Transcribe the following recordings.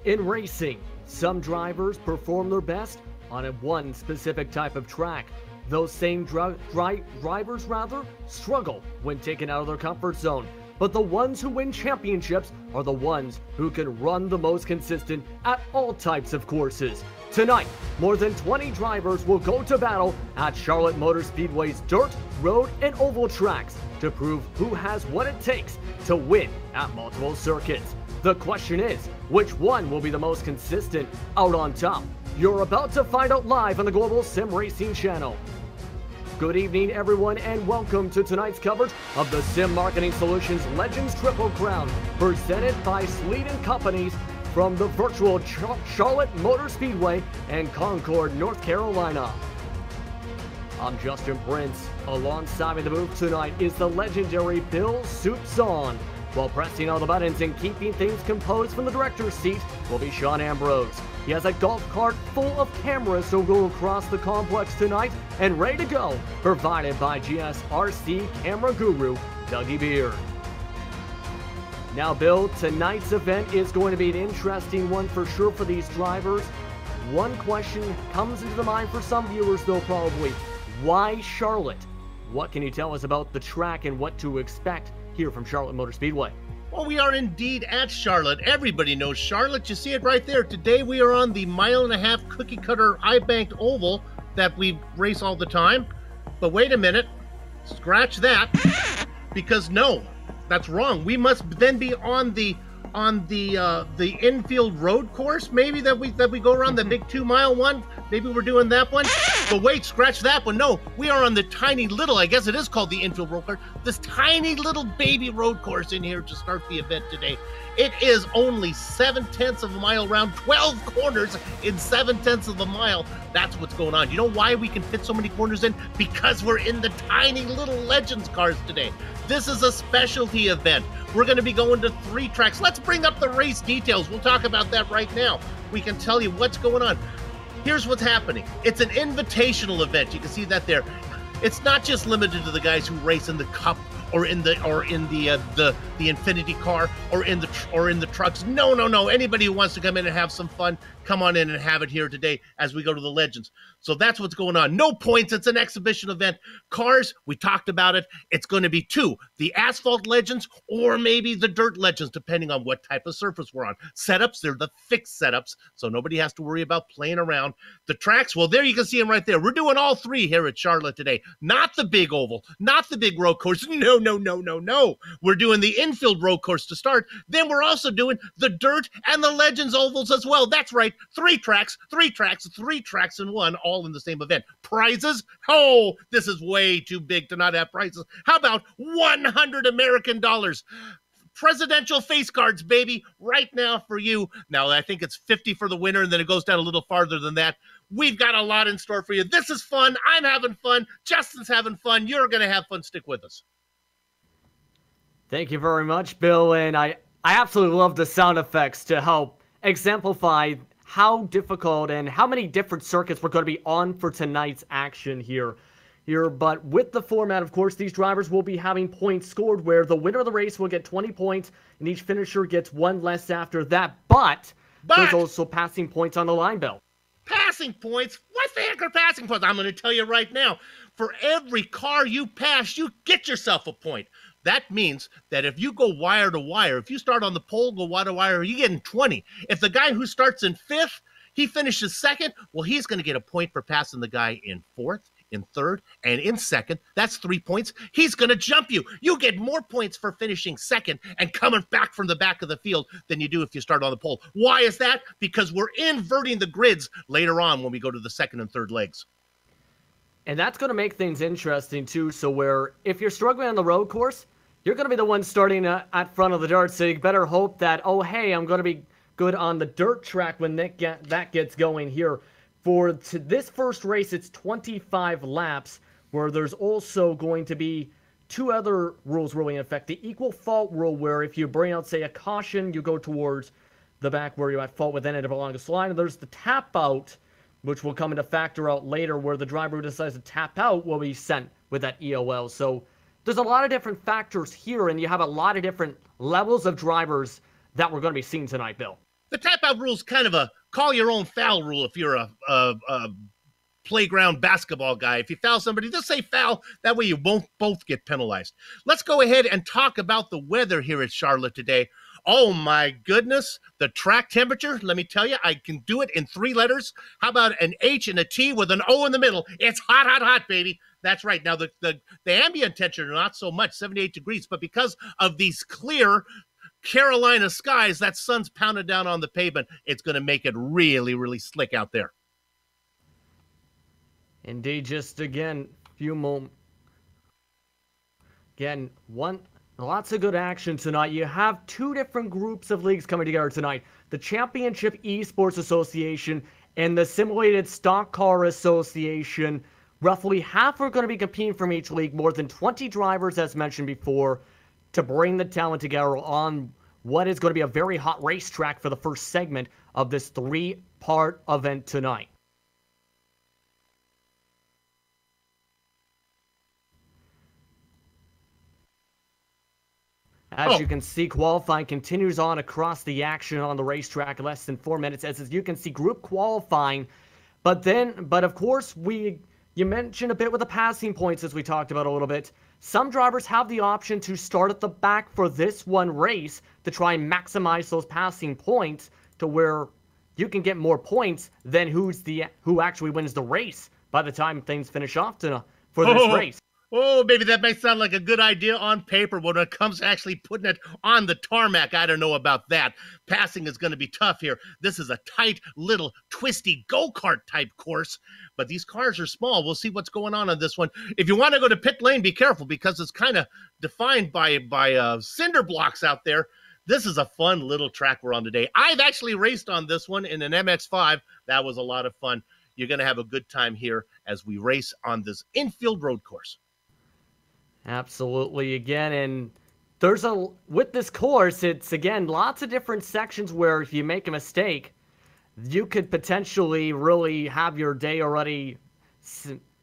In racing, some drivers perform their best on one specific type of track. Those same drivers struggle when taken out of their comfort zone. But the ones who win championships are the ones who can run the most consistent at all types of courses. Tonight, more than 20 drivers will go to battle at Charlotte Motor Speedway's dirt, road, and oval tracks to prove who has what it takes to win at multiple circuits. The question is, which one will be the most consistent out on top? You're about to find out live on the Global SimRacing Channel. Good evening, everyone, and welcome to tonight's coverage of the Sim Marketing Solutions Legends Triple Crown, presented by Sletten Companies from the virtual Charlotte Motor Speedway and Concord, North Carolina. I'm Justin Prince. Alongside me in the booth tonight is the legendary Bill Soups On. While pressing all the buttons and keeping things composed from the director's seat will be Sean Ambrose. He has a golf cart full of cameras to go across the complex tonight and ready to go, provided by GSRC camera guru Dougie Beard. Now, Bill, tonight's event is going to be an interesting one for sure for these drivers. One question comes into the mind for some viewers, though, probably. Why Charlotte? What can you tell us about the track and what to expect here from Charlotte Motor Speedway? Well, we are indeed at Charlotte. Everybody knows Charlotte. You see it right there. Today we are on the mile-and-a-half cookie-cutter high-banked oval that we race all the time. But wait a minute. Scratch that. Because no, that's wrong. We must then be on the Infield road course, maybe that we go around the big 2-mile one. Maybe we're doing that one. But wait, scratch that one. No, we are on the tiny little, I guess it is called the Infield road course, this tiny little baby road course in here to start the event today. It is only 7/10 of a mile round, 12 corners in 7/10 of a mile. That's what's going on. You know why we can fit so many corners in? Because we're in the tiny little Legends cars today. This is a specialty event. We're going to be going to 3 tracks. Let's bring up the race details. We'll talk about that right now. We can tell you what's going on. Here's what's happening. It's an invitational event. You can see that there. It's not just limited to the guys who race in the Cup or in the Infinity car or in the trucks. No. Anybody who wants to come in and have some fun, come on in and have it here today as we go to the Legends. So that's what's going on. No points. It's an exhibition event. Cars, we talked about it. It's going to be 2, the Asphalt Legends or maybe the Dirt Legends, depending on what type of surface we're on. Setups, they're the fixed setups, so nobody has to worry about playing around. The tracks, well, there you can see them right there. We're doing all 3 here at Charlotte today. Not the big oval, not the big road course. No. We're doing the Infield road course to start. Then we're also doing the Dirt and the Legends ovals as well. That's right. 3 tracks in one, all in the same event. Prizes? Oh, this is way too big to not have prizes. How about $100 American? Presidential face cards, baby, right now for you. Now, I think it's 50 for the winner, and then it goes down a little farther than that. We've got a lot in store for you. This is fun. I'm having fun. Justin's having fun. You're going to have fun. Stick with us. Thank you very much, Bill, and I absolutely love the sound effects to help exemplify how difficult and how many different circuits we're going to be on for tonight's action here. But with the format, of course, these drivers will be having points scored where the winner of the race will get 20 points and each finisher gets 1 less after that. But there's also passing points on the line, Bill. Passing points? What the heck are passing points? I'm going to tell you right now. For every car you pass, you get yourself a point. That means that if you go wire to wire, if you start on the pole, go wire to wire, you're getting 20. If the guy who starts in 5th, he finishes 2nd, well, he's going to get a point for passing the guy in 4th, in 3rd, and in 2nd. That's 3 points. He's going to jump you. You get more points for finishing 2nd and coming back from the back of the field than you do if you start on the pole. Why is that? Because we're inverting the grids later on when we go to the 2nd and 3rd legs. And that's going to make things interesting, too. So where if you're struggling on the road course, you're going to be the one starting at front of the dirt. So you better hope that, oh, hey, I'm going to be good on the dirt track when that gets going here. For this first race, it's 25 laps, where there's also going to be 2 other rules really in effect. The equal fault rule, where if you bring out, say, a caution, you go towards the back where you're at fault with any of the longest line. And there's the tap out, which will come into factor out later, where the driver who decides to tap out will be sent with that EOL. So there's a lot of different factors here, and you have a lot of different levels of drivers that we're going to be seeing tonight, Bill. The tap out rule is kind of a call your own foul rule if you're a playground basketball guy. If you foul somebody, just say foul. That way you won't both get penalized. Let's go ahead and talk about the weather here at Charlotte today. Oh my goodness, the track temperature, let me tell you, I can do it in 3 letters. How about an H and a T with an O in the middle? It's hot, hot, hot, baby. That's right. Now, the ambient temperature, not so much, 78 degrees, but because of these clear Carolina skies, that sun's pounded down on the pavement. It's going to make it really, really slick out there. Indeed, just again, few moments. Again, lots of good action tonight. You have 2 different groups of leagues coming together tonight. The Championship Esports Association and the Simulated Stock Car Association. Roughly half are going to be competing from each league, more than 20 drivers, as mentioned before, to bring the talent together on what is going to be a very hot racetrack for the first segment of this 3-part event tonight. As you can see, qualifying continues on across the action on the racetrack, less than 4 minutes. As you can see, group qualifying. But of course, you mentioned a bit with the passing points, as we talked about a little bit. Some drivers have the option to start at the back for this one race to try and maximize those passing points to where you can get more points than who actually wins the race by the time things finish off for this race. Oh, maybe that may sound like a good idea on paper, but when it comes to actually putting it on the tarmac, I don't know about that. Passing is going to be tough here. This is a tight, little, twisty go-kart type course, but these cars are small. We'll see what's going on this one. If you want to go to pit lane, be careful because it's kind of defined by cinder blocks out there. This is a fun little track we're on today. I've actually raced on this one in an MX-5. That was a lot of fun. You're going to have a good time here as we race on this Infield road course. Absolutely, again, and with this course, it's again lots of different sections where if you make a mistake, you could potentially really have your day already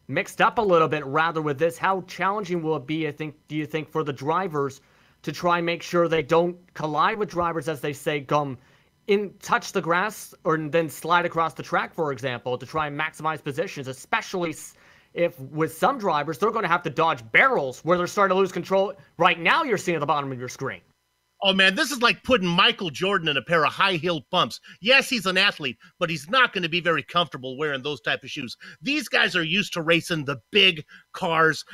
mixed up a little bit. Rather with this, how challenging will it be? Do you think for the drivers to try and make sure they don't collide with drivers, as they say, touch the grass or then slide across the track, for example, to try and maximize positions, especially if with some drivers, they're going to have to dodge barrels where they're starting to lose control. Right now, you're seeing at the bottom of your screen. Oh, man, this is like putting Michael Jordan in a pair of high-heeled pumps. Yes, he's an athlete, but he's not going to be very comfortable wearing those type of shoes. These guys are used to racing the big cars.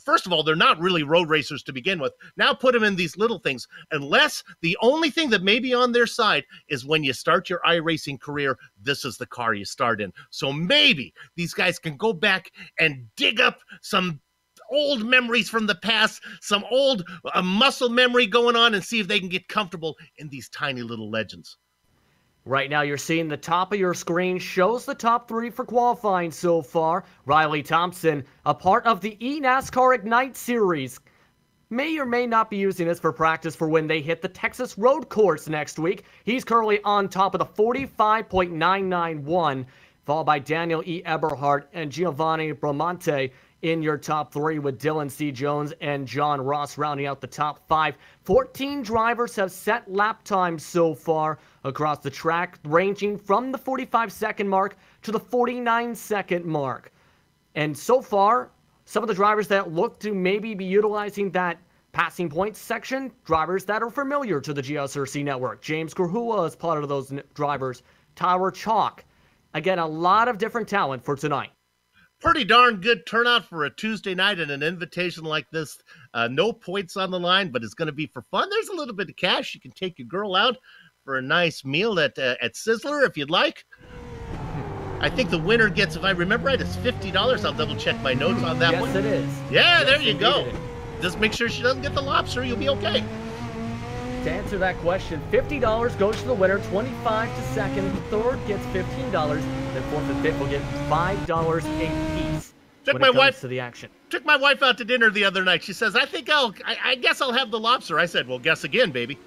First of all, they're not really road racers to begin with. Now put them in these little things. Unless the only thing that may be on their side is when you start your iRacing career, this is the car you start in. So maybe these guys can go back and dig up some old memories from the past, some old muscle memory going on, and see if they can get comfortable in these tiny little legends. Right now, you're seeing the top of your screen shows the top 3 for qualifying so far. Riley Thompson, a part of the eNASCAR Ignite Series, may or may not be using this for practice for when they hit the Texas road course next week. He's currently on top of the 45.991, followed by Daniel E. Eberhardt and Giovanni Bramante in your top 3, with Dylan C. Jones and John Ross rounding out the top 5. 14 drivers have set lap times so far across the track, ranging from the 45-second mark to the 49-second mark. And so far, some of the drivers that look to maybe be utilizing that passing points section, drivers that are familiar to the GSRC network. James Grahula is part of those drivers. Tyler Chalk. Again, a lot of different talent for tonight. Pretty darn good turnout for a Tuesday night and an invitation like this. No points on the line, but it's going to be for fun. There's a little bit of cash. You can take your girl out for a nice meal at Sizzler if you'd like. I think the winner gets, if I remember right, it's $50. I'll double check my notes on that one. Yes, it is. Yeah, yes, there you go. Just make sure she doesn't get the lobster. You'll be okay. To answer that question, $50 goes to the winner, $25 to second, third gets $15, then fourth and fifth will get $5 a piece. Took my wife to the action. Took my wife out to dinner the other night. She says, I guess I'll have the lobster. I said, well, guess again, baby.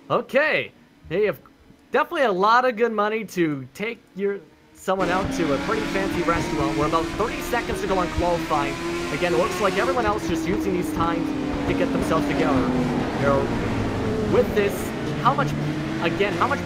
Okay. Hey, definitely a lot of good money to take someone out to a pretty fancy restaurant. We're about 30 seconds to go on qualifying. Again, it looks like everyone else just using these times to get themselves together. With this, how much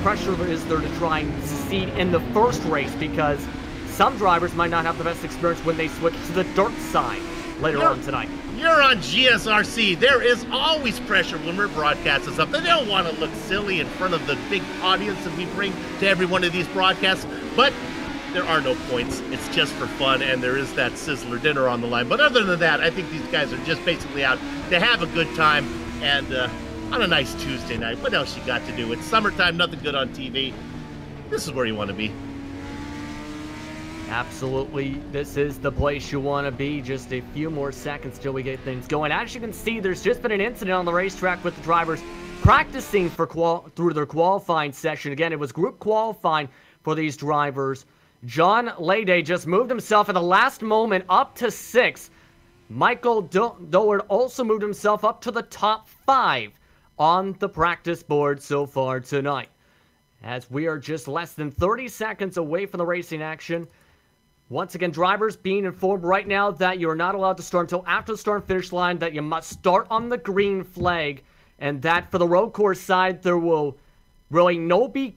pressure is there to try and succeed in the first race? Because some drivers might not have the best experience when they switch to the dirt side later on tonight. You're on GSRC. There is always pressure when we're broadcasting something. They don't want to look silly in front of the big audience that we bring to every one of these broadcasts. But there are no points. It's just for fun, and there is that Sizzler dinner on the line. But other than that, I think these guys are just basically out to have a good time and on a nice Tuesday night. What else you got to do? It's summertime, nothing good on TV. This is where you want to be. Absolutely, this is the place you want to be. Just a few more seconds till we get things going. As you can see, there's just been an incident on the racetrack with the drivers practicing through their qualifying session. Again, it was group qualifying for these drivers. John Layday just moved himself at the last moment up to 6th. Michael Doard also moved himself up to the top 5 on the practice board so far tonight. As we are just less than 30 seconds away from the racing action. Once again, drivers being informed right now that you're not allowed to start until after the start and finish line, that you must start on the green flag, and that for the road course side, there will be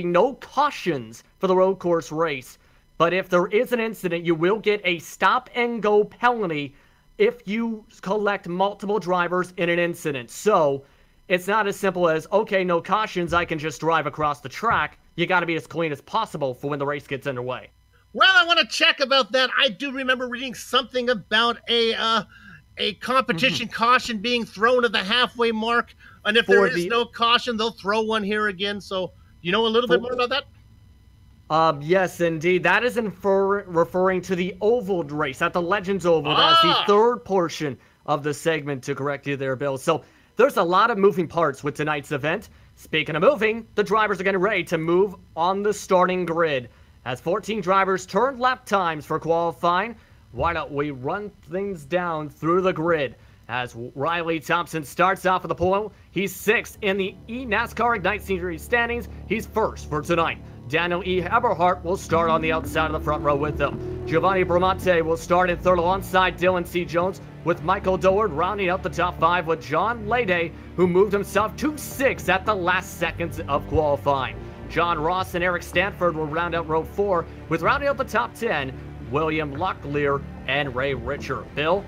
no cautions for the road course race. But if there is an incident, you will get a stop-and-go penalty if you collect multiple drivers in an incident. So it's not as simple as, okay, no cautions, I can just drive across the track. You got to be as clean as possible for when the race gets underway. Well, I want to check about that. I do remember reading something about a competition caution being thrown at the halfway mark. And if there is no caution, they'll throw one here again. So you know a little bit more about that? Yes, indeed. That is referring to the oval race at the Legends Oval. That's the third portion of the segment, to correct you there, Bill. So there's a lot of moving parts with tonight's event. Speaking of moving, the drivers are getting ready to move on the starting grid. As 14 drivers turn lap times for qualifying, why don't we run things down through the grid? As Riley Thompson starts off at the pole, he's 6th in the NASCAR Ignite Series standings. He's 1st for tonight. Daniel E. Eberhardt will start on the outside of the front row with them. Giovanni Bramante will start in 3rd alongside Dylan C. Jones, with Michael Doard rounding out the top 5 with John Layday, who moved himself to 6th at the last seconds of qualifying. John Ross and Eric Stanford will round out row 4, with rounding out the top 10, William Locklear and Ray Richer. Bill?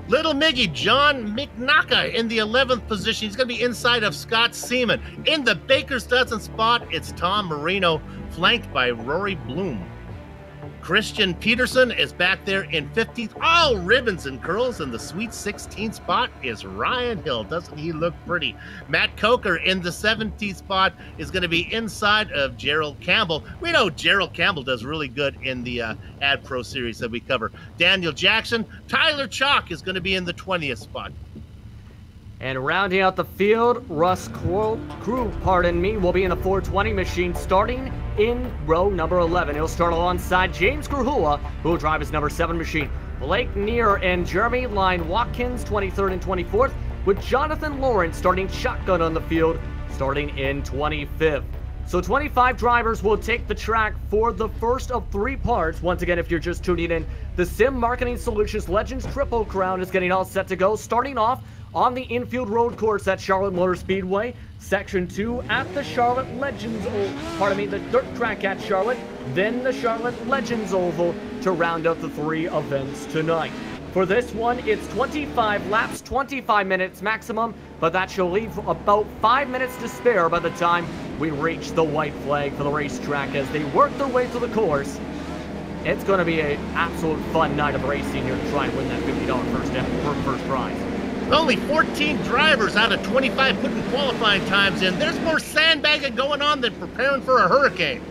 Little Miggy, John McNaka in the 11th position. He's going to be inside of Scott Seaman. In the Baker's dozen spot, it's Tom Marino, flanked by Rory Bloom. Christian Peterson is back there in 15th. All ribbons and curls. In the Sweet 16 spot is Ryan Hill. Doesn't he look pretty? Matt Coker in the 17th spot is going to be inside of Gerald Campbell. We know Gerald Campbell does really good in the Ad Pro series that we cover. Daniel Jackson, Tyler Chalk is going to be in the 20th spot. And rounding out the field, Russ Crew, will be in the 420 machine starting in row number 11. He'll start alongside James Gruhula, who will drive his number 7 machine. Blake Neer and Jeremy Line Watkins, 23rd and 24th, with Jonathan Lawrence starting shotgun on the field, starting in 25th. So 25 drivers will take the track for the first of 3 parts. Once again, if you're just tuning in, the Sim Marketing Solutions Legends Triple Crown is getting all set to go, starting off on the Infield road course at Charlotte Motor Speedway. Section 2 at the Charlotte Legends Oval, the dirt track at Charlotte, then the Charlotte Legends Oval to round out the 3 events tonight. For this one, it's 25 laps, 25 minutes maximum, but that shall leave about 5 minutes to spare by the time we reach the white flag for the racetrack as they work their way through the course. It's going to be an absolute fun night of racing here to try and win that $50 first prize. Only 14 drivers out of 25 putting qualifying times in. There's more sandbagging going on than preparing for a hurricane.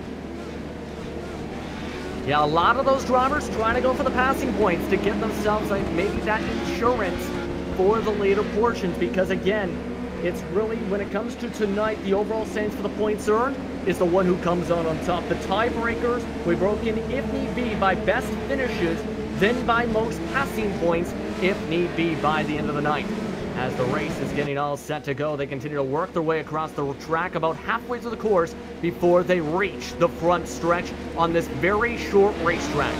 Yeah, a lot of those drivers trying to go for the passing points to get themselves maybe that insurance for the later portions, because again, it's really, when it comes to tonight, the overall sense for the points earned is the one who comes out on top. The tiebreakers will be broken, if need be, by best finishes, then by most passing points, if need be, by the end of the night. As the race is getting all set to go, they continue to work their way across the track about halfway through the course before they reach the front stretch on this very short racetrack.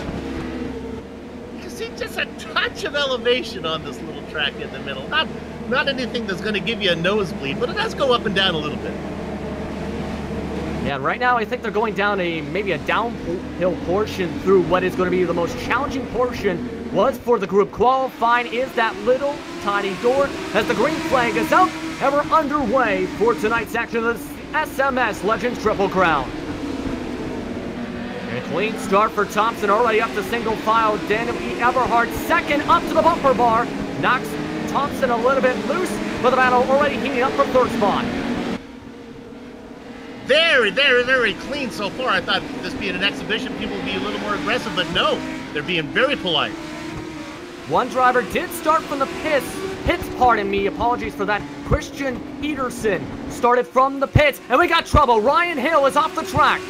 You can see just a touch of elevation on this little track in the middle. Not anything that's going to give you a nosebleed, but it does go up and down a little bit. Yeah, right now I think they're going down maybe a downhill portion through what is going to be the most challenging portion was for the group. Qualifying is that little tiny door as the green flag is out and we're underway for tonight's action of the SMS Legends Triple Crown. And a clean start for Thompson, already up to single file. Daniel E. Everhart second up to the bumper bar. Knocks Thompson a little bit loose, but the battle already heating up for third spot. Very, very, very clean so far. I thought this being an exhibition, people would be a little more aggressive, but no, they're being very polite. One driver did start from the pits, pardon me, apologies for that. Christian Peterson started from the pits, and we got trouble. Ryan Hill is off the track.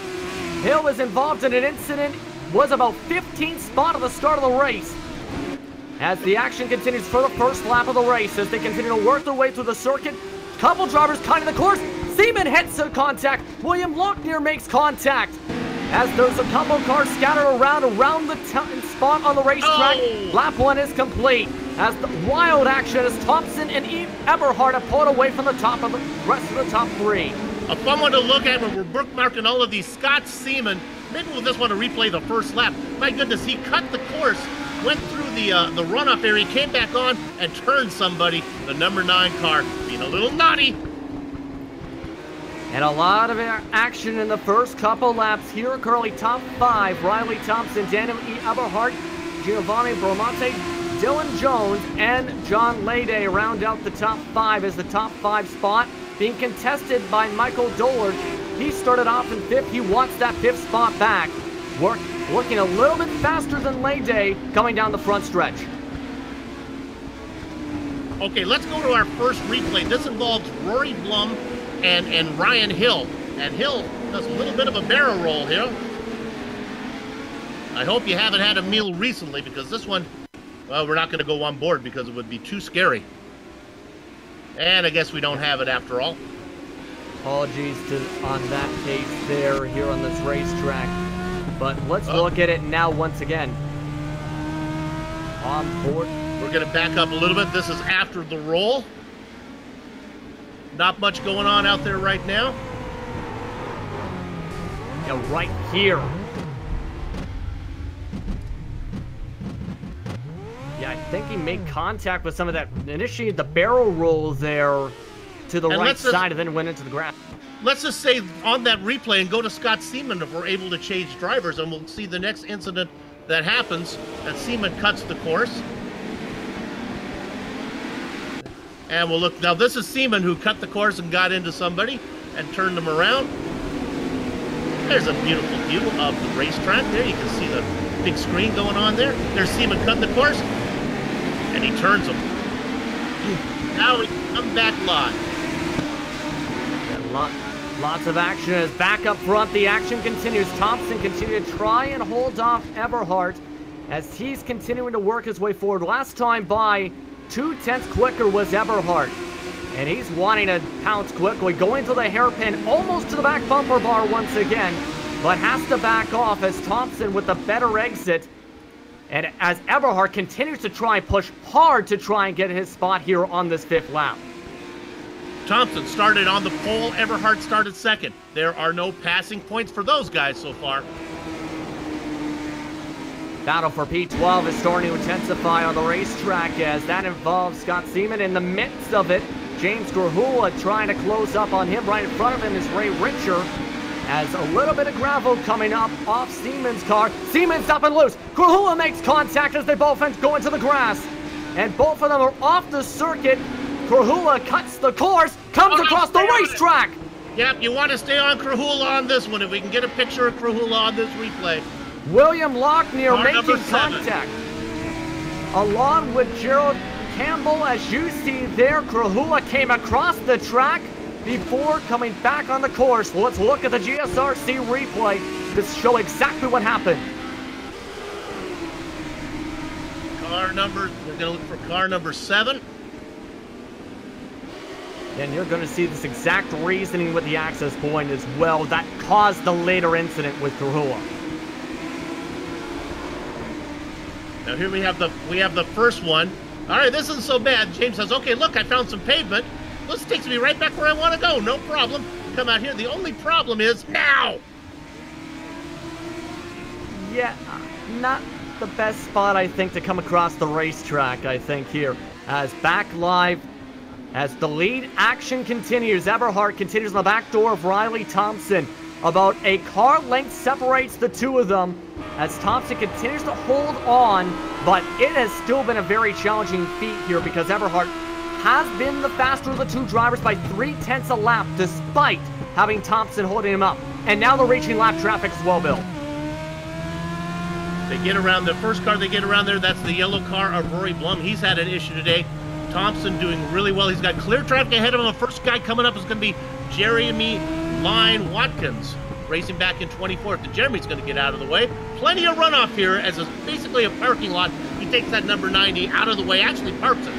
Hill is involved in an incident, was about 15th spot at the start of the race. As the action continues for the first lap of the race, as they continue to work their way through the circuit, couple drivers cutting the course. Seaman hits the contact. William Lochner makes contact. As there's a couple cars scattered around the spot on the racetrack. Oh. Lap 1 is complete. As the wild action as Thompson and Eberhard have pulled away from the top of the rest of the top 3. A fun one to look at when we're bookmarking all of these Scott Seaman. Maybe we'll just want to replay the first lap. My goodness, he cut the course, went through the runoff area, came back on, and turned somebody, the number 9 car, being a little naughty. And a lot of action in the first couple laps here. Currently top 5, Riley Thompson, Daniel E. Eberhart, Giovanni Bramante, Dylan Jones, and John Layday round out the top 5 as the top 5 spot being contested by Michael Dollard. He started off in 5th. He wants that 5th spot back. Looking a little bit faster than Layday coming down the front stretch. Okay, let's go to our first replay. This involves Rory Blum and Ryan Hill. And Hill does a little bit of a barrel roll here. I hope you haven't had a meal recently, because this one, well, we're not going to go on board because it would be too scary. And I guess we don't have it after all. Apologies on that case there here on this racetrack. But let's look at it now once again. On board. We're going to back up a little bit. This is after the roll. Not much going on out there right now. Yeah, right here. Yeah, I think he made contact with some of that. Initiated the barrel roll there to the right side and then went into the grass. Let's just say on that replay and go to Scott Seaman if we're able to change drivers, and we'll see the next incident that happens, that Seaman cuts the course. And we'll look, now this is Seaman who cut the course and got into somebody and turned them around. There's a beautiful view of the racetrack there. You can see the big screen going on there. There's Seaman cutting the course, and he turns them. Now we come back live. Lots of action as back up front. The action continues. Thompson continues to try and hold off Eberhart as he's continuing to work his way forward. Last time by 2/10 quicker was Eberhart, and he's wanting to pounce quickly, going to the hairpin, almost to the back bumper bar once again, but has to back off as Thompson with the better exit, and as Eberhart continues to try and push hard to try and get his spot here on this 5th lap. Thompson started on the pole, Eberhart started second. There are no passing points for those guys so far. Battle for P12 is starting to intensify on the racetrack as that involves Scott Seaman. In the midst of it, James Grahula trying to close up on him. Right in front of him is Ray Richer as a little bit of gravel coming up off Seaman's car. Seaman's up and loose. Grahula makes contact as they both go into the grass. And both of them are off the circuit. Grahula cuts the course, comes across the racetrack. Yep, you want to stay on Grahula on this one if we can get a picture of Grahula on this replay. William Lochner making contact, along with Gerald Campbell. As you see there, Grahula came across the track before coming back on the course. Let's look at the GSRC replay to show exactly what happened. Car number, we're going to look for car number 7. And you're going to see this exact reasoning with the access point as well that caused the later incident with Kahua. Now here we have the first one. All right, this isn't so bad. James says, okay, look, I found some pavement. This takes me right back where I want to go. No problem. Come out here. The only problem is now. Yeah, not the best spot, I think, to come across the racetrack, I think, here. As back live, as the lead action continues, Eberhardt continues on the back door of Riley Thompson. About a car length separates the two of them as Thompson continues to hold on, but it has still been a very challenging feat here because Eberhardt has been the faster of the two drivers by 0.3 a lap despite having Thompson holding him up. And now they're reaching lap traffic as well, Bill. They get around the first car they get around there. That's the yellow car of Rory Blum. He's had an issue today. Thompson doing really well. He's got clear traffic ahead of him. The first guy coming up is going to be Jeremy Line Watkins, racing back in 24th. And Jeremy's going to get out of the way. Plenty of runoff here as it's basically a parking lot. He takes that number 90 out of the way, actually parks it.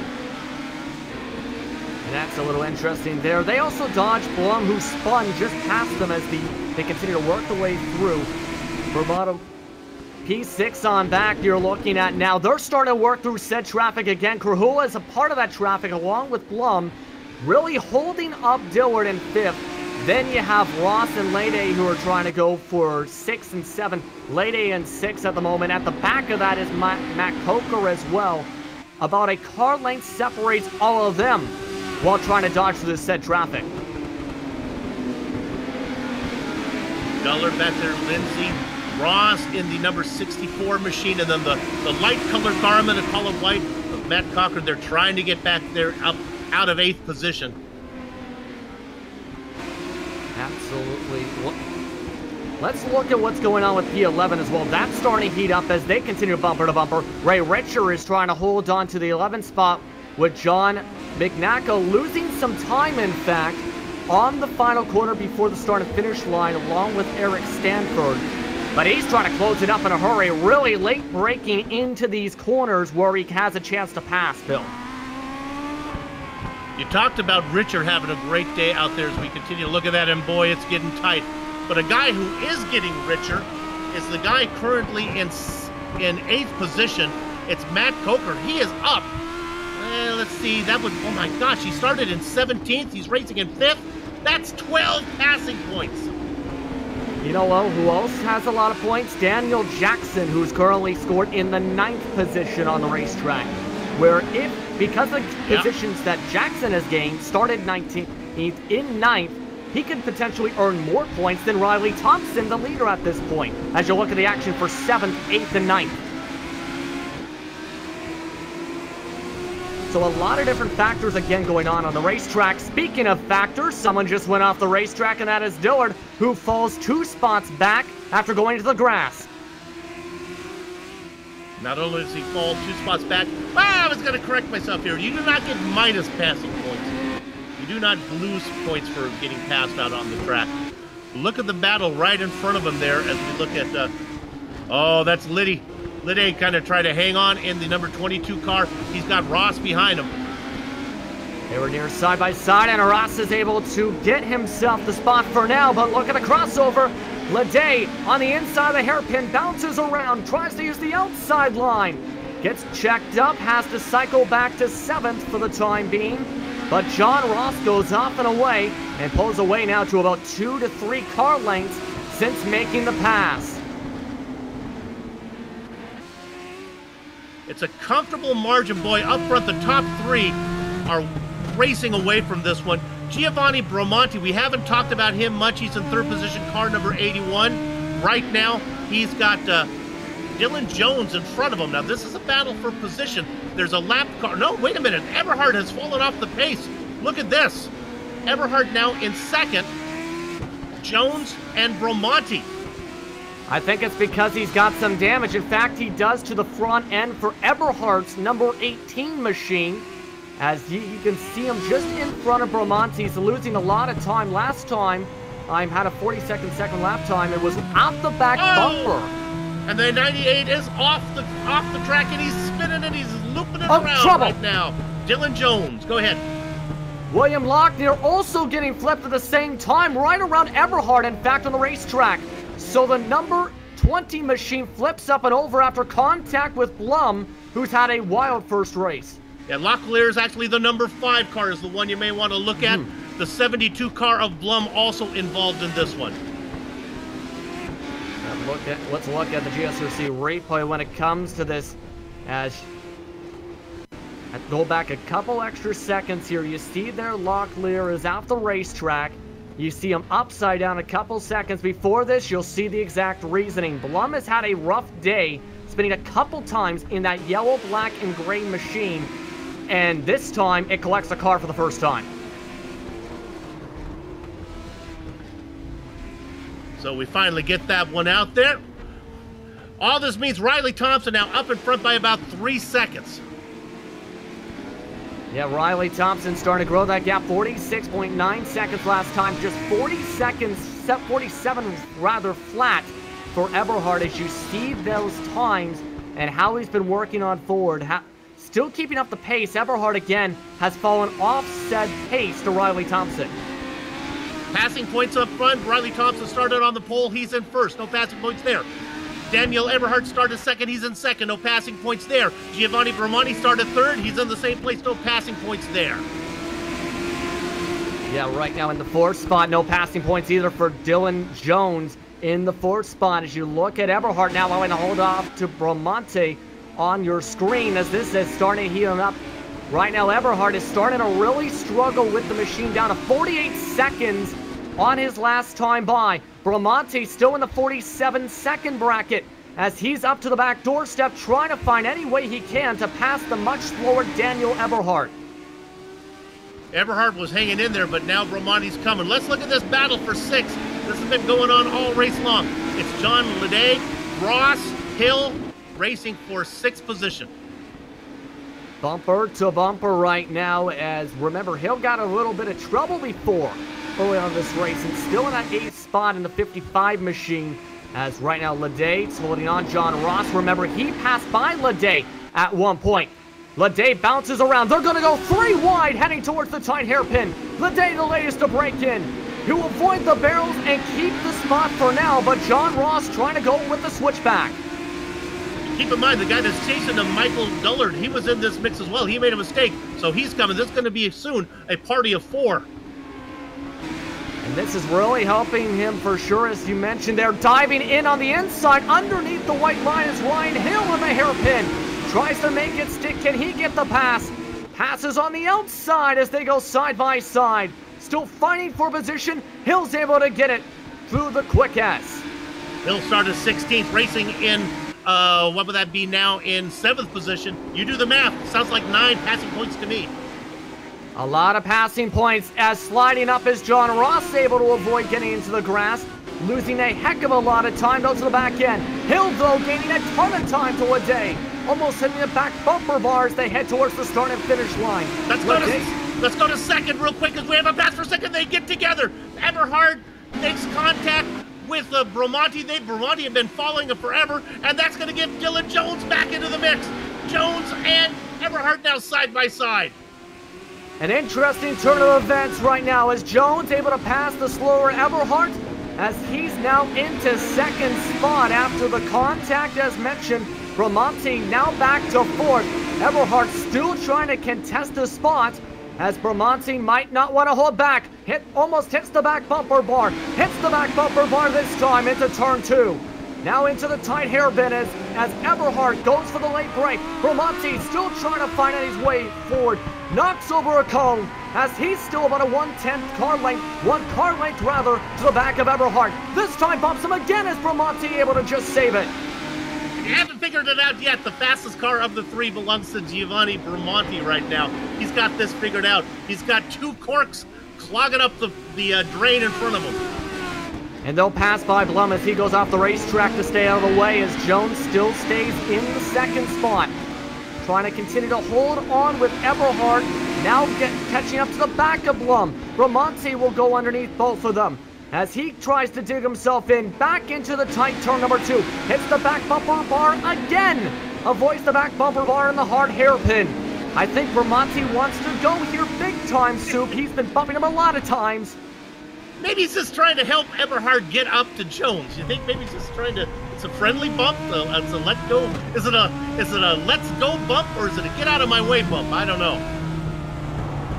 And that's a little interesting there. They also dodged Blum, who spun just past them as they continue to work the way through. Bravado P6 on back you're looking at now. They're starting to work through said traffic again. Krahula is a part of that traffic along with Blum, really holding up Dillard in 5th. Then you have Ross and Lede who are trying to go for 6 and 7. Lede in 6 at the moment. At the back of that is Matt Coker as well. About a car length separates all of them while trying to dodge through the said traffic. Duller back there, Lindsay. Ross in the number 64 machine, and then the light colored car, I'm going to call it white, of Matt Cocker. They're trying to get back there up out of 8th position. Absolutely. Let's look at what's going on with P11 as well. That's starting to heat up as they continue bumper to bumper. Ray Richer is trying to hold on to the 11th spot with John McNacko losing some time, in fact, on the final corner before the start and finish line along with Eric Stanford. But he's trying to close it up in a hurry, really late breaking into these corners where he has a chance to pass, Bill. You talked about Richard having a great day out there as we continue to look at that, and boy, it's getting tight. But a guy who is getting richer is the guy currently in 8th position. It's Matt Coker. He is up. Let's see, that was, oh my gosh, he started in 17th. He's racing in 5th. That's 12 passing points. You know who else has a lot of points? Daniel Jackson, who's currently scored in the 9th position on the racetrack. Where because of the positions that Jackson has gained, started 19th in 9th, he could potentially earn more points than Riley Thompson, the leader at this point, as you look at the action for 7th, 8th, and 9th. So a lot of different factors again going on the racetrack. Speaking of factors, someone just went off the racetrack, and that is Dillard, who falls 2 spots back after going to the grass. Not only does he fall 2 spots back, I was going to correct myself here. You do not get minus passing points. You do not lose points for getting passed out on the track. Look at the battle right in front of him there as we look at, oh, that's Liddy. Liddy kind of tried to hang on in the number 22 car. He's got Ross behind him. They were near side by side, and Ross is able to get himself the spot for now, but look at the crossover. Lede on the inside of the hairpin, bounces around, tries to use the outside line. Gets checked up, has to cycle back to 7th for the time being. But John Ross goes off and away, and pulls away now to about 2 to 3 car lengths since making the pass. It's a comfortable margin, boy. Up front, the top 3 are racing away from this one. Giovanni Bramante, we haven't talked about him much. He's in 3rd position, car number 81. Right now, he's got Dylan Jones in front of him. Now, this is a battle for position. There's a lap car. No, wait a minute. Eberhard has fallen off the pace. Look at this. Eberhard now in 2nd. Jones and Bramante. I think it's because he's got some damage. In fact, he does to the front end for Eberhardt's number 18 machine. As you can see him just in front of Bramante. He's losing a lot of time. Last time, I had a 42nd second lap time. It was off the back bumper. And the 98 is off the track, and he's spinning and he's looping it around trouble right now. Dylan Jones, go ahead. William Lochner also getting flipped at the same time, right around Eberhard, in fact, on the racetrack. So the number 20 machine flips up and over after contact with Blum, who's had a wild first race. Yeah, Lochner is actually the number 5 car, is the one you may want to look at. The 72 car of Blum also involved in this one. Let's look at the GSRC replay when it comes to this. As go back a couple extra seconds here, you see there Lochner is out the racetrack. You see him upside down a couple seconds before this. You'll see the exact reasoning. Blum has had a rough day, spinning a couple times in that yellow, black, and gray machine, and this time it collects the car for the first time. So we finally get that one out there. All this means Riley Thompson now up in front by about 3 seconds. Yeah, Riley Thompson starting to grow that gap. 46.9 seconds last time. Just 40 seconds, 47 rather flat for Eberhard as you see those times and how he's been working on forward. Still keeping up the pace. Eberhard again has fallen off said pace to Riley Thompson. Passing points up front. Riley Thompson started on the pole. He's in first. No passing points there. Daniel Eberhard started second. He's in second. No passing points there. Giovanni Bramante started third. He's in the same place. No passing points there. Yeah, right now in the 4th spot. No passing points either for Dylan Jones in the 4th spot. As you look at Eberhard now allowing to hold off to Bramante on your screen as this is starting to heat up. Right now, Eberhard is starting to really struggle with the machine, down to 48 seconds on his last time by. Bramante still in the 47-second bracket as he's up to the back doorstep trying to find any way he can to pass the much slower Daniel Eberhard. Eberhard was hanging in there, but now Bramante's coming. Let's look at this battle for 6. This has been going on all race long. It's John Leday, Ross, Hill racing for 6th position. Bumper to bumper right now, as remember, Hill got a little bit of trouble before early on this race and still in that 8th spot in the 55 machine, as right now Ledae's holding on. John Ross, remember, he passed by Ledae at one point. Ledae bounces around. They're going to go 3 wide heading towards the tight hairpin. Ledae the latest to break in. He will avoid the barrels and keep the spot for now, but John Ross trying to go with the switchback. Keep in mind, the guy that's chasing him, Michael Dullard, he was in this mix as well. He made a mistake, so he's coming. This is going to be soon a party of 4. And this is really helping him for sure, as you mentioned. They're diving in on the inside. Underneath the white line is Ryan Hill with a hairpin. Tries to make it stick. Can he get the pass? Passes on the outside as they go side by side. Still fighting for position. Hill's able to get it through the quick S. Hill started 16th, racing in what would that be now, in 7th position? You do the math. Sounds like 9 passing points to me. A lot of passing points as sliding up is John Ross, able to avoid getting into the grass. Losing a heck of a lot of time, though, to the back end. Hill, though, gaining a ton of time to Ledae. Almost hitting the back bumper bar as they head towards the start and finish line. Let's go to second real quick, because we have a pass for second. They get together. Eberhard makes contact with Bramante. Bramante have been following him forever, and that's going to get Dylan Jones back into the mix. Jones and Eberhard now side by side. An interesting turn of events right now as Jones able to pass the slower Eberhard as he's now into 2nd spot after the contact as mentioned. Bramante now back to 4th. Eberhard still trying to contest the spot as Bramante might not want to hold back. Almost hits the back bumper bar. Hits the back bumper bar this time into turn 2. Now into the tight hairpin as Eberhard goes for the late break. Bramante still trying to find his way forward. Knocks over a cone as he's still about a 1/10 car length, 1 car length rather, to the back of Eberhard. This time bumps him again as Bramante able to just save it. You haven't figured it out yet. The fastest car of the 3 belongs to Giovanni Bramante right now. He's got this figured out. He's got 2 corks clogging up the drain in front of him. And they'll pass by Blum as he goes off the racetrack to stay out of the way as Jones still stays in the 2nd spot. Trying to continue to hold on with Eberhard. Now catching up to the back of Blum. Bramante will go underneath both of them as he tries to dig himself in back into the tight turn number 2. Hits the back bumper bar again. Avoids the back bumper bar and the hard hairpin. I think Vermonti wants to go here big time, Soup. He's been bumping him a lot of times. Maybe he's just trying to help Eberhard get up to Jones. You think maybe he's just trying to, it's a friendly bump, it's a let go. Is it a let's go bump, or is it a get out of my way bump? I don't know.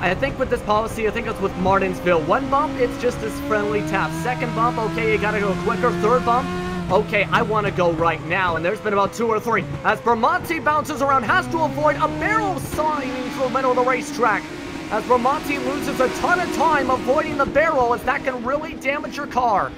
I think with this policy, I think it's with Martinsville. One bump, it's just this friendly tap. Second bump, okay, you gotta go quicker. Third bump, okay, I want to go right now. And there's been about 2 or 3. As Vermonti bounces around, has to avoid a barrel signing through the middle of the racetrack. As Vermonti loses a ton of time avoiding the barrel, as that can really damage your car.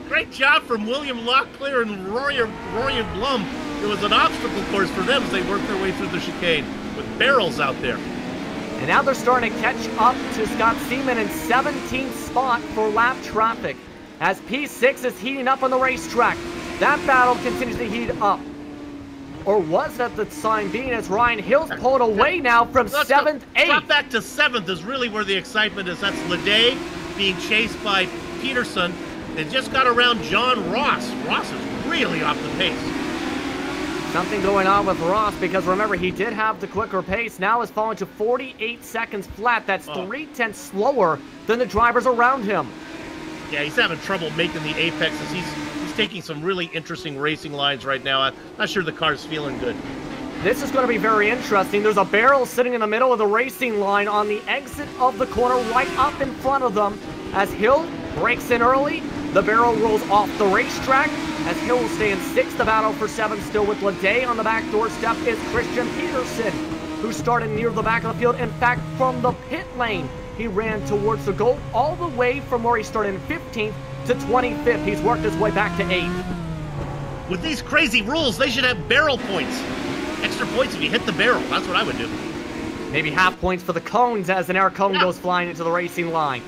Great job from William Locklear and Rory Blum. It was an obstacle course for them as they worked their way through the chicane with barrels out there. And now they're starting to catch up to Scott Seaman in 17th spot for lap traffic. As P6 is heating up on the racetrack, that battle continues to heat up. Or was that the sign being as Ryan Hill's pulled away now from 7th, 8th? Drop back to 7th is really where the excitement is. That's Leday being chased by Peterson. They just got around John Ross. Ross is really off the pace. Something going on with Ross, because remember, he did have the quicker pace. Now is falling to 48 seconds flat. That's 3/10 slower than the drivers around him. Yeah, he's having trouble making the apexes. He's taking some really interesting racing lines right now. I'm not sure the car's feeling good. This is going to be very interesting. There's a barrel sitting in the middle of the racing line on the exit of the corner right up in front of them. As Hill breaks in early, the barrel rolls off the racetrack. As Hill will stay in 6th, the battle for 7th still with Leday. On the back doorstep is Christian Peterson, who started near the back of the field. In fact, from the pit lane, he ran towards the goal all the way from where he started in 15th to 25th. He's worked his way back to 8th. With these crazy rules, they should have barrel points. Extra points if you hit the barrel. That's what I would do. Maybe half points for the cones as an air cone goes flying into the racing line.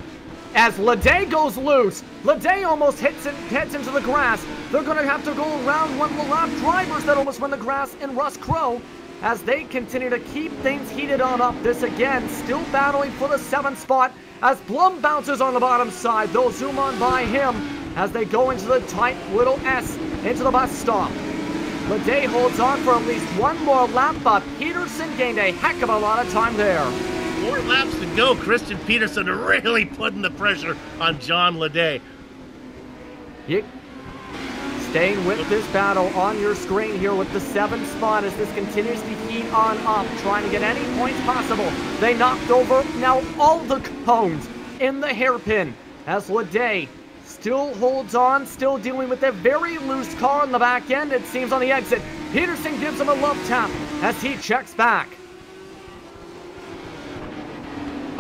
As Leday goes loose, Leday almost heads into the grass. They're going to have to go around one of the lap drivers that almost went the grass in Russ Crowe as they continue to keep things heated on up. This again, still battling for the 7th spot as Blum bounces on the bottom side. They'll zoom on by him as they go into the tight little S into the bus stop. Leday holds on for at least one more lap, but Peterson gained a heck of a lot of time there. 4 laps to go. Christian Peterson really putting the pressure on John Leday. Staying with this battle on your screen here with the 7th spot as this continues to heat on up, trying to get any points possible. They knocked over now all the cones in the hairpin as Leday still holds on, still dealing with a very loose car on the back end, it seems, on the exit. Peterson gives him a love tap as he checks back.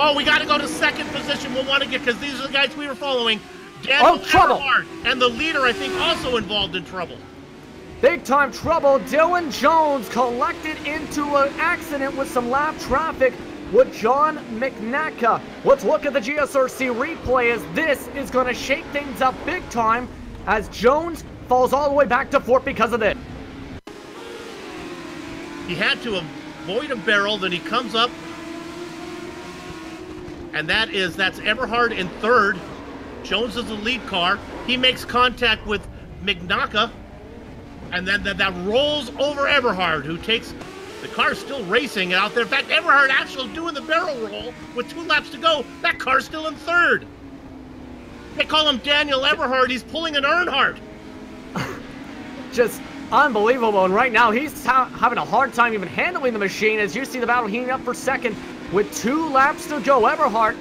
Oh, we got to go to 2nd position. We'll want to get, because these are the guys we were following. Daniel trouble! And the leader, I think, also involved in trouble. Big time trouble. Dylan Jones collected into an accident with some lap traffic with John McNacka. Let's look at the GSRC replay as this is going to shake things up big time as Jones falls all the way back to 4th because of this. He had to avoid a barrel, then he comes up, and that's Eberhard in 3rd. Jones is the lead car. He makes contact with McNacka, and then that rolls over Eberhard, who takes the car still racing out there. In fact, Eberhard actually doing the barrel roll with 2 laps to go. That car's still in 3rd. They call him Daniel Eberhard. He's pulling an Earnhardt. Just unbelievable. And right now, he's having a hard time even handling the machine as you see the battle heating up for 2nd with 2 laps to go. Eberhard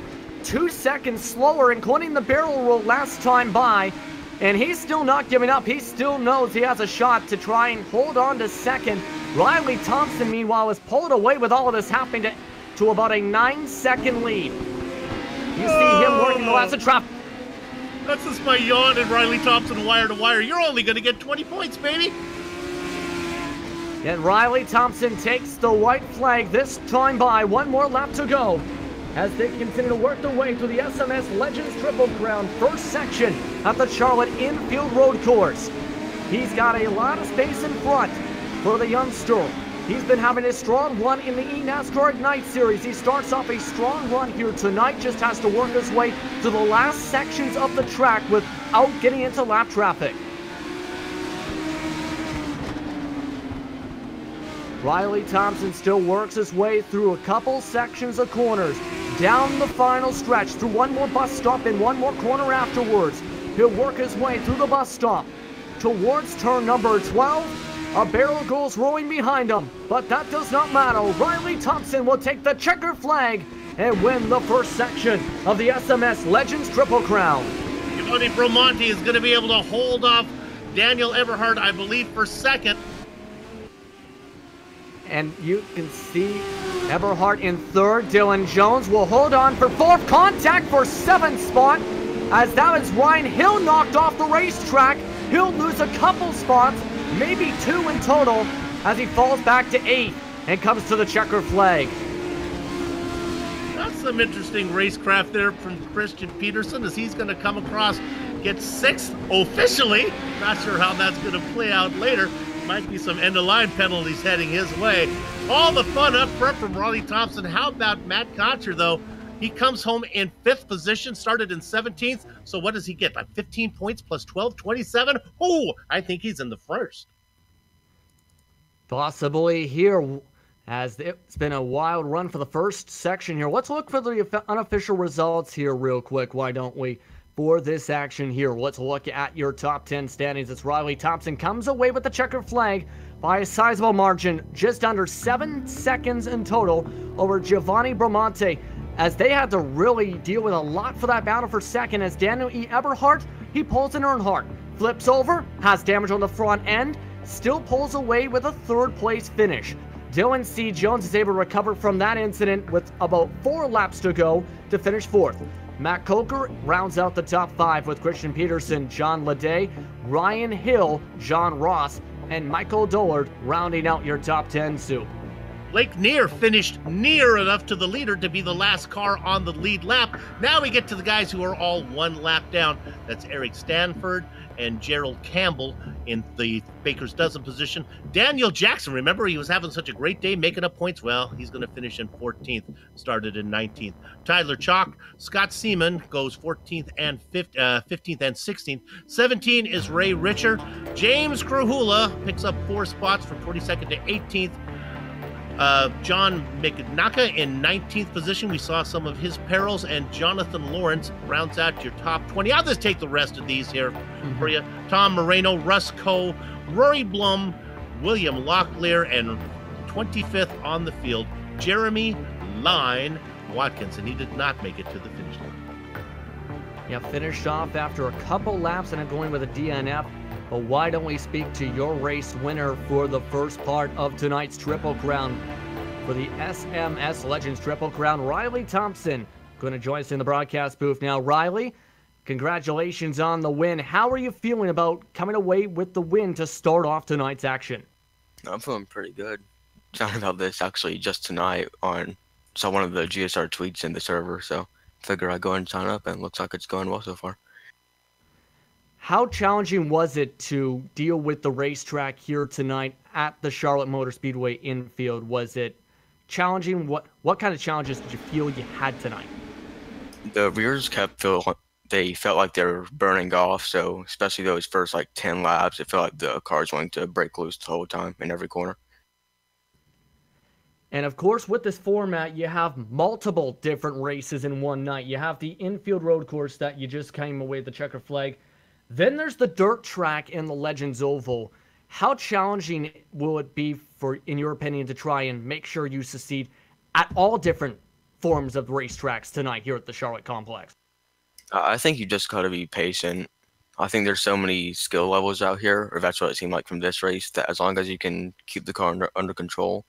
2 seconds slower, including the barrel roll last time by. And he's still not giving up. He still knows he has a shot to try and hold on to 2nd. Riley Thompson, meanwhile, is pulled away with all of this happening to about a 9-second lead. You see him working the last of traffic. That's just my yawn and Riley Thompson wire to wire. You're only going to get 20 points, baby. And Riley Thompson takes the white flag this time by. 1 more lap to go as they continue to work their way through the SMS Legends Triple Crown first section at the Charlotte Infield Road Course. He's got a lot of space in front for the youngster. He's been having a strong run in the eNASCAR Ignite Series. He starts off a strong run here tonight, just has to work his way to the last sections of the track without getting into lap traffic. Riley Thompson still works his way through a couple sections of corners, down the final stretch, through one more bus stop and one more corner afterwards. He'll work his way through the bus stop towards turn number 12. A barrel goes rolling behind him, but that does not matter. Riley Thompson will take the checker flag and win the first section of the SMS Legends Triple Crown. Giovanni Bramante is going to be able to hold off Daniel Eberhardt, I believe, for second. And you can see Eberhardt in third. Dylan Jones will hold on for fourth. Contact for seventh spot, as that is Ryan Hill knocked off the racetrack. He'll lose a couple spots, maybe two in total, as he falls back to eighth and comes to the checker flag. That's some interesting racecraft there from Christian Peterson, as he's going to come across, get sixth officially. Not sure how that's going to play out later. Might be some end-of-line penalties heading his way. All the fun up front from Riley Thompson. How about Matt Concher, though? He comes home in 5th position, started in 17th. So what does he get? Like 15 points plus 12, 27? Oh, I think he's in the first. Possibly here, as it's been a wild run for the first section here. Let's look for the unofficial results here real quick, why don't we? For this action here, let's look at your top 10 standings. It's Riley Thompson comes away with the checker flag by a sizable margin, just under 7 seconds in total over Giovanni Bramante, as they had to really deal with a lot for that battle for second, as Daniel E. Eberhardt, he pulls an Earnhardt, flips over, has damage on the front end, still pulls away with a third place finish. Dylan C. Jones is able to recover from that incident with about 4 laps to go to finish fourth. Matt Coker rounds out the top 5 with Christian Peterson, John Leday, Ryan Hill, John Ross, and Michael Dollard rounding out your top 10, Sue. Blake Neer finished near enough to the leader to be the last car on the lead lap. Now we get to the guys who are all 1 lap down. That's Eric Stanford and Gerald Campbell in the Baker's Dozen position. Daniel Jackson, remember, he was having such a great day making up points. Well, he's going to finish in 14th, started in 19th. Tyler Chalk, Scott Seaman goes 14th and 15th and 16th. 17 is Ray Richer. James Krahula picks up 4 spots from 22nd to 18th. John McNaka in 19th position. We saw some of his perils, and Jonathan Lawrence rounds out your top 20. I'll just take the rest of these here for you. Tom Moreno, Russ Coe, Rory Blum, William Locklear, and 25th on the field, Jeremy Line Watkins, and he did not make it to the finish line. Yeah, finished off after a couple laps and going with a DNF. But why don't we speak to your race winner for the first part of tonight's Triple Crown? For the SMS Legends Triple Crown, Riley Thompson going to join us in the broadcast booth now. Riley, congratulations on the win. How are you feeling about coming away with the win to start off tonight's action? I'm feeling pretty good. Talking about this actually just tonight saw one of the GSR tweets in the server, so figure I'd go and sign up, and it looks like it's going well so far. How challenging was it to deal with the racetrack here tonight at the Charlotte Motor Speedway Infield? Was it challenging? What kind of challenges did you feel you had tonight? The rears felt like they were burning off, so especially those first like 10 laps, it felt like the cars wanting to break loose the whole time in every corner. And of course, with this format, you have multiple different races in one night. You have the Infield road course that you just came away with the checker flag. Then there's the dirt track in the Legends Oval. How challenging will it be, in your opinion, to try and make sure you succeed at all different forms of racetracks tonight here at the Charlotte Complex? I think you just got to be patient. I think there's so many skill levels out here, or that's what it seemed like from this race, that as long as you can keep the car under control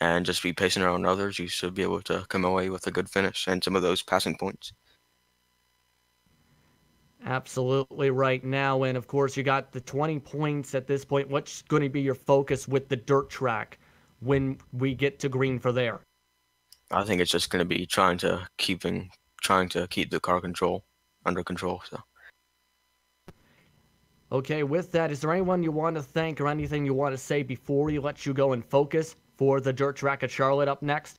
and just be patient around others, you should be able to come away with a good finish and some of those passing points. Absolutely right now, and of course you got the 20 points at this point. What's going to be your focus with the dirt track when we get to green for there? I think it's just going to be trying to keep the car under control. So. Okay, with that, is there anyone you want to thank or anything you want to say before we let you go and focus for the dirt track at Charlotte up next?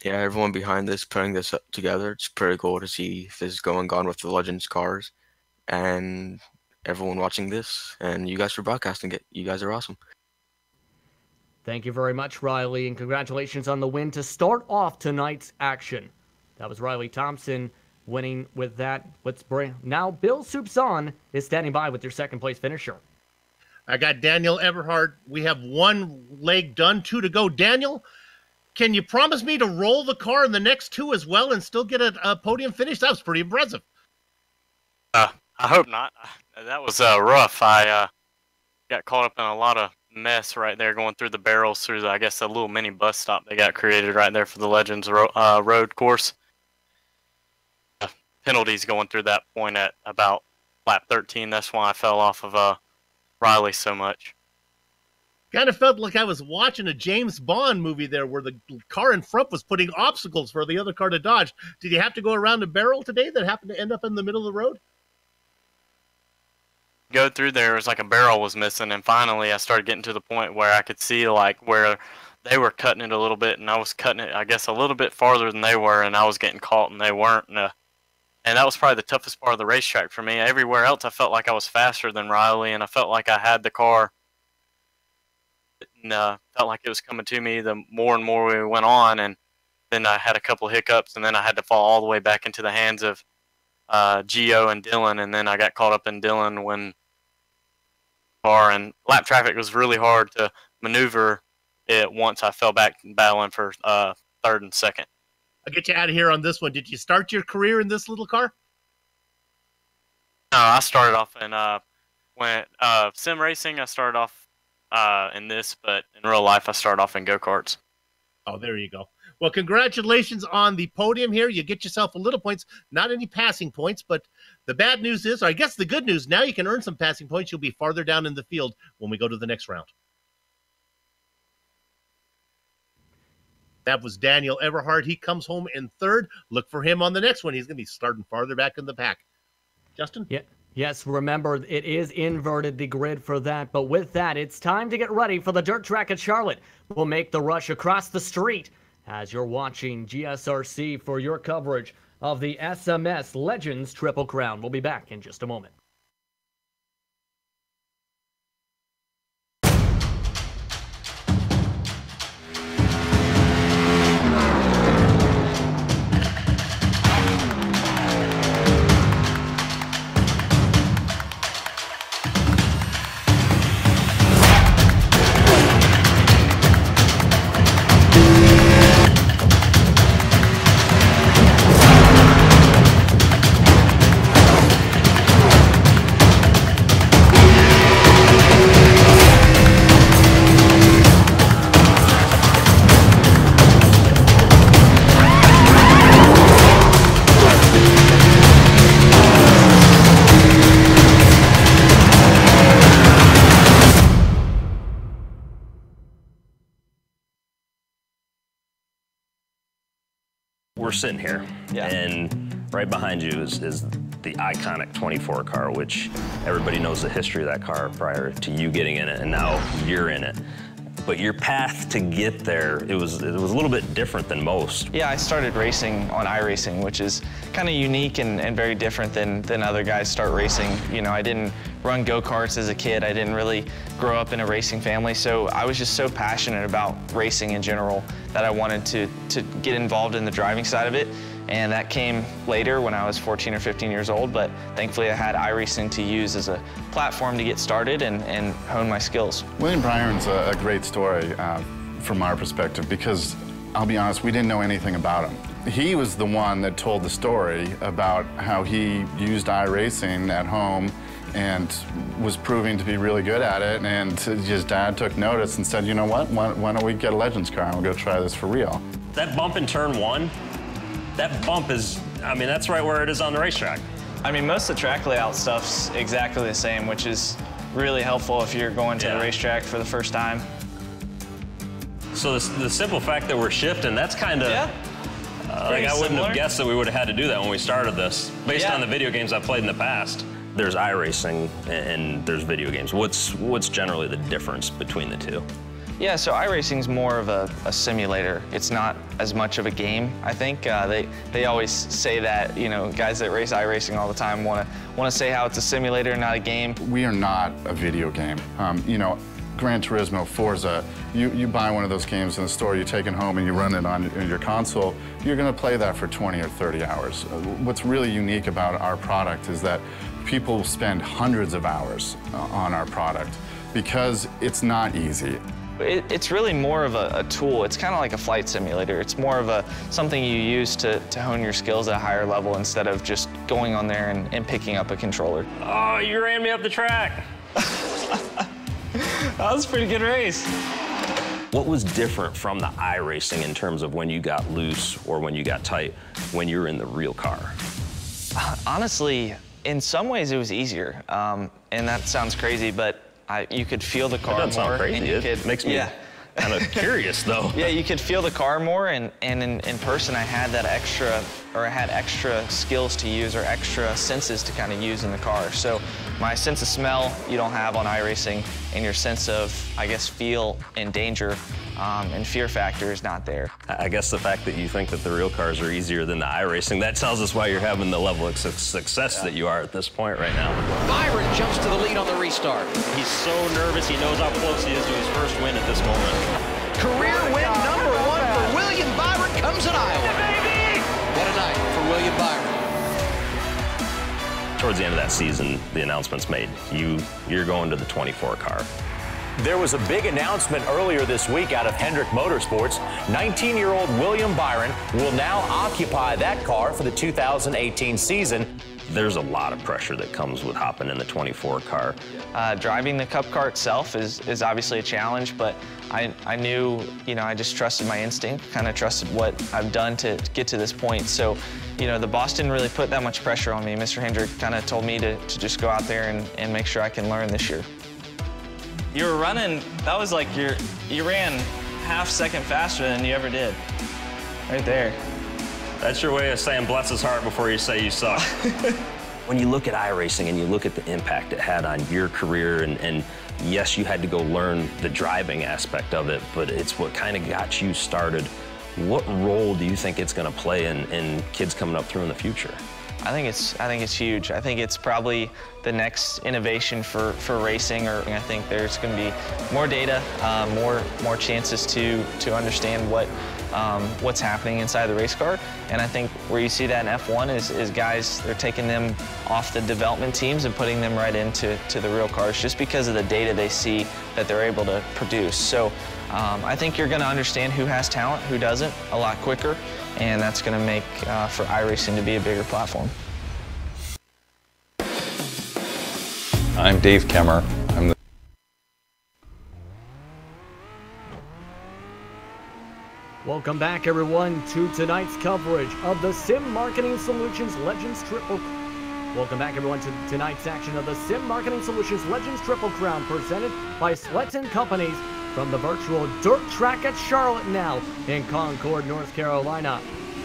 Yeah, everyone behind this, putting this together, it's pretty cool to see this going on with the Legends cars, and everyone watching this, and you guys for broadcasting it. You guys are awesome. Thank you very much, Riley, and congratulations on the win to start off tonight's action. That was Riley Thompson winning with that. Now Bill Soupson is standing by with your second place finisher. I got Daniel Everhart. We have one leg done, 2 to go. Daniel, can you promise me to roll the car in the next 2 as well and still get a podium finish? That was pretty impressive. I hope not. That was rough. I got caught up in a lot of mess right there going through the barrels through, I guess, a little mini bus stop they got created right there for the Legends road course. Penalties going through that point at about lap 13. That's why I fell off of Riley so much. Kind of felt like I was watching a James Bond movie there where the car in front was putting obstacles for the other car to dodge. Did you have to go around a barrel today that happened to end up in the middle of the road? Go through there, it was like a barrel was missing, and finally I started getting to the point where I could see like where they were cutting it a little bit, and I was cutting it, I guess, a little bit farther than they were, and I was getting caught and they weren't. And that was probably the toughest part of the racetrack for me. Everywhere else I felt like I was faster than Riley, and I felt like I had the car, and felt like it was coming to me the more and more we went on. And then I had a couple of hiccups, and then I had to fall all the way back into the hands of Gio and Dylan, and then I got caught up in Dylan when car, and lap traffic was really hard to maneuver it once I fell back battling for third and second. I'll get you out of here on this one. Did you start your career in this little car? No, I started off in when sim racing. I started off in this, but in real life I started off in go-karts. Oh, there you go. Well, congratulations on the podium here. You get yourself a little points, not any passing points, but the bad news is, or I guess the good news, now you can earn some passing points. You'll be farther down in the field when we go to the next round. That was Daniel Everhart. He comes home in third. Look for him on the next one. He's going to be starting farther back in the pack. Justin? Yeah. Yes, remember, it is inverted, the grid for that. But with that, it's time to get ready for the dirt track at Charlotte. We'll make the rush across the street as you're watching GSRC for your coverage of the SMS Legends Triple Crown. We'll be back in just a moment. We're sitting here, and right behind you is the iconic 24 car, which everybody knows the history of that car prior to you getting in it, and now you're in it. But your path to get there, it was a little bit different than most. Yeah, I started racing on iRacing, which is kind of unique and very different than other guys start racing. You know, I didn't run go-karts as a kid. I didn't really grow up in a racing family, so I was just so passionate about racing in general that I wanted to get involved in the driving side of it. And that came later when I was 14 or 15 years old, but thankfully I had iRacing to use as a platform to get started and hone my skills. William Byron's a great story from our perspective because, I'll be honest, we didn't know anything about him. He was the one that told the story about how he used iRacing at home and was proving to be really good at it, and his dad took notice and said, you know what, why don't we get a Legends car and we'll go try this for real. That bump in turn one, that bump is, I mean, that's right where it is on the racetrack. I mean, most of the track layout stuff's exactly the same, which is really helpful if you're going to the racetrack for the first time. So the simple fact that we're shifting, that's kind of, like I wouldn't have guessed that we would have had to do that when we started this, based on the video games I've played in the past. There's iRacing and there's video games. What's generally the difference between the two? Yeah, so iRacing's more of a simulator. It's not as much of a game, I think. They always say that, you know, guys that race iRacing all the time want to say how it's a simulator, not a game. We are not a video game. You know, Gran Turismo, Forza, you buy one of those games in the store, you take it home and you run it on your console, you're going to play that for 20 or 30 hours. What's really unique about our product is that people spend hundreds of hours on our product because it's not easy. It's really more of a tool. It's kind of like a flight simulator. It's more of something you use to hone your skills at a higher level instead of just going on there and picking up a controller. Oh, you ran me up the track. That was a pretty good race. What was different from the iRacing in terms of when you got loose or when you got tight when you were in the real car? Honestly, in some ways it was easier. And that sounds crazy, but you could feel the car more. That doesn't sound crazy. It makes me kind of curious, though. Yeah, you could feel the car more, and in person I had that extra, or I had extra skills to use or extra senses to kind of use in the car. So my sense of smell you don't have on iRacing, and your sense of, I guess, feel and danger and fear factor is not there. I guess the fact that you think that the real cars are easier than the iRacing, that tells us why you're having the level of success that you are at this point right now. Byron jumps to the lead on the restart. He's so nervous, he knows how close he is to his first win at this moment. Career win number 1 for William Byron comes at Iowa. What a night for William Byron. Towards the end of that season, the announcement's made. You're going to the 24 car. There was a big announcement earlier this week out of Hendrick Motorsports. 19-year-old William Byron will now occupy that car for the 2018 season. There's a lot of pressure that comes with hopping in the 24 car. Driving the Cup car itself is obviously a challenge, but I knew, I just trusted my instinct, kind of trusted what I've done to get to this point. So, the boss didn't really put that much pressure on me. Mr. Hendrick kind of told me to just go out there and make sure I can learn this year. You were running, that was like you ran half second faster than you ever did. Right there. That's your way of saying bless his heart before you say you suck. When you look at iRacing and you look at the impact it had on your career, and yes, you had to go learn the driving aspect of it, but it's what kind of got you started. What role do you think it's going to play in kids coming up through in the future? I think it's huge. I think it's probably the next innovation for racing. Or I think there's going to be more data, more chances to understand what's happening inside the race car. And I think where you see that in F1 is guys, they're taking them off the development teams and putting them right into the real cars just because of the data they see that they're able to produce. So I think you're going to understand who has talent, who doesn't, a lot quicker. And that's going to make for iRacing to be a bigger platform. I'm Dave Kemmer. Welcome back, everyone, to tonight's coverage of the Sim Marketing Solutions Legends Triple. Welcome back, everyone, to tonight's action of the Sim Marketing Solutions Legends Triple Crown, presented by Sletten Companies from the virtual dirt track at Charlotte now in Concord, North Carolina.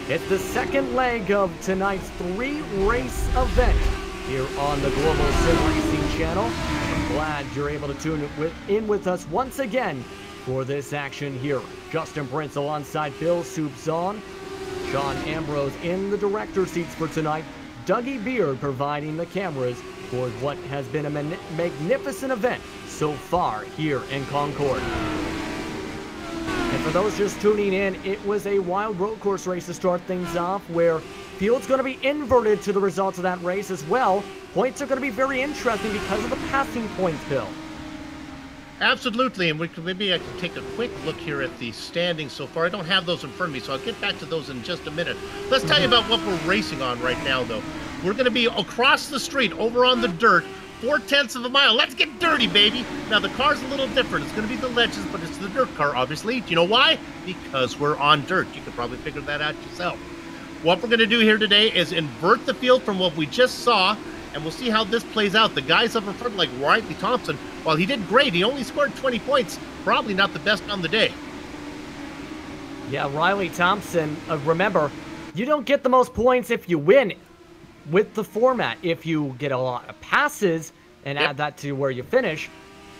It's the second leg of tonight's 3-race event here on the Global SimRacing Channel. I'm glad you're able to tune in with us once again for this action here. Justin Prince alongside Bill Soupzon, Sean Ambrose in the director's seats for tonight, Dougie Beard providing the cameras for what has been a magnificent event so far here in Concord. And for those just tuning in, it was a wild road course race to start things off, where field's going to be inverted to the results of that race as well. Points are going to be very interesting because of the passing points, Bill. Absolutely, and maybe I can take a quick look here at the standings so far. I don't have those in front of me, so I'll get back to those in just a minute. Let's tell you about what we're racing on right now, though. We're going to be across the street, over on the dirt, 4/10 of a mile. Let's get dirty, baby. Now, the car's a little different. It's going to be the Legends, but it's the dirt car, obviously. Do you know why? Because we're on dirt. You could probably figure that out yourself. What we're going to do here today is invert the field from what we just saw, and we'll see how this plays out. The guys up in front, like Riley Thompson, while he did great, he only scored 20 points. Probably not the best on the day. Yeah, Riley Thompson, remember, you don't get the most points if you win with the format. If you get a lot of passes and add that to where you finish,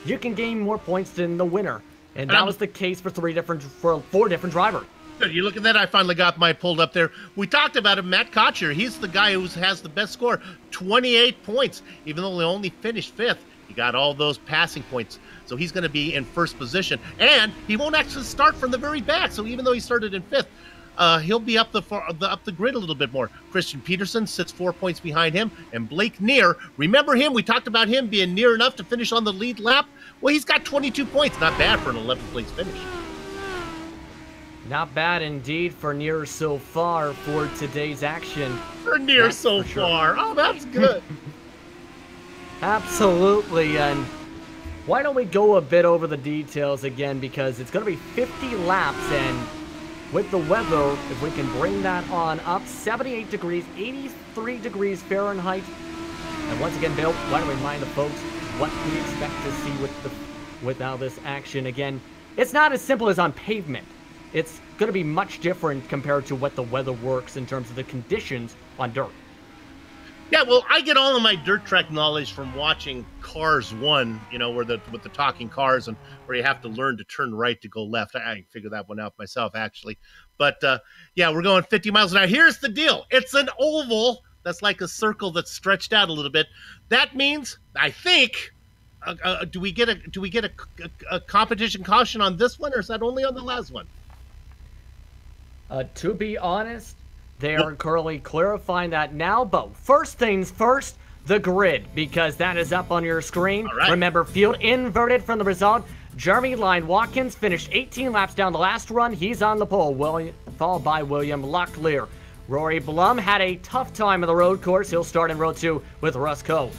you can gain more points than the winner. And that was the case for four different drivers. Good. You look at that. I finally got mine pulled up there. We talked about him, Matt Kocher. He's the guy who has the best score, 28 points. Even though he only finished 5th, He got all those passing points, so he's going to be in first position. And he won't actually start from the very back, so even though he started in 5th, he'll be up the grid a little bit more. Christian Peterson sits 4 points behind him, and Blake Neer, remember him? We talked about him being near enough to finish on the lead lap. Well, he's got 22 points. Not bad for an 11th place finish. Not bad indeed for Neer so far for today's action. For Neer so far. Oh, that's good. Absolutely, and why don't we go a bit over the details again, because it's going to be 50 laps, and with the weather, if we can bring that on up, 78 degrees, 83 degrees Fahrenheit. And once again, Bill, why don't we remind the folks what we expect to see with all this action. Again, it's not as simple as on pavement. It's going to be much different compared to what the weather works in terms of the conditions on dirt. Yeah, well, I get all of my dirt track knowledge from watching Cars 1, you know, with the talking cars, and where you have to learn to turn right to go left. I figured that one out myself, actually. But, yeah, we're going 50 miles an hour. Here's the deal. It's an oval that's like a circle that's stretched out a little bit. That means, I think, do we get a competition caution on this one, or is that only on the last one? To be honest, they are currently clarifying that now, but first things first, the grid, because that is up on your screen. All right. Remember, field inverted from the result. Jeremy Lyon Watkins finished 18 laps down the last run. He's on the pole, followed by William Locklear. Rory Blum had a tough time on the road course. He'll start in row 2 with Russ Coe.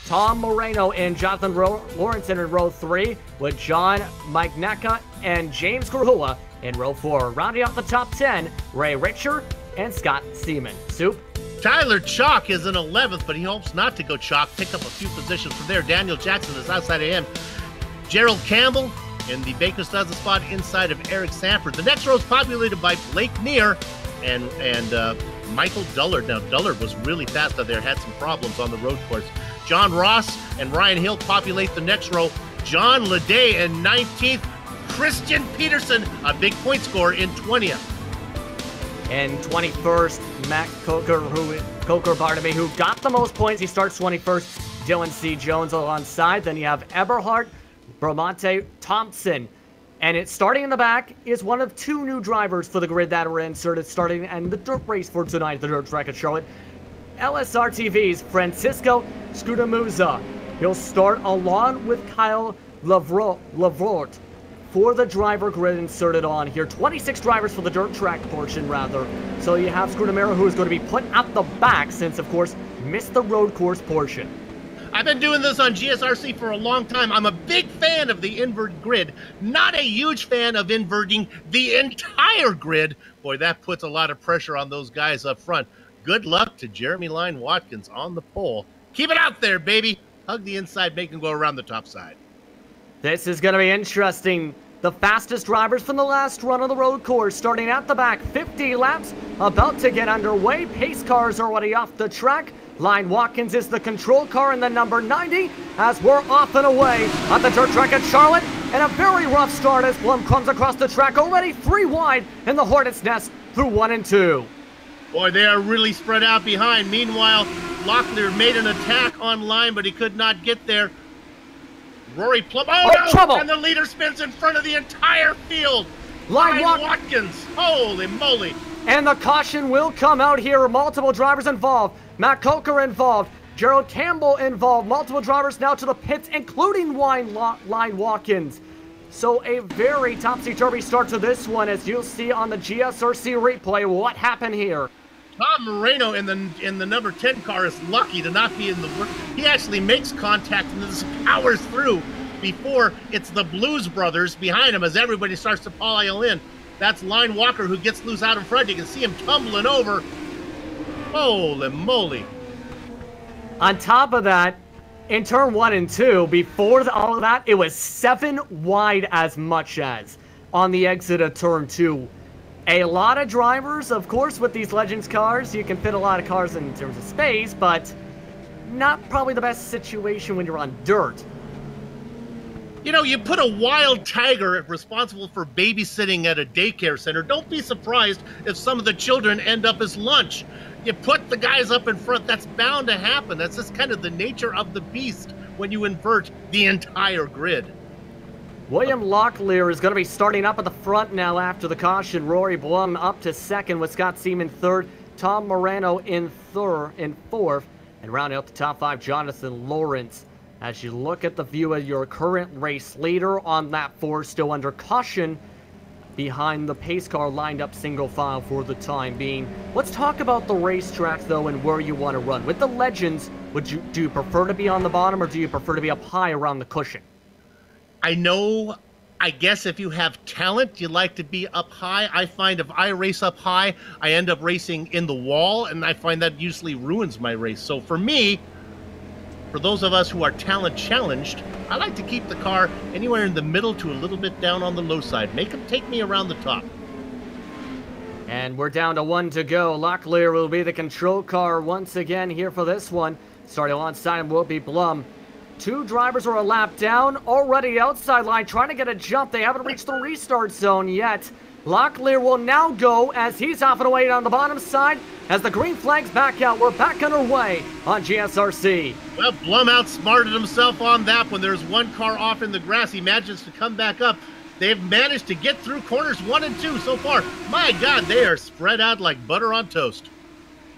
Tom Moreno and Jonathan Lawrence in row 3, with John Magnecca and James Grahula in row 4. Rounding out the top 10, Ray Richer and Scott Seaman. Soup? Tyler Chalk is in 11th, but he hopes not to go chalk. Pick up a few positions from there. Daniel Jackson is outside of him. Gerald Campbell in the Baker's Dozen spot inside of Eric Sanford. The next row is populated by Blake Neer and Michael Dullard. Now, Dullard was really fast out there, had some problems on the road course. John Ross and Ryan Hill populate the next row. John Leday in 19th. Christian Peterson, a big point scorer, in 20th. And 21st, Matt Coker, who got the most points. He starts 21st. Dylan C. Jones alongside. Then you have Eberhard, Bramante Thompson. And it's starting in the back is one of 2 new drivers for the grid that were inserted starting and the dirt race for tonight, the dirt track at Charlotte. LSR TV's Francisco Scudamuzza. He'll start along with Kyle Lavort for the driver grid inserted on here. 26 drivers for the dirt track portion, rather. So you have Scudamera, who is going to be put at the back since, of course, missed the road course portion. I've been doing this on GSRC for a long time. I'm a big fan of the inverted grid, not a huge fan of inverting the entire grid. Boy, that puts a lot of pressure on those guys up front. Good luck to Jeremy Lyon Watkins on the pole. Keep it out there, baby. Hug the inside, make him go around the top side. This is going to be interesting. The fastest drivers from the last run of the road course starting at the back. 50 laps about to get underway. Pace cars are already off the track. Lyon Watkins is the control car in the number 90 as we're off and away at the dirt track at Charlotte. And a very rough start as Blum comes across the track, already 3 wide in the Hornet's Nest through 1 and 2. Boy, they are really spread out behind. Meanwhile, Locklear made an attack on Lyon, but he could not get there. Rory Plum. Oh, no! Trouble! And the leader spins in front of the entire field. Lyon Watkins. Holy moly. And the caution will come out here. Multiple drivers involved. Matt Coker involved. Gerald Campbell involved. Multiple drivers now to the pits, including Lyon Watkins. So a very topsy-turvy start to this one, as you'll see on the GSRC replay. What happened here? Tom Moreno in the number 10 car is lucky to not be in the work. He actually makes contact and just powers through before it's the Blues Brothers behind him as everybody starts to pile in. That's Lyon Walker who gets loose out in front. You can see him tumbling over. Holy moly. On top of that, in turn 1 and 2, before all of that, it was 7 wide as much as on the exit of turn 2. A lot of drivers, of course, with these Legends cars, you can fit a lot of cars in terms of space, but not probably the best situation when you're on dirt. You know, you put a wild tiger responsible for babysitting at a daycare center. Don't be surprised if some of the children end up as lunch. You put the guys up in front, that's bound to happen. That's just kind of the nature of the beast when you invert the entire grid. William Locklear is going to be starting up at the front now after the caution. Rory Blum up to second with Scott Seaman third. Tom Morano in fourth. And rounding out the top five, Jonathan Lawrence. As you look at the view of your current race leader on lap 4, still under caution behind the pace car lined up single file for the time being. Let's talk about the racetrack though and where you want to run. With the Legends, do you prefer to be on the bottom or do you prefer to be up high around the cushion? I guess if you have talent, you like to be up high. I find if I race up high, I end up racing in the wall, and I find that usually ruins my race. So for me, for those of us who are talent challenged, I like to keep the car anywhere in the middle to a little bit down on the low side. Make them take me around the top. And we're down to 1 to go. Locklear will be the control car once again here for this one. Starting alongside him will be Blum. 2 drivers are a lap down, already outside line, trying to get a jump. They haven't reached the restart zone yet. Locklear will now go as he's off and away on the bottom side. As the green flag's back out, we're back underway on GSRC. Well, Blum outsmarted himself on that one. There's one car off in the grass. He manages to come back up. They've managed to get through corners 1 and 2 so far. My God, they are spread out like butter on toast.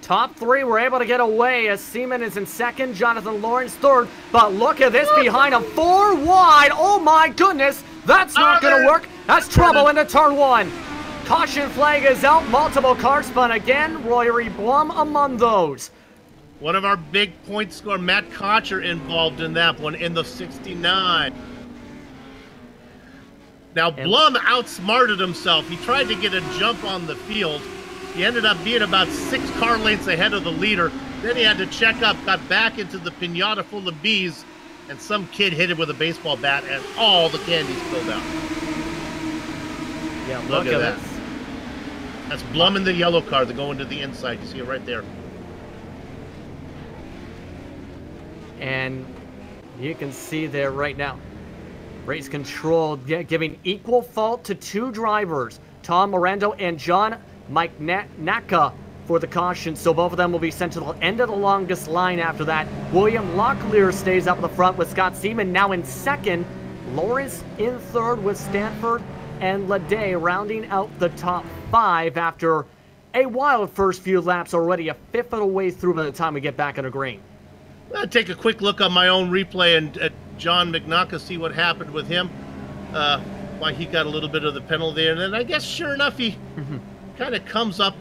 Top 3 were able to get away as Seaman is in second, Jonathan Lawrence third. But look at this behind him, 4 wide. Oh my goodness, that's not going to work. That's trouble into turn 1. Caution flag is out, multiple cars spun again. Rory Blum among those. One of our big point scorer, Matt Kocher, involved in that one in the 69. Now, Blum outsmarted himself. He tried to get a jump on the field. He ended up being about 6 car lengths ahead of the leader. Then he had to check up, got back into the pinata full of bees, and some kid hit him with a baseball bat, and all the candy spilled out. Yeah, look at that. That's Blum in the yellow car. They're going to the inside. You see it right there. And you can see there right now. Race control giving equal fault to 2 drivers, Tom Morando and John Mike Naka for the caution, so both of them will be sent to the end of the longest line after that. William Locklear stays up in the front with Scott Seaman now in second. Lawrence in third with Stanford and Leday rounding out the top 5 after a wild first few laps, already a fifth of the way through by the time we get back on the green. I'll take a quick look on my own replay and at John McNaughton, see what happened with him, why he got a little bit of the penalty, and then I guess sure enough he kind of comes up.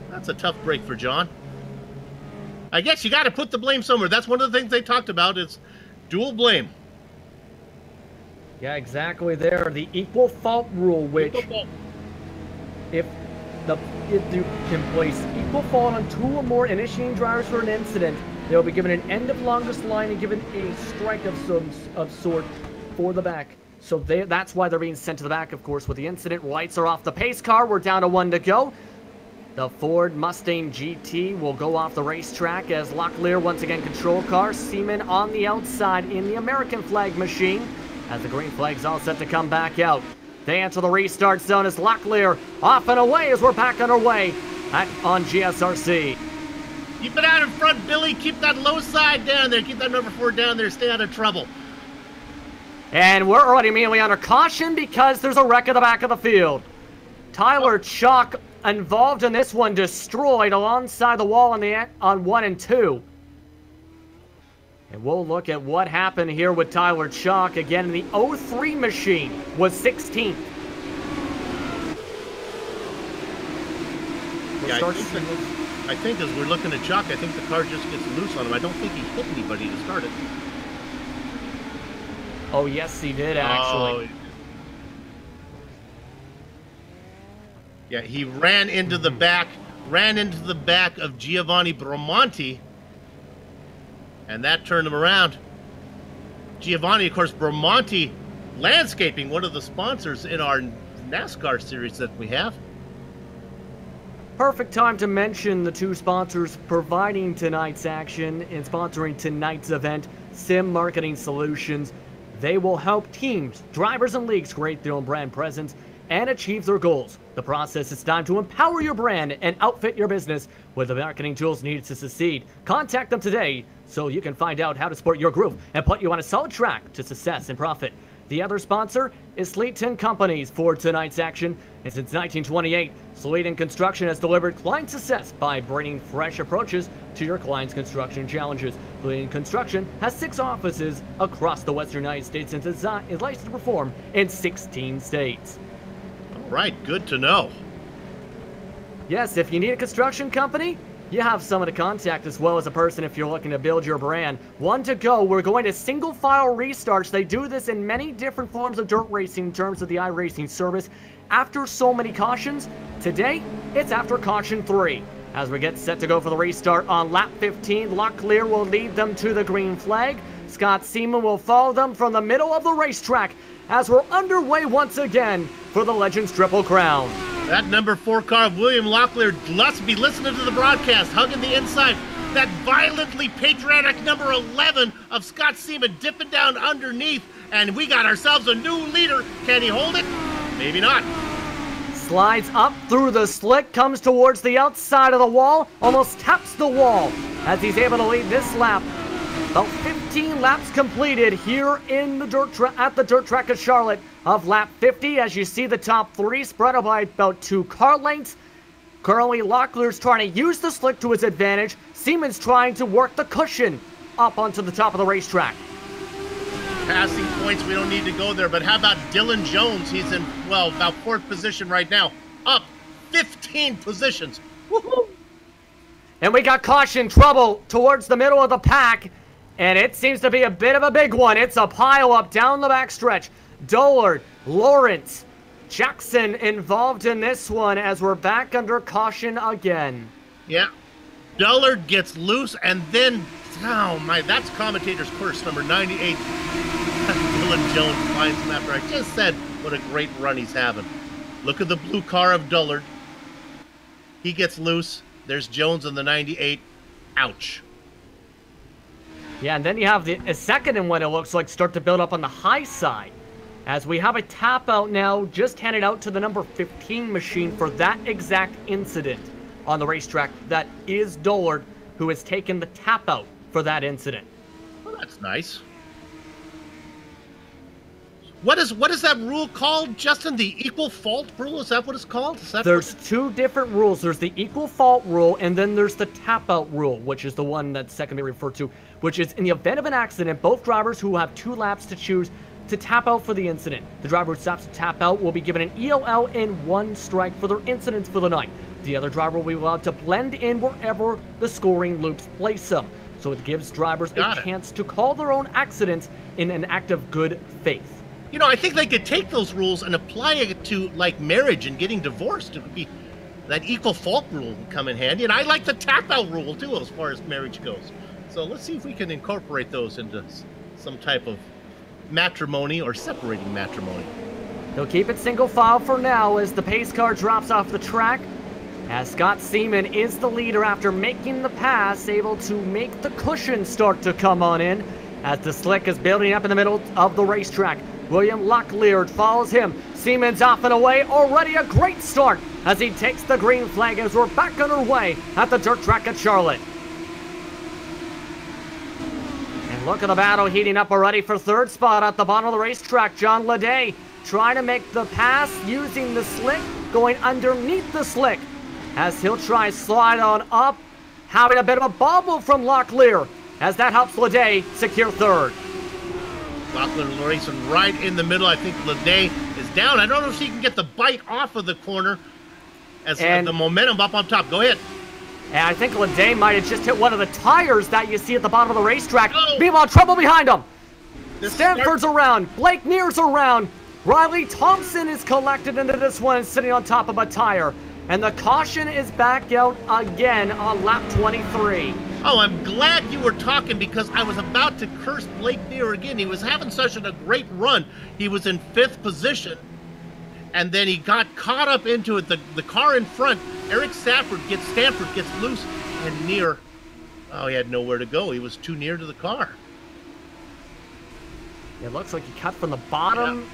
That's a tough break for John. I guess you got to put the blame somewhere. That's one of the things they talked about is dual blame. Yeah, exactly there. The equal fault rule, which if you can place equal fault on 2 or more initiating drivers for an incident, they'll be given an end of longest line and given a strike of some sort for the back. So that's why they're being sent to the back, of course, with the incident. Lights are off the pace car. We're down to 1 to go. The Ford Mustang GT will go off the racetrack as Locklear once again control car. Seaman on the outside in the American flag machine as the green flag's all set to come back out. They enter the restart zone as Locklear off and away as we're back on our way on GSRC. Keep it out in front, Billy. Keep that low side down there. Keep that number 4 down there. Stay out of trouble. And we're already immediately under caution because there's a wreck at the back of the field. Tyler Chalk involved in this one, destroyed alongside the wall on 1 and 2. And we'll look at what happened here with Tyler Chalk. Again, in the 03 machine was 16th. Yeah, I think as we're looking at Chalk, I think the car just gets loose on him. I don't think he hit anybody to start it. Oh, yes, he did, actually. Yeah, he ran into the back of Giovanni Bramonti, and that turned him around. Giovanni, of course, Bramonti Landscaping, one of the sponsors in our NASCAR series that we have. Perfect time to mention the 2 sponsors providing tonight's action and sponsoring tonight's event, Sim Marketing Solutions. They will help teams, drivers, and leagues create their own brand presence and achieve their goals. The process is time to empower your brand and outfit your business with the marketing tools needed to succeed. Contact them today so you can find out how to support your group and put you on a solid track to success and profit. The other sponsor is Sletten Companies for tonight's action. And since 1928, Sletten Construction has delivered client success by bringing fresh approaches to your client's construction challenges. Sletten Construction has 6 offices across the western United States and is licensed to perform in 16 states. All right, good to know. Yes, if you need a construction company, you have someone to contact as well as a person if you're looking to build your brand. One to go, we're going to single file restarts. They do this in many different forms of dirt racing in terms of the iRacing service. After so many cautions, today it's after caution 3. As we get set to go for the restart on lap 15, Locklear will lead them to the green flag. Scott Seaman will follow them from the middle of the racetrack as we're underway once again for the Legends Triple Crown. That number 4 car of William Locklear must be listening to the broadcast, hugging the inside. That violently patriotic number 11 of Scott Seaman dipping down underneath, and we got ourselves a new leader. Can he hold it? Maybe not. Slides up through the slick, comes towards the outside of the wall, almost taps the wall as he's able to lead this lap. About 15 laps completed here in the at the dirt track of Charlotte of lap 50. As you see, the top 3 spread out by about 2 car lengths. Currently, Locklear's trying to use the slick to his advantage. Seaman's trying to work the cushion up onto the top of the racetrack. Passing points, we don't need to go there, but how about Dylan Jones? He's in, well, about 4th position right now. Up 15 positions. Woohoo! And we got caution trouble towards the middle of the pack. And it seems to be a bit of a big one. It's a pile-up down the backstretch. Dollard, Lawrence, Jackson involved in this one as we're back under caution again. Yeah. Dollard gets loose and then, oh my, that's commentator's curse, number 98. Dylan Jones finds him after I just said what a great run he's having. Look at the blue car of Dollard. He gets loose. There's Jones in the 98. Ouch. Yeah, and then you have a second and what it looks like start to build up on the high side. As we have a tap out now, just handed out to the number 15 machine for that exact incident on the racetrack. That is Dollard, who has taken the tap out for that incident. Well, that's nice. What is that rule called, Justin? The equal fault rule? Is that what it's called? There's 2 different rules. There's the equal fault rule, and then there's the tap out rule, which is the one that's secondly referred to, which is in the event of an accident, both drivers who have 2 laps to choose to tap out for the incident. The driver who stops to tap out will be given an ELL and 1 strike for their incidents for the night. The other driver will be allowed to blend in wherever the scoring loops place them. So it gives drivers a chance to call their own accidents in an act of good faith. You know, I think they could take those rules and apply it to, like, marriage and getting divorced. It would be, that equal fault rule would come in handy. And I like the tap-out rule, too, as far as marriage goes. So let's see if we can incorporate those into some type of matrimony or separating matrimony. They'll keep it single file for now as the pace car drops off the track. As Scott Seaman is the leader after making the pass, able to make the cushion start to come on in as the slick is building up in the middle of the racetrack. William Locklear follows him. Seaman's off and away. Already a great start as he takes the green flag as we're back underway at the dirt track at Charlotte. And look at the battle heating up already for 3rd spot at the bottom of the racetrack. John Leday trying to make the pass using the slick, going underneath the slick as he'll try slide on up. Having a bit of a bobble from Locklear as that helps Leday secure 3rd. Locklear racing right in the middle. I think Leday is down. I don't know if she can get the bite off of the corner as the momentum up on top. Go ahead. And I think Leday might have just hit one of the tires that you see at the bottom of the racetrack. Meanwhile, trouble behind him. Stanford's around. Blake Neer's around. Riley Thompson is collected into this one and sitting on top of a tire. And the caution is back out again on lap 23. Oh, I'm glad you were talking because I was about to curse Blake Neer again. He was having such a great run. He was in 5th position, and then he got caught up into it. The car in front, Eric Stanford gets loose, and Neer, oh, he had nowhere to go. He was too near to the car. It looks like he cut from the bottom,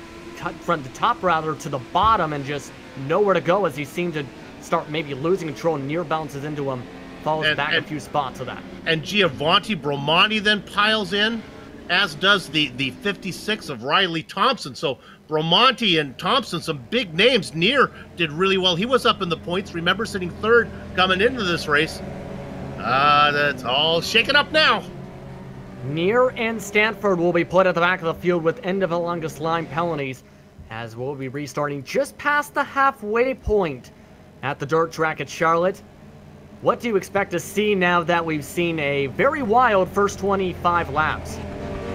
from the top rather to the bottom and just nowhere to go as he seemed to start maybe losing control. Near bounces into him, falls back a few spots of that. And Giovanni Bromani then piles in, as does the 56 of Riley Thompson. So Bramante and Thompson, some big names. Near did really well. He was up in the points. Remember, sitting third coming into this race. That's all shaken up now. Near and Stanford will be put at the back of the field with end of the longest line penalties, as we'll be restarting just past the halfway point at the dirt track at Charlotte. What do you expect to see now that we've seen a very wild first 25 laps?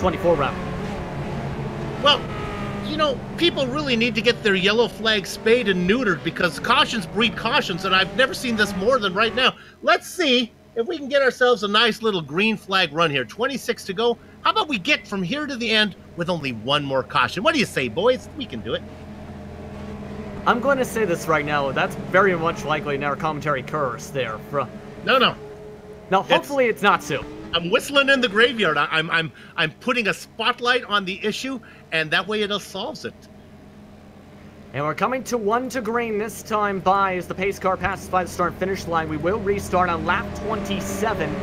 24 round. Well, you know, people really need to get their yellow flag spayed and neutered, because cautions breed cautions, and I've never seen this more than right now. Let's see if we can get ourselves a nice little green flag run here. 26 to go. How about we get from here to the end with only one more caution? What do you say, boys? We can do it. I'm going to say this right now. That's very much likely in our commentary curse there. No. Now, hopefully it's not so. I'm whistling in the graveyard. I'm putting a spotlight on the issue, and that way it solves it. And we're coming to 1 to green this time by as the pace car passes by the start-finish line. We will restart on lap 27.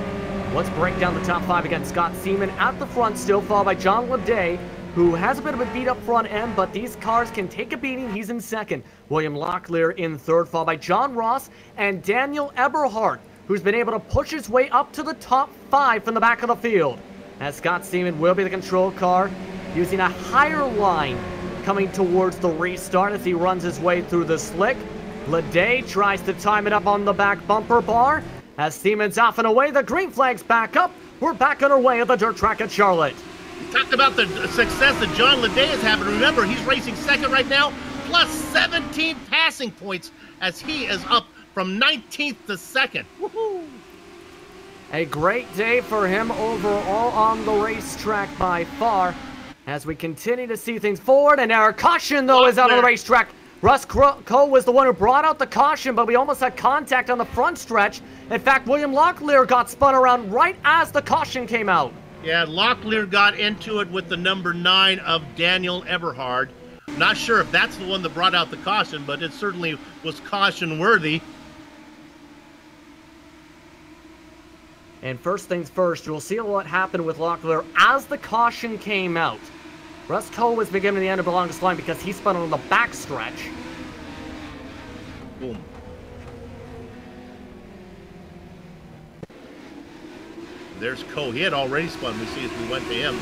Let's break down the top 5 again. Scott Seaman at the front still, followed by John Leday, who has a bit of a beat-up front end, but these cars can take a beating. He's in second. William Locklear in third, followed by John Ross and Daniel Eberhardt, who's been able to push his way up to the top 5 from the back of the field. As Scott Seaman will be the control car, using a higher line coming towards the restart as he runs his way through the slick. Leday tries to time it up on the back bumper bar. As Seaman's off and away, the green flag's back up. We're back on our way at the dirt track at Charlotte. We talked about the success that John Leday is having. Remember, he's racing second right now, plus 17 passing points as he is up from 19th to second. Woohoo! A great day for him overall on the racetrack by far, as we continue to see things forward. And our caution, though, is out of the racetrack. Russ Coe was the one who brought out the caution, but we almost had contact on the front stretch. In fact, William Locklear got spun around right as the caution came out. Yeah, Locklear got into it with the number 9 of Daniel Eberhard. Not sure if that's the one that brought out the caution, but it certainly was caution-worthy. And first things first, you'll see what happened with Locklear as the caution came out. Russ Coe was beginning the end of the longest line because he spun on the back stretch. Boom. There's Coe. He had already spun. We see as we went to him.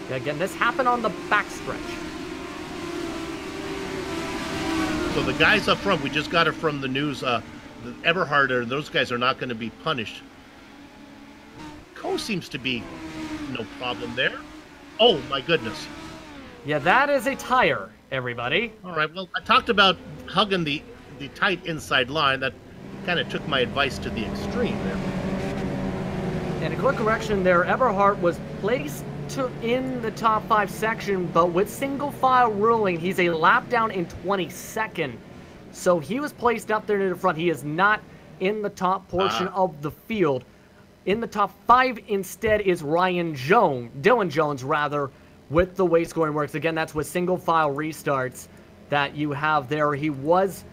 Yeah, again, this happened on the back stretch. So the guys up front, we just got it from the news. Eberhard, those guys are not going to be punished. Coe seems to be no problem there. Oh, my goodness. Yeah, that is a tire, everybody. All right, well, I talked about hugging the tight inside line. That kind of took my advice to the extreme there. And a quick correction there, Eberhardt was placed in the top 5 section, but with single file ruling, he's a lap down in 22nd. So he was placed up there in the front. He is not in the top portion of the field. In the top 5 instead is Dylan Jones rather, with the way scoring works. Again, that's with single file restarts that you have there. He was,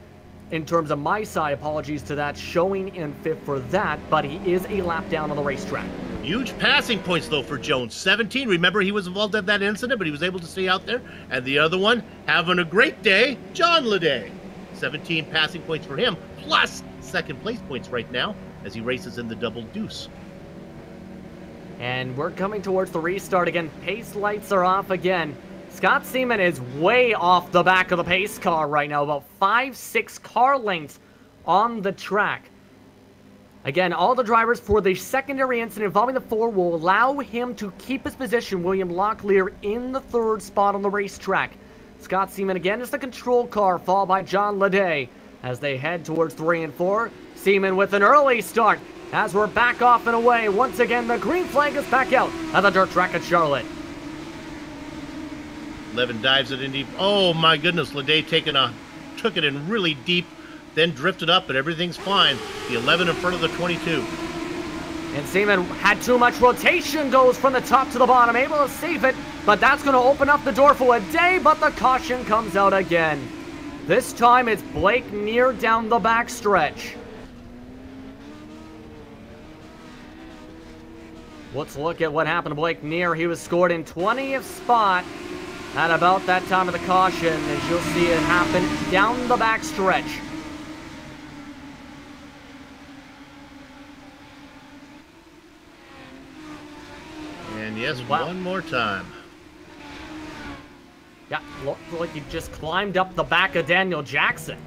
in terms of my side, apologies to that, showing in 5th for that, but he is a lap down on the racetrack. Huge passing points, though, for Jones. 17. Remember, he was involved in that incident, but he was able to stay out there. And the other one, having a great day, John Leday. 17 passing points for him, plus second place points right now as he races in the double deuce. And we're coming towards the restart again. Pace lights are off again. Scott Seaman is way off the back of the pace car right now, about 5-6 car lengths on the track. Again, all the drivers for the secondary incident involving the 4 will allow him to keep his position. William Locklear in the 3rd spot on the racetrack. Scott Seaman again is the control car, followed by John Leday as they head towards 3 and 4. Seaman with an early start as we're back off and away. Once again, the green flag is back out at the dirt track at Charlotte. 11 dives it in deep. Oh my goodness, Leday took it in really deep, then drifted up, but everything's fine. The 11 in front of the 22. And Seaman had too much rotation, goes from the top to the bottom, able to save it but that's going to open up the door for Ledet, but the caution comes out again. This time it's Blake Neer down the backstretch. Let's look at what happened to Blake Neer. He was scored in 20th spot at about that time of the caution, as you'll see it happen down the backstretch. And yes, one more time. Yeah, looked like he just climbed up the back of Daniel Jackson.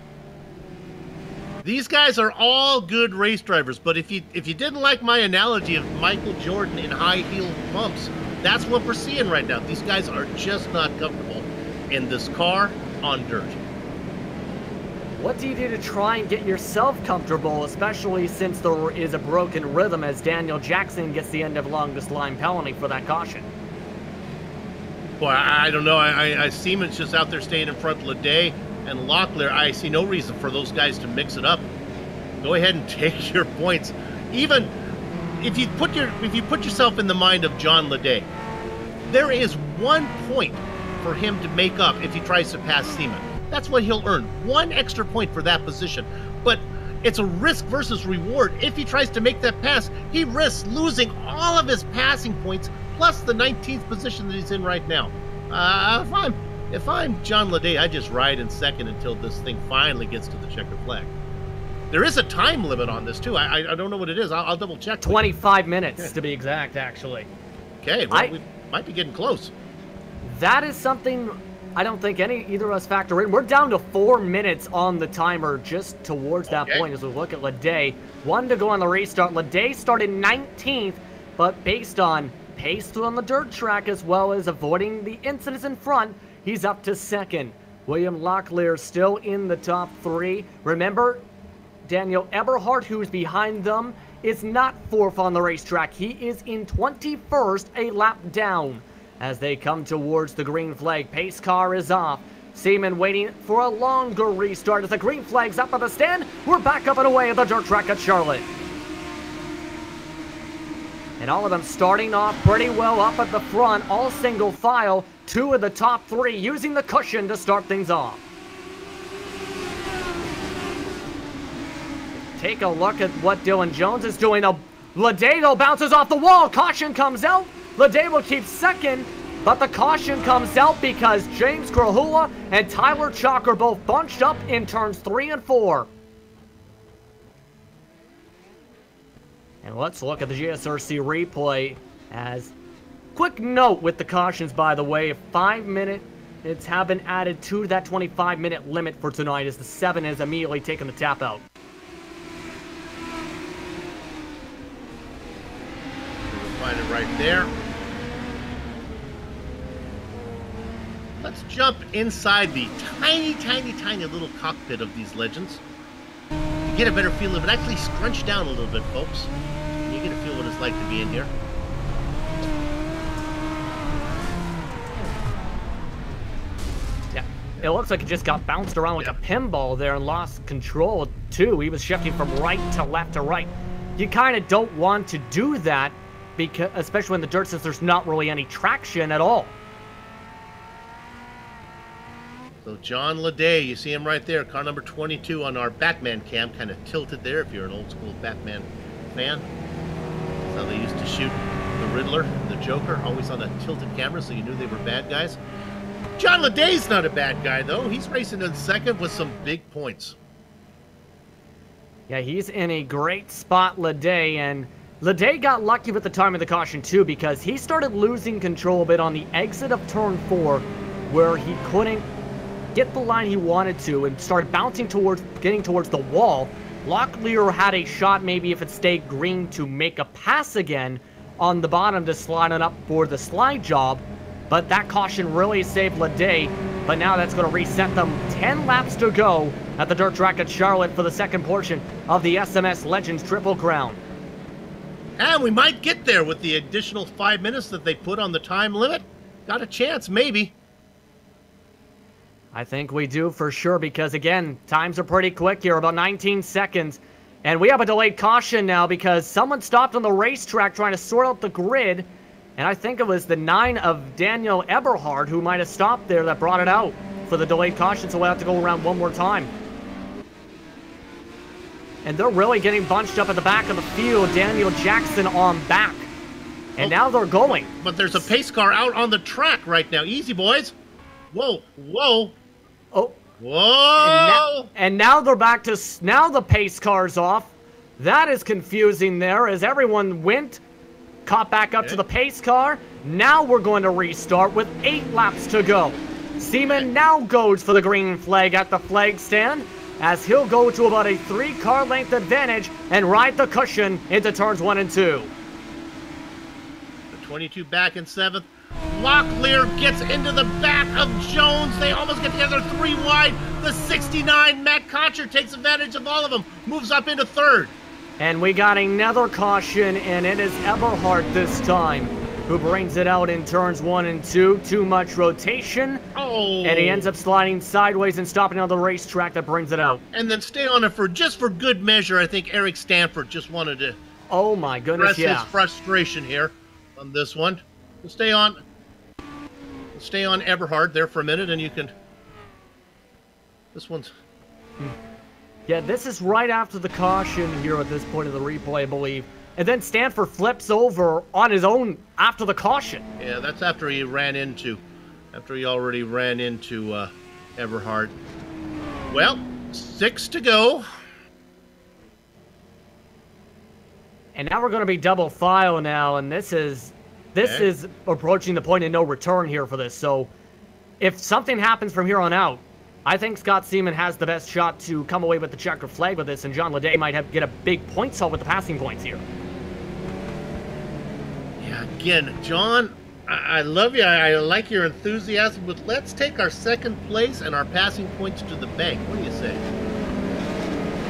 These guys are all good race drivers, but if you didn't like my analogy of Michael Jordan in high heel bumps, that's what we're seeing right now. These guys are just not comfortable in this car on dirt. What do you do to try and get yourself comfortable, especially since there is a broken rhythm as Daniel Jackson gets the end of longest line penalty for that caution? Boy, I don't know. I Siemens just out there staying in front of Ledet and Locklear. I see no reason for those guys to mix it up. Go ahead and take your points. Even if you put yourself in the mind of John Ledet, there is 1 point for him to make up if he tries to pass Seaman. That's what he'll earn. 1 extra point for that position. But it's a risk versus reward. If he tries to make that pass, he risks losing all of his passing points plus the 19th position that he's in right now. If I'm John Ledet, I just ride in second until this thing finally gets to the checkered flag. There is a time limit on this too. I don't know what it is. I'll double check. 25 minutes to be exact, actually. Okay, well, we might be getting close. That is something I don't think either of us factor in. We're down to 4 minutes on the timer just towards that point as we look at Ledet. 1 to go on the restart. Ledet started 19th, but based on pace on the dirt track as well as avoiding the incidents in front, he's up to 2nd. William Locklear still in the top 3. Remember, Daniel Eberhardt, who's behind them, is not 4th on the racetrack. He is in 21st, a lap down. As they come towards the green flag, pace car is off. Seaman waiting for a longer restart as the green flag's up on the stand. We're back up and away at the dirt track at Charlotte. And all of them starting off pretty well up at the front, all single file. 2 of the top 3 using the cushion to start things off. Take a look at what Dylan Jones is doing. Ledet, though, bounces off the wall. Caution comes out. Ledet will keep 2nd, but the caution comes out because James Krahula and Tyler Chalk are both bunched up in turns 3 and 4. And let's look at the GSRC replay as... Quick note with the cautions, by the way, 5 minutes have been added to that 25-minute limit for tonight as the 7 is immediately taking the tap out. We'll find it right there. Let's jump inside the tiny little cockpit of these legends. You get a better feel of it. Actually scrunch down a little bit, folks. You get a feel what it's like to be in here. It looks like it just got bounced around like a pinball there and lost control, too. He was shifting from right to left to right. You kind of don't want to do that, because, especially in the dirt, since there's not really any traction at all. So John Ledet, you see him right there, car number 22 on our Batman cam, kind of tilted there if you're an old school Batman fan. That's how they used to shoot the Riddler, the Joker, always on a tilted camera so you knew they were bad guys. John Ledet's not a bad guy, though. He's racing in 2nd with some big points. Yeah, he's in a great spot, Ledet, and Ledet got lucky with the time of the caution, too, because he started losing control a bit on the exit of turn 4, where he couldn't get the line he wanted to and started bouncing getting towards the wall. Locklear had a shot, maybe if it stayed green, to make a pass again on the bottom to slide it up for the slide job. But that caution really saved Ledet. But now that's going to reset them. 10 laps to go at the dirt track at Charlotte for the 2nd portion of the SMS Legends Triple Crown. And we might get there with the additional 5 minutes that they put on the time limit. Got a chance, maybe. I think we do for sure because, again, times are pretty quick here, about 19 seconds. And we have a delayed caution now because someone stopped on the racetrack trying to sort out the grid. And I think it was the 9 of Daniel Eberhard who might have stopped there that brought it out for the delayed caution, so we'll have to go around one more time. And they're really getting bunched up at the back of the field. Daniel Jackson on back. And now they're going. But there's a pace car out on the track right now. Easy, boys. Whoa, whoa. Oh. Whoa. And now they're back to, now the pace car's off. That is confusing there as everyone went, caught back up to the pace car. Now we're going to restart with 8 laps to go. Seaman now goes for the green flag at the flag stand as he'll go to about a 3-car length advantage and ride the cushion into turns 1 and 2. The 22 back in 7th. Locklear gets into the back of Jones. They almost get together 3 wide. The 69, Matt Concher, takes advantage of all of them. Moves up into 3rd. And we got another caution, and it is Eberhard this time who brings it out in turns 1 and 2. Too much rotation. Oh. And he ends up sliding sideways and stopping on the racetrack that brings it out. And then stay on it for good measure. I think Eric Stanford just wanted to oh my goodness, his frustration here on this one. We'll stay on Eberhard there for a minute, and you can. This one's. Yeah, this is right after the caution here at this point of the replay, I believe. And then Stanford flips over on his own after the caution. Yeah, that's after he already ran into Eberhard. Well, 6 to go. And now we're going to be double file now, and this is approaching the point of no return here for this. So if something happens from here on out, I think Scott Seaman has the best shot to come away with the checkered flag with this, and John Leday might get a big point haul with the passing points here. Yeah, again, John, I love you. I like your enthusiasm, but let's take our 2nd place and our passing points to the bank. What do you say?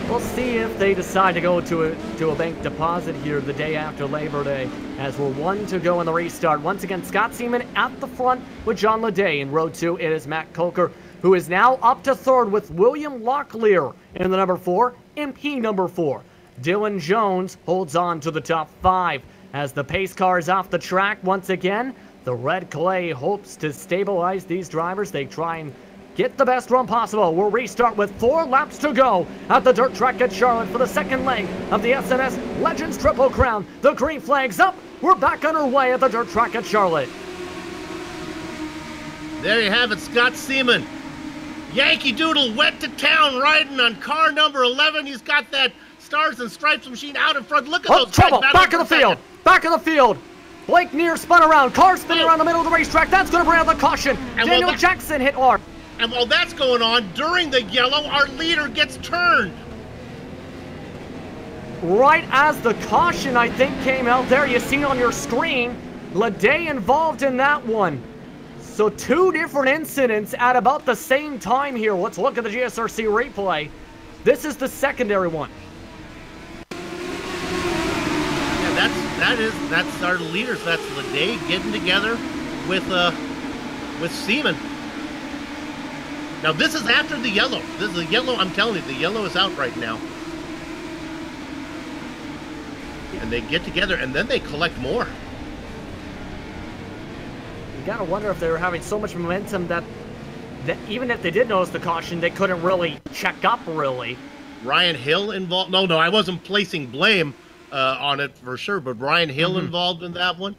We'll see if they decide to go to a bank deposit here the day after Labor Day, as we're 1 to go in the restart. Once again, Scott Seaman at the front with John Leday. In row 2, it is Matt Coker, who is now up to 3rd with William Locklear in the number 4, MP number 4. Dylan Jones holds on to the top 5. As the pace car is off the track once again, the red clay hopes to stabilize these drivers. They try and get the best run possible. We'll restart with 4 laps to go at the dirt track at Charlotte for the 2nd leg of the SNS Legends Triple Crown. The green flag's up. We're back on our way at the dirt track at Charlotte. There you have it, Scott Seaman. Yankee Doodle went to town riding on car number 11. He's got that Stars and Stripes machine out in front. Look at those trouble! Back of the field! Back of the field! Blake Neer spun around. Car spinning around the middle of the racetrack. That's going to bring out the caution. And Daniel Jackson hit hard. And while that's going on, during the yellow, our leader gets turned. Right as the caution, I think, came out there. You see on your screen, Leday involved in that one. So 2 different incidents at about the same time here. Let's look at the GSRC replay. This is the secondary one. Yeah, that's our leaders. That's Leday getting together with Seaman. Now this is after the yellow. This is the yellow. I'm telling you, the yellow is out right now. And they get together, and then they collect more. You gotta wonder if they were having so much momentum that even if they did notice the caution, they couldn't really check up, really. Ryan Hill involved? No, I wasn't placing blame on it for sure, but Ryan Hill involved in that one?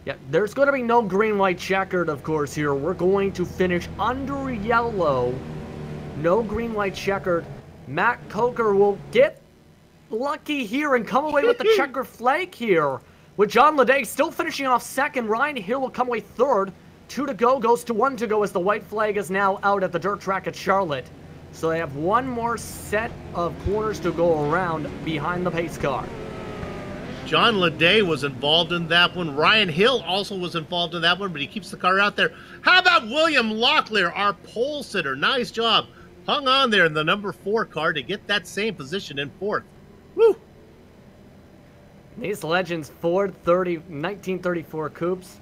Yeah, there's going to be no green light checkered, of course, here. We're going to finish under yellow. No green light checkered. Matt Coker will get lucky here and come away with the checkered flag here. With John Leday still finishing off 2nd, Ryan Hill will come away 3rd. 2 to go, goes to 1 to go as the white flag is now out at the dirt track at Charlotte. So they have 1 more set of corners to go around behind the pace car. John Leday was involved in that one. Ryan Hill also was involved in that one, but he keeps the car out there. How about William Locklear, our pole sitter? Nice job. Hung on there in the number 4 car to get that same position in 4th. Woo! These Legends Ford 1934 coupes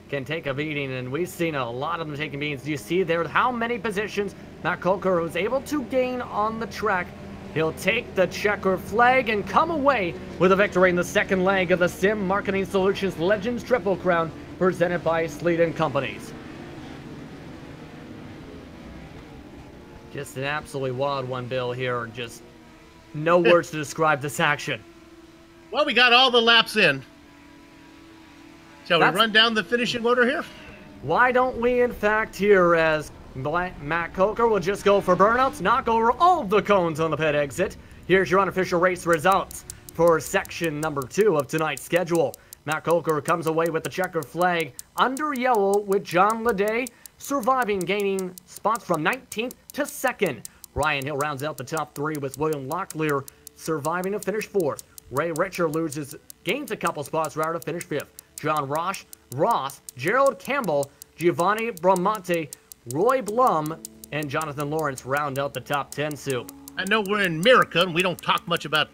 can take a beating, and we've seen a lot of them taking beatings. Do you see there how many positions Matt Coker was able to gain on the track He'll take the checker flag and come away with a victory in the second leg of the Sim Marketing Solutions Legends Triple Crown presented by Sletten Companies. Just an absolutely wild one, Bill, here. Just no words to describe this action. Well, we got all the laps in. Shall we run down the finishing order here? Why don't we, in fact, here as Matt Coker will just go for burnouts, knock over all of the cones on the pit exit. Here's your unofficial race results for section number 2 of tonight's schedule. Matt Coker comes away with the checkered flag under yellow with John Leday surviving, gaining spots from 19th to 2nd. Ryan Hill rounds out the top 3 with William Locklear surviving to finish 4th. Ray Richer gains a couple spots rather to finish 5th. John Ross, Gerald Campbell, Giovanni Bramante, Roy Blum, and Jonathan Lawrence round out the top 10 soup. I know we're in America and we don't talk much about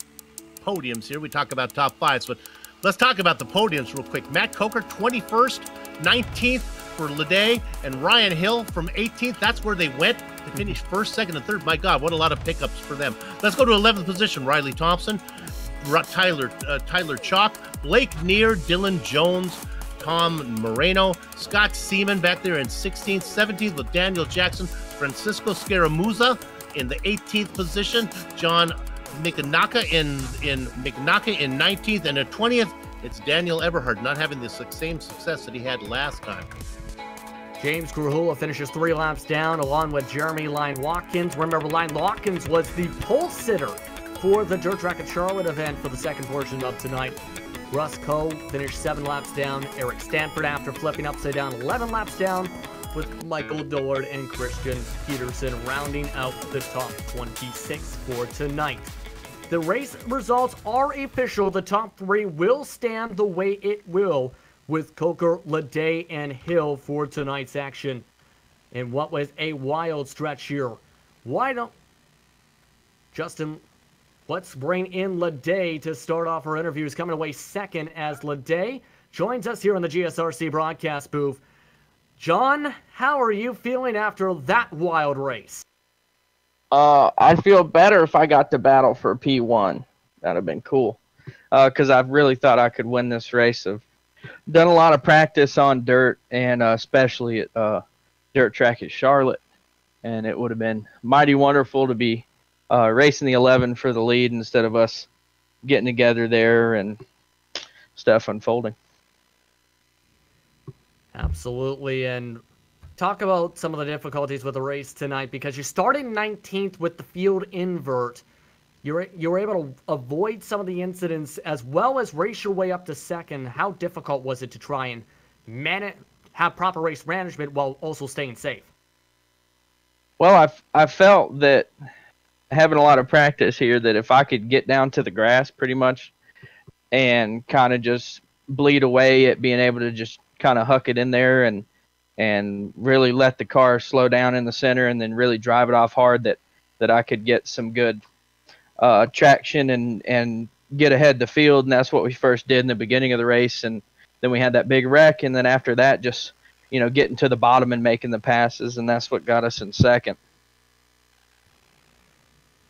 podiums here. We talk about top 5s, but let's talk about the podiums real quick. Matt Coker, 21st, 19th for Leday, and Ryan Hill from 18th. That's where they went to finish 1st, 2nd, and 3rd. My God, what a lot of pickups for them. Let's go to 11th position. Riley Thompson, Tyler Chalk, Blake Neer, Dylan Jones, Tom Moreno, Scott Seaman back there in 16th, 17th with Daniel Jackson, Francisco Scaramuza in the 18th position, John Mikanaka in 19th, and at 20th, it's Daniel Eberhard, not having the same success that he had last time. James Grahula finishes 3 laps down along with Jeremy Lyne-Watkins. Remember, Lyne-Watkins was the pole sitter for the Dirt Track at Charlotte event for the second portion of tonight. Russ Coe finished 7 laps down. Eric Stanford, after flipping upside down, 11 laps down, with Michael Dillard and Christian Peterson rounding out the top 26 for tonight. The race results are official. The top 3 will stand the way it will, with Coker, Leday, and Hill for tonight's action. And what was a wild stretch here. Why don't... Justin... Let's bring in Leday to start off our interviews. Coming away second as Leday joins us here in the GSRC broadcast booth. John, how are you feeling after that wild race? I'd feel better if I got to battle for P1. That'd have been cool. Because I really thought I could win this race. I've done a lot of practice on dirt, and especially at Dirt Track at Charlotte. And it would have been mighty wonderful to be racing the 11 for the lead instead of us getting together there and stuff unfolding. Absolutely. And talk about some of the difficulties with the race tonight, because you started 19th with the field invert. You were able to avoid some of the incidents as well as race your way up to second. How difficult was it to try and have proper race management while also staying safe? Well, I felt that having a lot of practice here, that if I could get down to the grass pretty much and kind of just bleed away at being able to just kind of huck it in there and really let the car slow down in the center and then really drive it off hard, that I could get some good traction and get ahead the field. And that's what we first did in the beginning of the race. And then we had that big wreck. And then after that, just, getting to the bottom and making the passes. And that's what got us in second.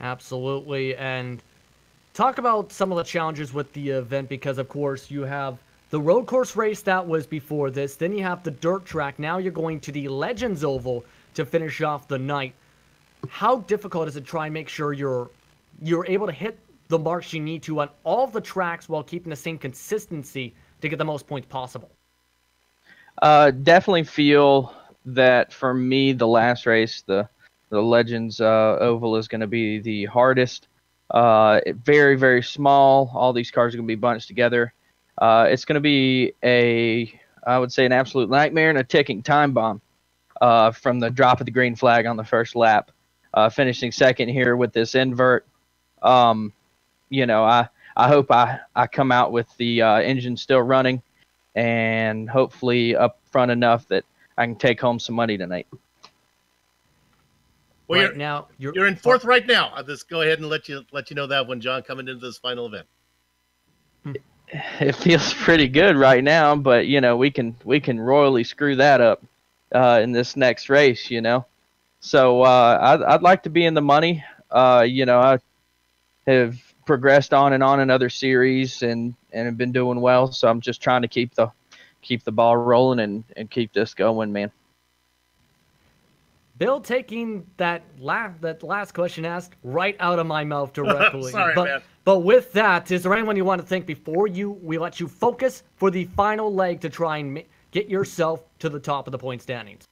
Absolutely. And talk about some of the challenges with the event, because of course you have the road course race that was before this, then you have the dirt track, now you're going to the Legends Oval to finish off the night. How difficult is it to try and make sure you're able to hit the marks you need to on all of the tracks while keeping the same consistency to get the most points possible? Definitely feel that for me, the last race, the Legends Oval is going to be the hardest. Very, very small. All these cars are going to be bunched together. It's going to be I would say, an absolute nightmare and a ticking time bomb from the drop of the green flag on the first lap. Finishing second here with this invert. I hope I come out with the engine still running and hopefully up front enough that I can take home some money tonight. Well, you're in 4th right now. I'll just go ahead and let you know that one, John, coming into this final event. It feels pretty good right now, but we can royally screw that up in this next race. So I'd like to be in the money. have progressed on in other series and have been doing well. So I'm just trying to keep the ball rolling and keep this going, man. Bill taking that last question asked right out of my mouth directly. Sorry, man. But with that, is there anyone you want to thank before we let you focus for the final leg to try and get yourself to the top of the point standings?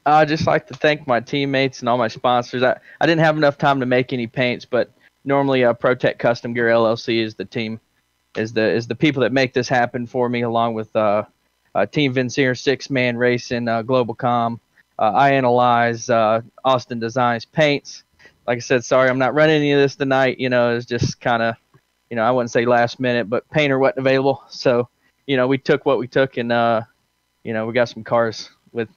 I'd just like to thank my teammates and all my sponsors. I didn't have enough time to make any paints, but normally Protect Custom Gear LLC is the team, is the people that make this happen for me, along with Team Vincier, 6-Man Racing, Global Com, I Analyze, Austin Designs Paints. Like I said, sorry I'm not running any of this tonight. It's just kind of, I wouldn't say last minute, but painter wasn't available. So, we took what we took, and, we got some cars with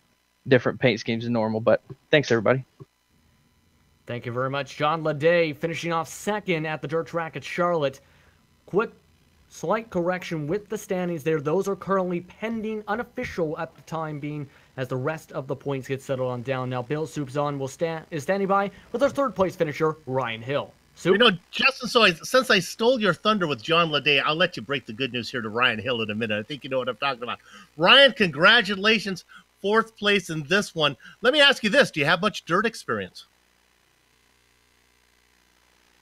different paint schemes than normal. But thanks, everybody. Thank you very much. John Leday finishing off second at the dirt track at Charlotte. Quick, slight correction with the standings there. Those are currently pending, unofficial at the time being, as the rest of the points get settled on down. Now, Bill Soupzon is standing by with our third place finisher, Ryan Hill. Soup? Justin, since I stole your thunder with John Leday, I'll let you break the good news here to Ryan Hill in a minute. I think you know what I'm talking about. Ryan, congratulations. 4th place in this one. Let me ask you this. Do you have much dirt experience?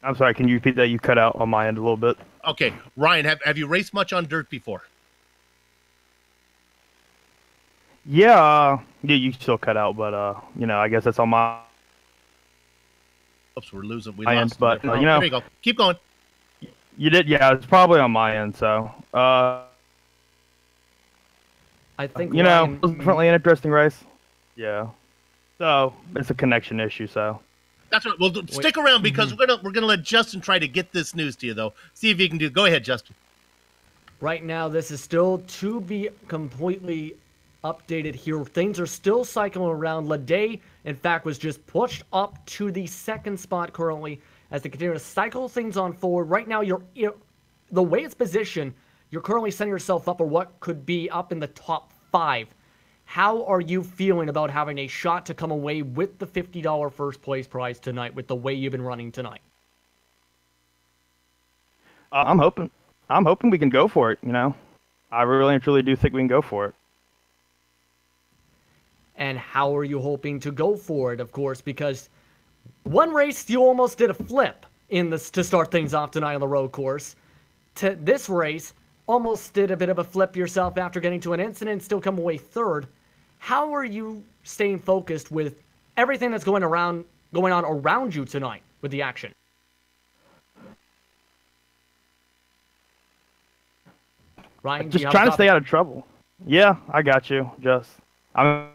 I'm sorry, can you repeat that? You cut out on my end a little bit. Okay. Ryan, have you raced much on dirt before? Yeah, you still cut out, but, I guess that's on my... Oops, we're losing. We my lost end, but, there you go. Keep going. You did, yeah, it's probably on my end, so... I think it was definitely an interesting race. Yeah. So, it's a connection issue, so... That's right. Well, stick around because we're gonna let Justin try to get this news to you, though. See if you can do. Go ahead, Justin. Right now, this is still to be completely updated here. Things are still cycling around. Leday, in fact, was just pushed up to the 2nd spot currently as they continue to cycle things on forward. Right now, the way it's positioned, you're currently setting yourself up for what could be up in the top 5. How are you feeling about having a shot to come away with the $50 first place prize tonight with the way you've been running tonight? I'm hoping we can go for it, I really and truly do think we can go for it. And how are you hoping to go for it, of course, because one race you almost did a flip to start things off tonight on the road course. To this race, almost did a bit of a flip yourself after getting to an incident, still come away 3rd. How are you staying focused with everything that's going on around you tonight with the action? Ryan, just trying to stay out of trouble. Yeah, I got you. I'm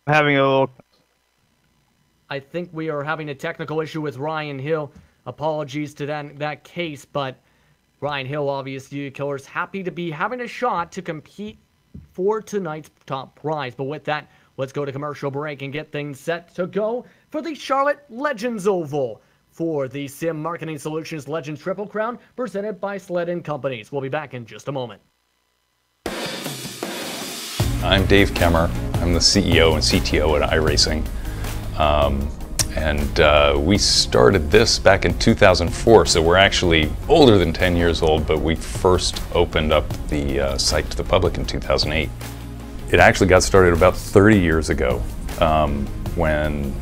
having a little... I think we are having a technical issue with Ryan Hill. Apologies to that case, but Ryan Hill, obviously, Killers, happy to be having a shot to compete for tonight's top prize. But with that, let's go to commercial break and get things set to go for the Charlotte Legends Oval for the Sim Marketing Solutions Legends Triple Crown presented by Sletten Companies. We'll be back in just a moment. I'm Dave Kemmer. I'm the CEO and CTO at iRacing. We started this back in 2004, so we're actually older than 10 years old, but we first opened up the site to the public in 2008. It actually got started about 30 years ago when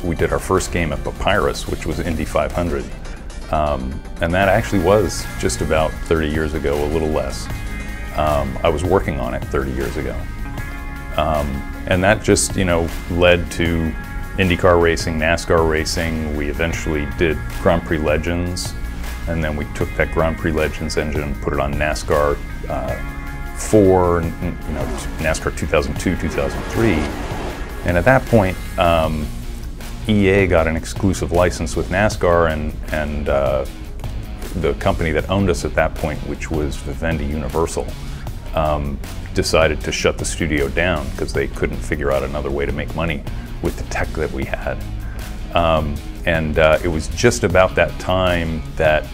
we did our first game at Papyrus, which was Indy 500. And that actually was just about 30 years ago, a little less. I was working on it 30 years ago. And that just, led to IndyCar racing, NASCAR racing. We eventually did Grand Prix Legends, and then we took that Grand Prix Legends engine and put it on NASCAR 4, NASCAR 2002, 2003. And at that point, EA got an exclusive license with NASCAR, and the company that owned us at that point, which was Vivendi Universal, decided to shut the studio down because they couldn't figure out another way to make money with the tech that we had. It was just about that time that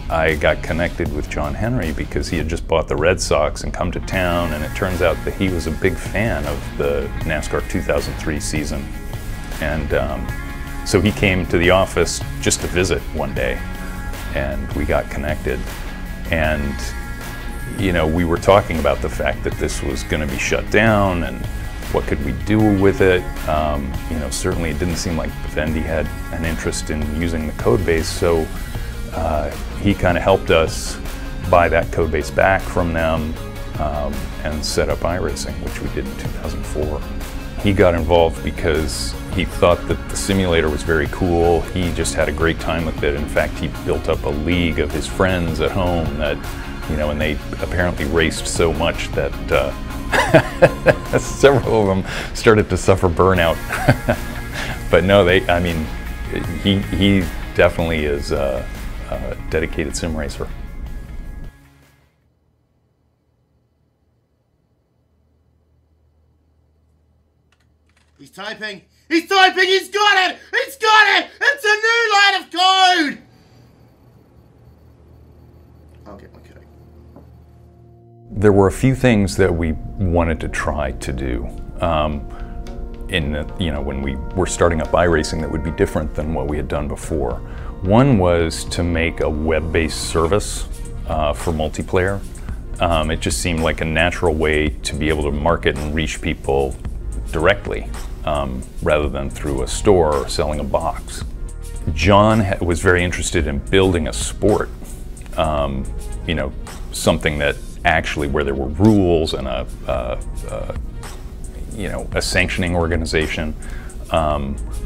I got connected with John Henry because he had just bought the Red Sox and come to town, and it turns out that he was a big fan of the NASCAR 2003 season. And So he came to the office just to visit one day, and we got connected. And, you know, we were talking about the fact that this was going to be shut down and what could we do with it. You know, certainly it didn't seem like Vivendi had an interest in using the code base, so he kind of helped us buy that code base back from them and set up iRacing, which we did in 2004. He got involved because he thought that the simulator was very cool. He just had a great time with it. In fact, he built up a league of his friends at home that, you know, and they apparently raced so much that several of them started to suffer burnout. But no, I mean, he definitely is a dedicated sim racer. He's typing! He's typing! He's got it! He's got it! It's a new line of code! I'll get my code. There were a few things that we wanted to try to do you know, when we were starting up iRacing that would be different than what we had done before. One was to make a web-based service for multiplayer. It just seemed like a natural way to be able to market and reach people directly, rather than through a store or selling a box. John was very interested in building a sport, you know, something that actually where there were rules and you know, a sanctioning organization,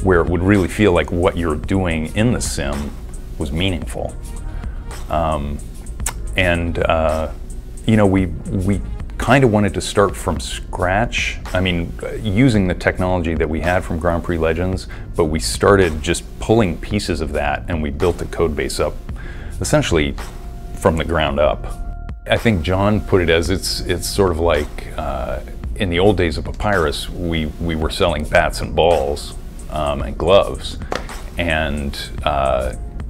where it would really feel like what you're doing in the sim was meaningful. You know, we kind of wanted to start from scratch. I mean, using the technology that we had from Grand Prix Legends, but we started just pulling pieces of that and we built the code base up essentially from the ground up. I think John put it as it's sort of like in the old days of Papyrus, we were selling bats and balls and gloves, and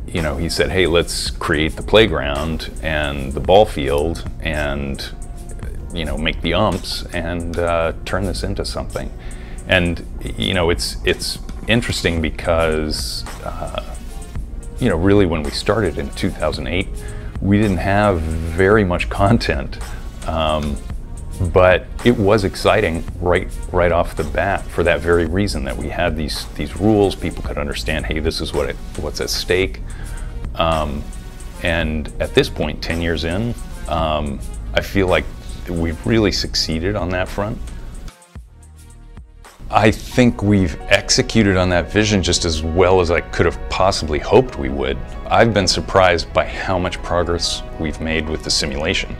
you know, he said, hey, let's create the playground and the ball field and, you know, make the umps and turn this into something. And, you know, it's interesting because, you know, really when we started in 2008, we didn't have very much content, but it was exciting right off the bat for that very reason, that we had these rules. People could understand, hey, this is what's at stake. And at this point, 10 years in, I feel like we've really succeeded on that front. I think we've executed on that vision just as well as I could have possibly hoped we would. I've been surprised by how much progress we've made with the simulation.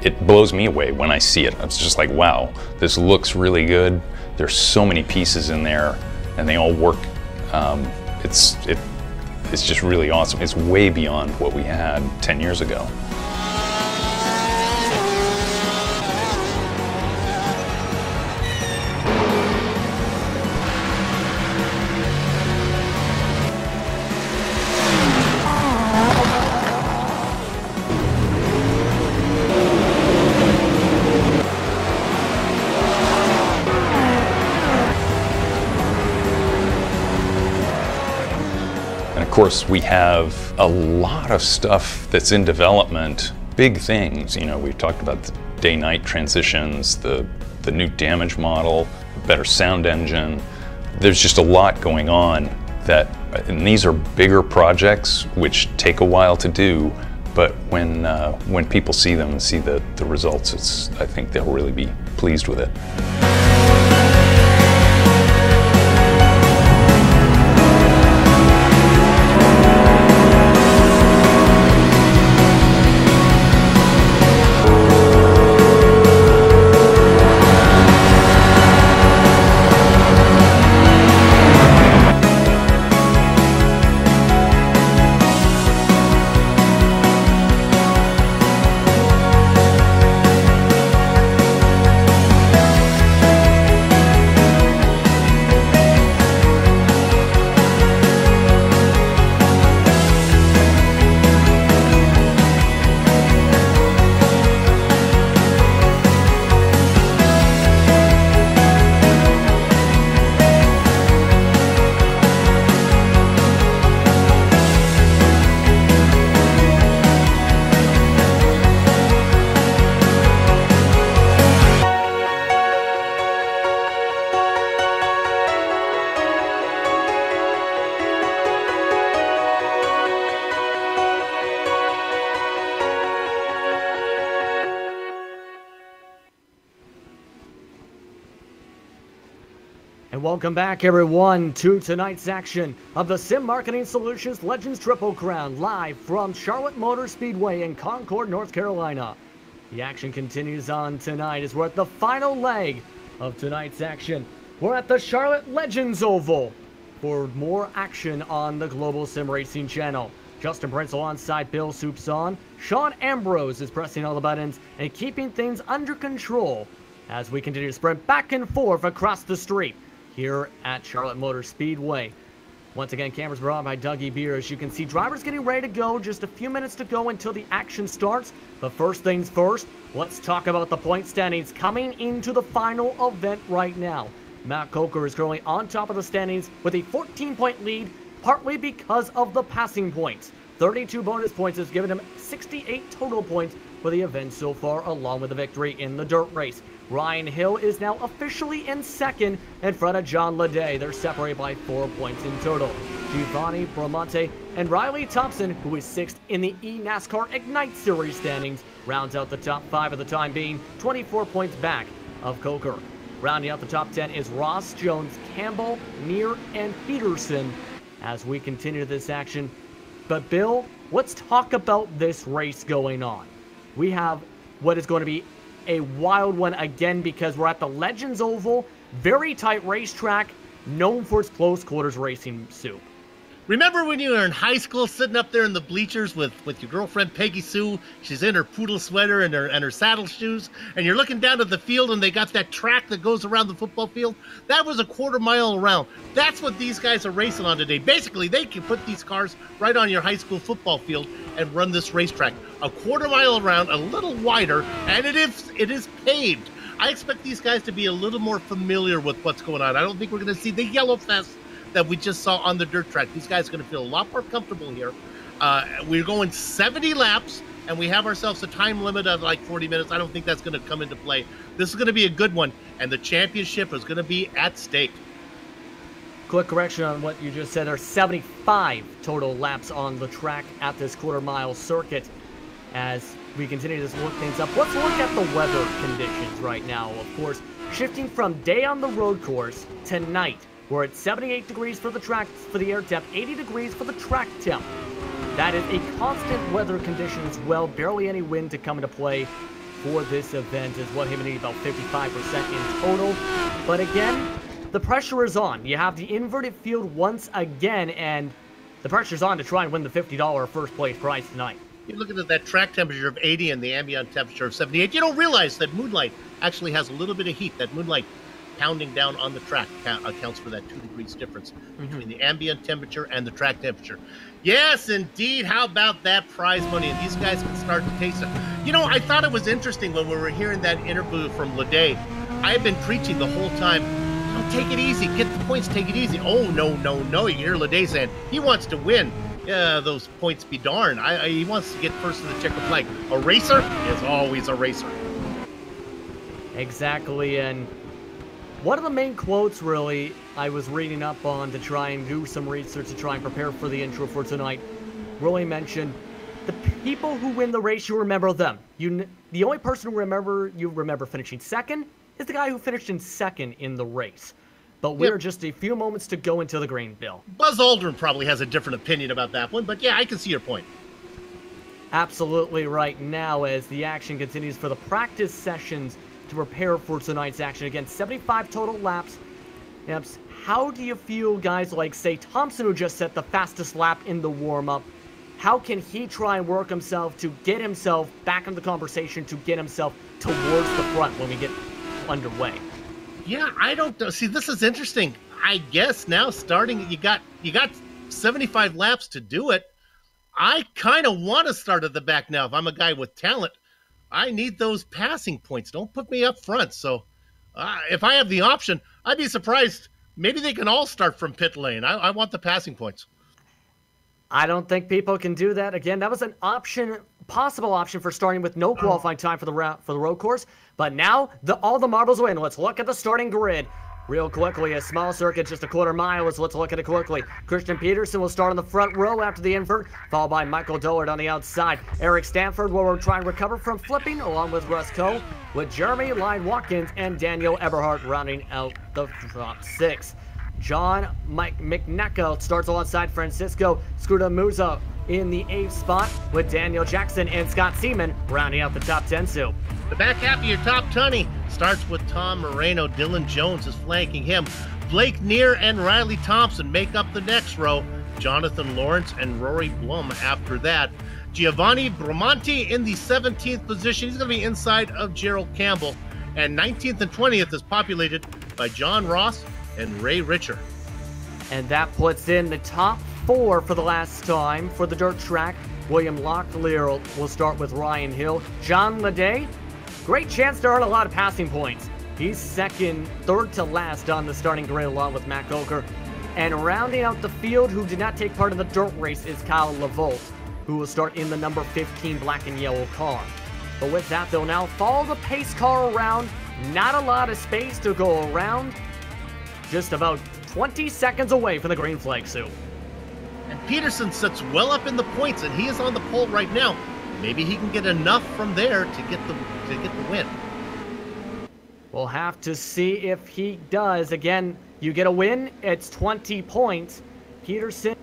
It blows me away when I see it. It's just like, wow, this looks really good. There's so many pieces in there and they all work. It's just really awesome. It's way beyond what we had 10 years ago. Of course, we have a lot of stuff that's in development, big things. You know, we've talked about the day-night transitions, the new damage model, the better sound engine. There's just a lot going on and these are bigger projects which take a while to do, but when people see them and see the results, I think they'll really be pleased with it. And welcome back, everyone, to tonight's action of the Sim Marketing Solutions Legends Triple Crown, live from Charlotte Motor Speedway in Concord, North Carolina. The action continues on tonight as we're at the final leg of tonight's action. We're at the Charlotte Legends Oval for more action on the Global SimRacing Channel. Justin Prince alongside Bill Soupson. Sean Ambrose is pressing all the buttons and keeping things under control as we continue to sprint back and forth across the street here at Charlotte Motor Speedway. Once again, cameras brought by Dougie Beer. As you can see, drivers getting ready to go. Just a few minutes to go until the action starts. But first things first, let's talk about the point standings coming into the final event right now. Matt Coker is currently on top of the standings with a 14-point lead, partly because of the passing points. 32 bonus points has given him 68 total points for the event so far, along with the victory in the dirt race. Ryan Hill is now officially in second in front of John Leday. They're separated by 4 points in total. Giovanni Bramante and Riley Thompson, who is sixth in the eNASCAR Ignite Series standings, rounds out the top 5 at the time being, 24 points back of Coker. Rounding out the top 10 is Ross, Jones, Campbell, Neer, and Peterson as we continue this action. But Bill, let's talk about this race going on. We have what is going to be a wild one again because we're at the Legends Oval, very tight racetrack, known for its close quarters racing soup. Remember when you were in high school sitting up there in the bleachers with your girlfriend Peggy Sue? She's in her poodle sweater and her saddle shoes, and you're looking down at the field and they got that track that goes around the football field? That was a quarter mile around. That's what these guys are racing on today. Basically, they can put these cars right on your high school football field and run this racetrack. A quarter mile around, a little wider, and it is paved. I expect these guys to be a little more familiar with what's going on. I don't think we're going to see the yellow fest that we just saw on the dirt track. These guys are going to feel a lot more comfortable here. We're going 70 laps, and we have ourselves a time limit of like 40 minutes. I don't think that's going to come into play. This is going to be a good one, and the championship is going to be at stake. Quick correction on what you just said. There are 75 total laps on the track at this quarter-mile circuit. As we continue to look things up, let's look at the weather conditions right now. Of course, shifting from day on the road course to night. We're at 78 degrees for the track, for the air temp, 80 degrees for the track temp. That is a constant weather condition as well. Barely any wind to come into play for this event as well. Hitting about 55% in total. But again, the pressure is on. You have the inverted field once again, and the pressure's on to try and win the $50 first place prize tonight. You're looking at that track temperature of 80 and the ambient temperature of 78. You don't realize that moonlight actually has a little bit of heat. That moonlight pounding down on the track accounts for that 2 degrees difference between the ambient temperature and the track temperature. Yes, indeed. How about that prize money? And these guys can start to taste it. You know, I thought it was interesting when we were hearing that interview from Leday. I have been preaching the whole time, take it easy, get the points, take it easy. Oh, no, no, no. You hear Leday saying he wants to win. Yeah, those points be darned. He wants to get first in the checker flag. A racer is always a racer. Exactly, and one of the main quotes, really, I was reading up on to try and do some research to try and prepare for the intro for tonight, really mentioned the people who win the race, you remember them. The only person you remember finishing second is the guy who finished in second in the race. But we're just a few moments to go into the green, Bill. Buzz Aldrin probably has a different opinion about that one, but yeah, I can see your point. Absolutely right now as the action continues for the practice sessions to prepare for tonight's action. Again, 75 total laps. How do you feel guys like, say, Thompson, who just set the fastest lap in the warm-up? How can he try and work himself to get himself back in the conversation, to get himself towards the front when we get underway? Yeah, I don't know. See, this is interesting. I guess now starting, you got 75 laps to do it. I kind of want to start at the back now. If I'm a guy with talent, I need those passing points. Don't put me up front. So if I have the option, I'd be surprised. Maybe they can all start from pit lane. I want the passing points. I don't think people can do that. Again, that was an option, possible option for starting with no qualifying time for the road course. But now all the marbles are in. Let's look at the starting grid. Real quickly, a small circuit, just a quarter mile, so let's look at it quickly. Christian Peterson will start on the front row after the invert, followed by Michael Dollard on the outside. Eric Stanford will try and recover from flipping, along with Russ Coe, with Jeremy Lyon Watkins and Daniel Eberhardt rounding out the top 6. John Mike McNeco starts alongside Francisco Scudamuzzo in the 8th spot, with Daniel Jackson and Scott Seaman rounding out the top 10 soup. The back half of your top 20 starts with Tom Moreno. Dylan Jones is flanking him. Blake Neer and Riley Thompson make up the next row. Jonathan Lawrence and Rory Blum after that. Giovanni Bramonti in the 17th position. He's going to be inside of Gerald Campbell. And 19th and 20th is populated by John Ross and Ray Richer. And that puts in the top 4 for the last time for the dirt track. William Locklear will start with Ryan Hill. John Leday, great chance to earn a lot of passing points. He's second, third to last on the starting grid along with Matt Coker. And rounding out the field, who did not take part in the dirt race, is Kyle LaVolt, who will start in the number 15 black and yellow car. But with that, they'll now follow the pace car around. Not a lot of space to go around. Just about 20 seconds away from the green flag, Sue. And Peterson sits well up in the points, and he is on the pole right now. Maybe he can get enough from there to get the win. We'll have to see if he does. Again, you get a win, it's 20 points. Peterson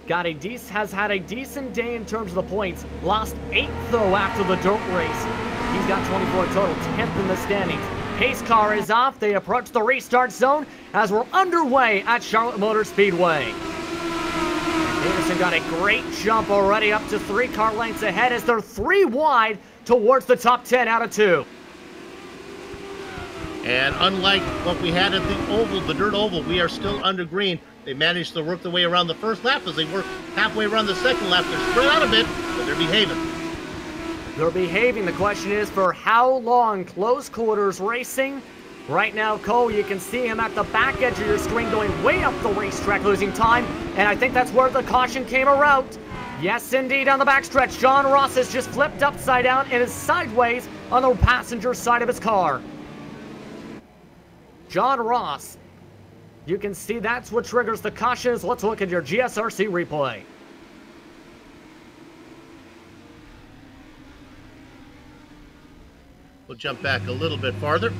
has had a decent day in terms of the points. Lost 8th, though, after the dirt race. He's got 24 total, 10th in the standings. Pace car is off. They approach the restart zone as we're underway at Charlotte Motor Speedway. Peterson got a great jump already, up to 3 car lengths ahead as they're 3 wide towards the top 10 out of 2. And unlike what we had at the oval, the dirt oval, we are still under green. They managed to work their way around the first lap. As they work halfway around the second lap, they're spread out a bit, but they're behaving. They're behaving. The question is for how long? Close quarters racing. Right now, Cole, you can see him at the back edge of your screen going way up the racetrack, losing time. And I think that's where the caution came around. Yes, indeed, on the backstretch, John Ross has just flipped upside down and is sideways on the passenger side of his car. John Ross. You can see that's what triggers the cautions. Let's look at your GSRC replay. We'll jump back a little bit farther.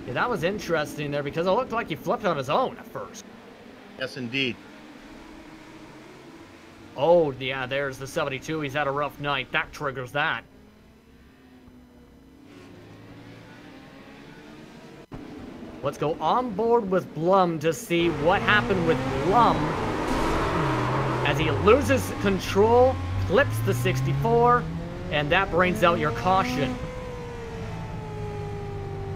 Yeah, that was interesting there because it looked like he flipped on his own at first. Yes, indeed. Oh, yeah, there's the 72. He's had a rough night. That triggers that. Let's go on board with Blum to see what happened with Blum as he loses control, clips the 64, and that brings out your caution.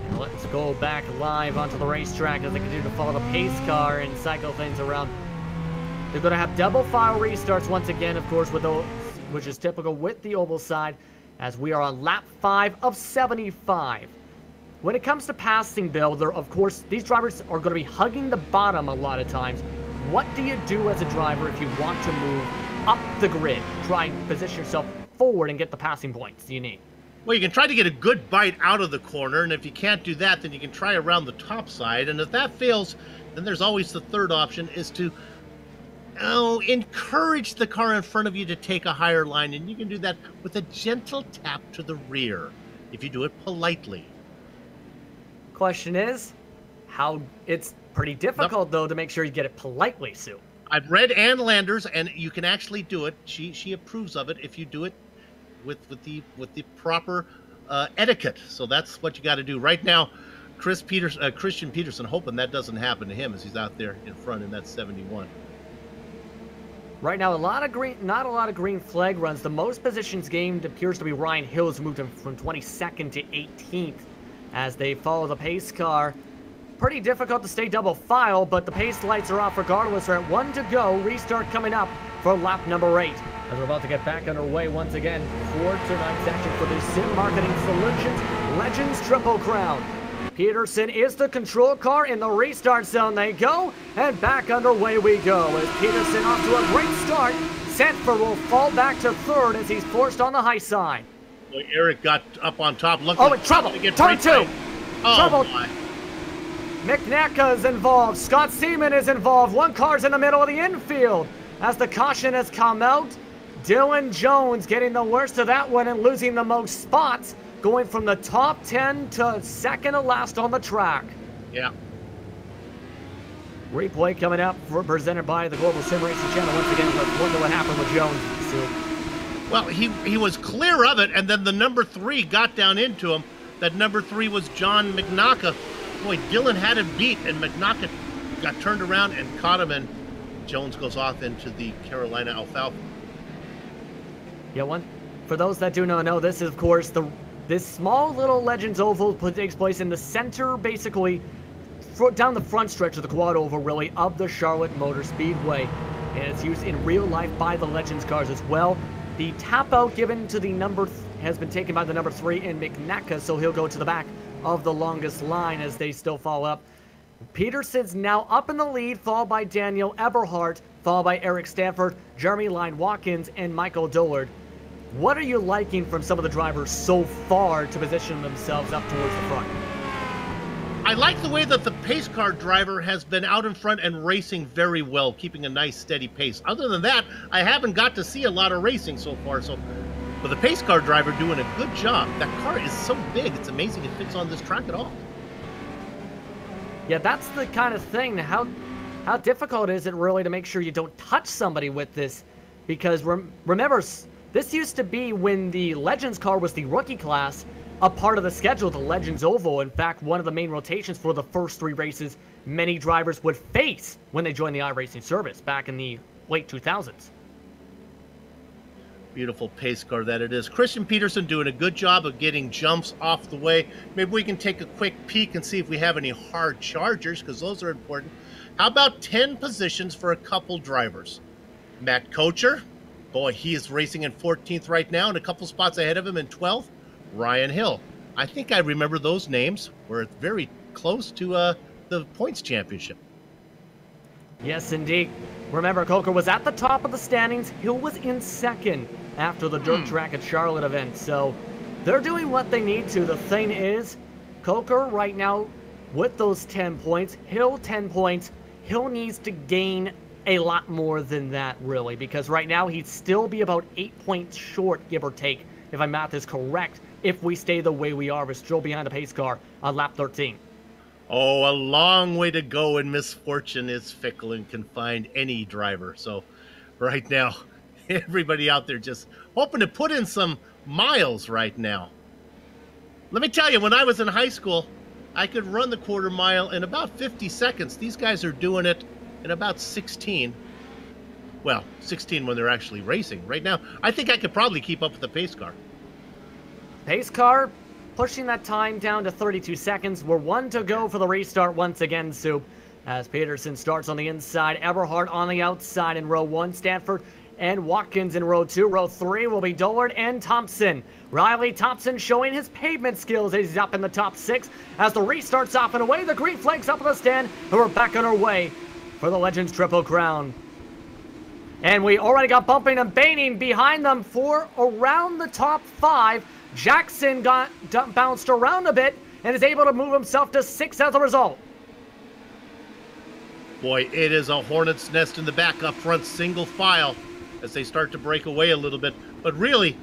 And let's go back live onto the racetrack as they continue to follow the pace car and cycle things around. They're going to have double file restarts once again, of course, which is typical with the oval side, as we are on lap 5 of 75. When it comes to passing, Bill, of course, these drivers are going to be hugging the bottom a lot of times. What do you do as a driver if you want to move up the grid? Try and position yourself forward and get the passing points you need. Well, you can try to get a good bite out of the corner, and if you can't do that, then you can try around the top side. And if that fails, then there's always the third option, is to encourage the car in front of you to take a higher line, and you can do that with a gentle tap to the rear if you do it politely. Question is, it's pretty difficult, though, to make sure you get it politely, Sue. I've read Ann Landers, and you can actually do it. She approves of it if you do it with the proper etiquette. So that's what you got to do. Right now, Christian Peterson, hoping that doesn't happen to him as he's out there in front in that 71. Right now, not a lot of green flag runs. The most positions gained appears to be Ryan Hill, who's moved him from 22nd to 18th as they follow the pace car. Pretty difficult to stay double file, but the pace lights are off regardless. We're at 1 to go. Restart coming up for lap number 8. As we're about to get back underway once again for tonight's action for the Sim Marketing Solutions Legends Triple Crown. Peterson is the control car. In the restart zone they go, and back underway we go. As Peterson off to a great start, Sanford will fall back to third as he's forced on the high side. Well, Eric got up on top. Look, in trouble. Turn 2. Oh, Trouble. my. McNacka is involved. Scott Seaman is involved. One car's in the middle of the infield. As the caution has come out, Dylan Jones getting the worst of that one and losing the most spots, going from the top 10 to second to last on the track. Yeah. Replay coming up, presented by the Global SimRacing Channel. Once again, let's wonder what happened with Jones. So, well, he was clear of it, and then the number 3 got down into him. That number 3 was John McNacka. Boy, Dylan had him beat, and McNacka got turned around and caught him, and Jones goes off into the Carolina Alfalfa. Yeah, for those that do not know, this is, of course, this small little Legends Oval takes place in the center, basically, down the front stretch of the quad oval, really, of the Charlotte Motor Speedway. And it's used in real life by the Legends cars as well. The tap out given to the has been taken by the number 3 in McNacka, so he'll go to the back of the longest line as they still fall up. Peterson's now up in the lead, followed by Daniel Eberhardt, followed by Eric Stanford, Jeremy Line Watkins, and Michael Dillard. What are you liking from some of the drivers so far to position themselves up towards the front? I like the way that the pace car driver has been out in front and racing very well, keeping a nice steady pace. Other than that, I haven't got to see a lot of racing so far, but the pace car driver doing a good job. That car is so big, it's amazing it fits on this track at all. Yeah, that's the kind of thing. How difficult is it really to make sure you don't touch somebody with this? Because remember, this used to be when the Legends car was the rookie class, a part of the schedule, the Legends Oval. In fact, one of the main rotations for the first 3 races many drivers would face when they joined the iRacing service back in the late 2000s. Beautiful pace car that it is. Christian Peterson doing a good job of getting jumps off the way. Maybe we can take a quick peek and see if we have any hard chargers, because those are important. How about 10 positions for a couple drivers? Matt Kocher, boy, he is racing in 14th right now, and a couple spots ahead of him in 12th. Ryan Hill. I think I remember those names. We're very close to the points championship. Yes, indeed. Remember, Coker was at the top of the standings. Hill was in second after the dirt track at Charlotte event. So they're doing what they need to. The thing is, Coker right now with those 10 points, Hill 10 points, Hill needs to gain a lot more than that, really, because right now he'd still be about 8 points short, give or take, if my math is correct, if we stay the way we are. We're still behind the pace car on lap 13. Oh, a long way to go, and misfortune is fickle and can find any driver. So right now, everybody out there just hoping to put in some miles right now. Let me tell you, when I was in high school, I could run the quarter mile in about 50 seconds. These guys are doing it in about 16. Well, 16 when they're actually racing. Right now, I think I could probably keep up with the pace car. Pace car pushing that time down to 32 seconds. We're 1 to go for the restart once again, Soup. As Peterson starts on the inside, Eberhardt on the outside in row 1, Stanford and Watkins in row 2. Row 3 will be Dollard and Thompson. Riley Thompson showing his pavement skills as he's up in the top 6. As the restart's off and away, the green flag's up on the stand, and we're back on our way for the Legends Triple Crown. And we already got bumping and baiting behind them for around the top 5. Jackson got bounced around a bit and is able to move himself to 6th as a result. Boy, it is a hornet's nest in the back up front, single file, as they start to break away a little bit. But really,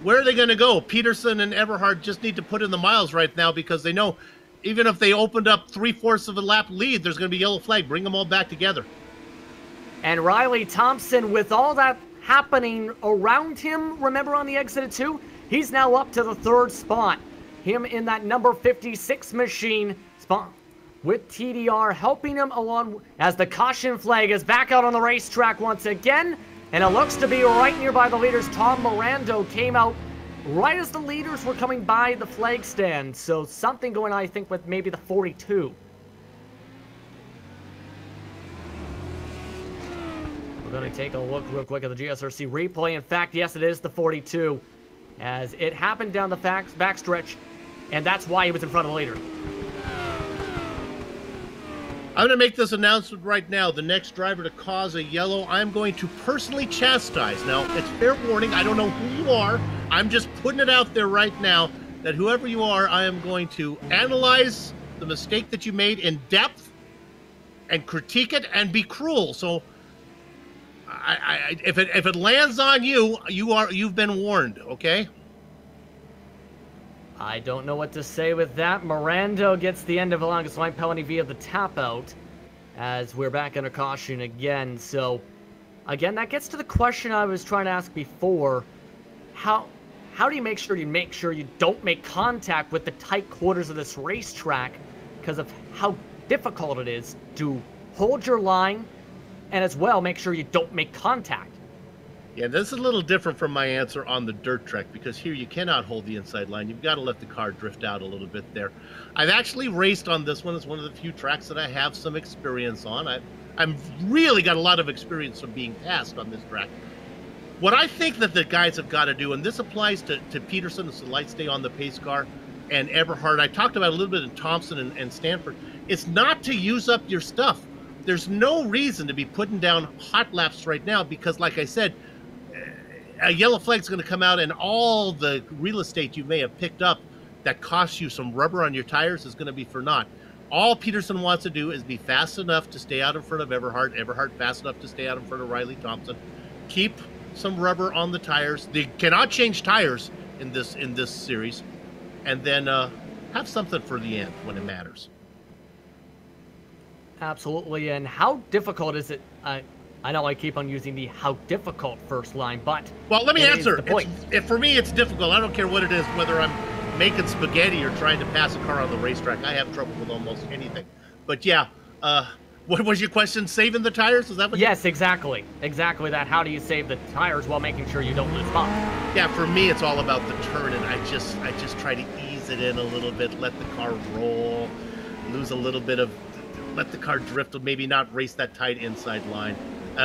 where are they going to go? Peterson and Eberhard just need to put in the miles right now, because they know even if they opened up 3/4 of a lap lead, there's going to be yellow flag. Bring them all back together. And Riley Thompson, with all that happening around him, remember on the exit at 2, he's now up to the 3rd spot. Him in that number 56 machine spot, with TDR helping him along as the caution flag is back out on the racetrack once again. And it looks to be right nearby the leaders. Tom Mirando came out right as the leaders were coming by the flag stand. So something going on, I think, with maybe the 42. We're going to take a look real quick at the GSRC replay. In fact, yes, it is the 42, as it happened down the backstretch, and that's why he was in front of the leader. I'm going to make this announcement right now. The next driver to cause a yellow, I'm going to personally chastise. Now, it's fair warning. I don't know who you are. I'm just putting it out there right now. that whoever you are, I am going to analyze the mistake that you made in depth and critique it and be cruel. So if it lands on you, you've been warned, okay? I don't know what to say with that. Mirando gets the end of the longest line penalty via the tap out as we're back under caution again. So again, that gets to the question I was trying to ask before. How do you make sure you don't make contact with the tight quarters of this racetrack because of how difficult it is to hold your line and as well make sure you don't make contact? Yeah, this is a little different from my answer on the dirt track, because here you cannot hold the inside line. You've got to let the car drift out a little bit there. I've actually raced on this one. It's one of the few tracks that I have some experience on. I've really got a lot of experience from being passed on this track. What I think that the guys have got to do, and this applies to Peterson, the light stay on the pace car, and Eberhard, I talked about a little bit in Thompson and Stanford, it's not to use up your stuff. There's no reason to be putting down hot laps right now because, like I said, a yellow flag's going to come out and all the real estate you may have picked up that costs you some rubber on your tires is going to be for naught. All Peterson wants to do is be fast enough to stay out in front of Eberhard fast enough to stay out in front of Riley Thompson. Keep some rubber on the tires. They cannot change tires in this series. And then have something for the end when it matters. Absolutely. And how difficult is it? I know I keep on using the how difficult first line, but... Well, let me answer. For me, it's difficult. I don't care what it is, whether I'm making spaghetti or trying to pass a car on the racetrack. I have trouble with almost anything. But yeah, what was your question? Saving the tires? Is that what? Yes, exactly. Exactly that. How do you save the tires while making sure you don't lose pop? Yeah, for me, it's all about the turn, and I just try to ease it in a little bit, let the car roll, lose a little bit of... let the car drift, maybe not race that tight inside line.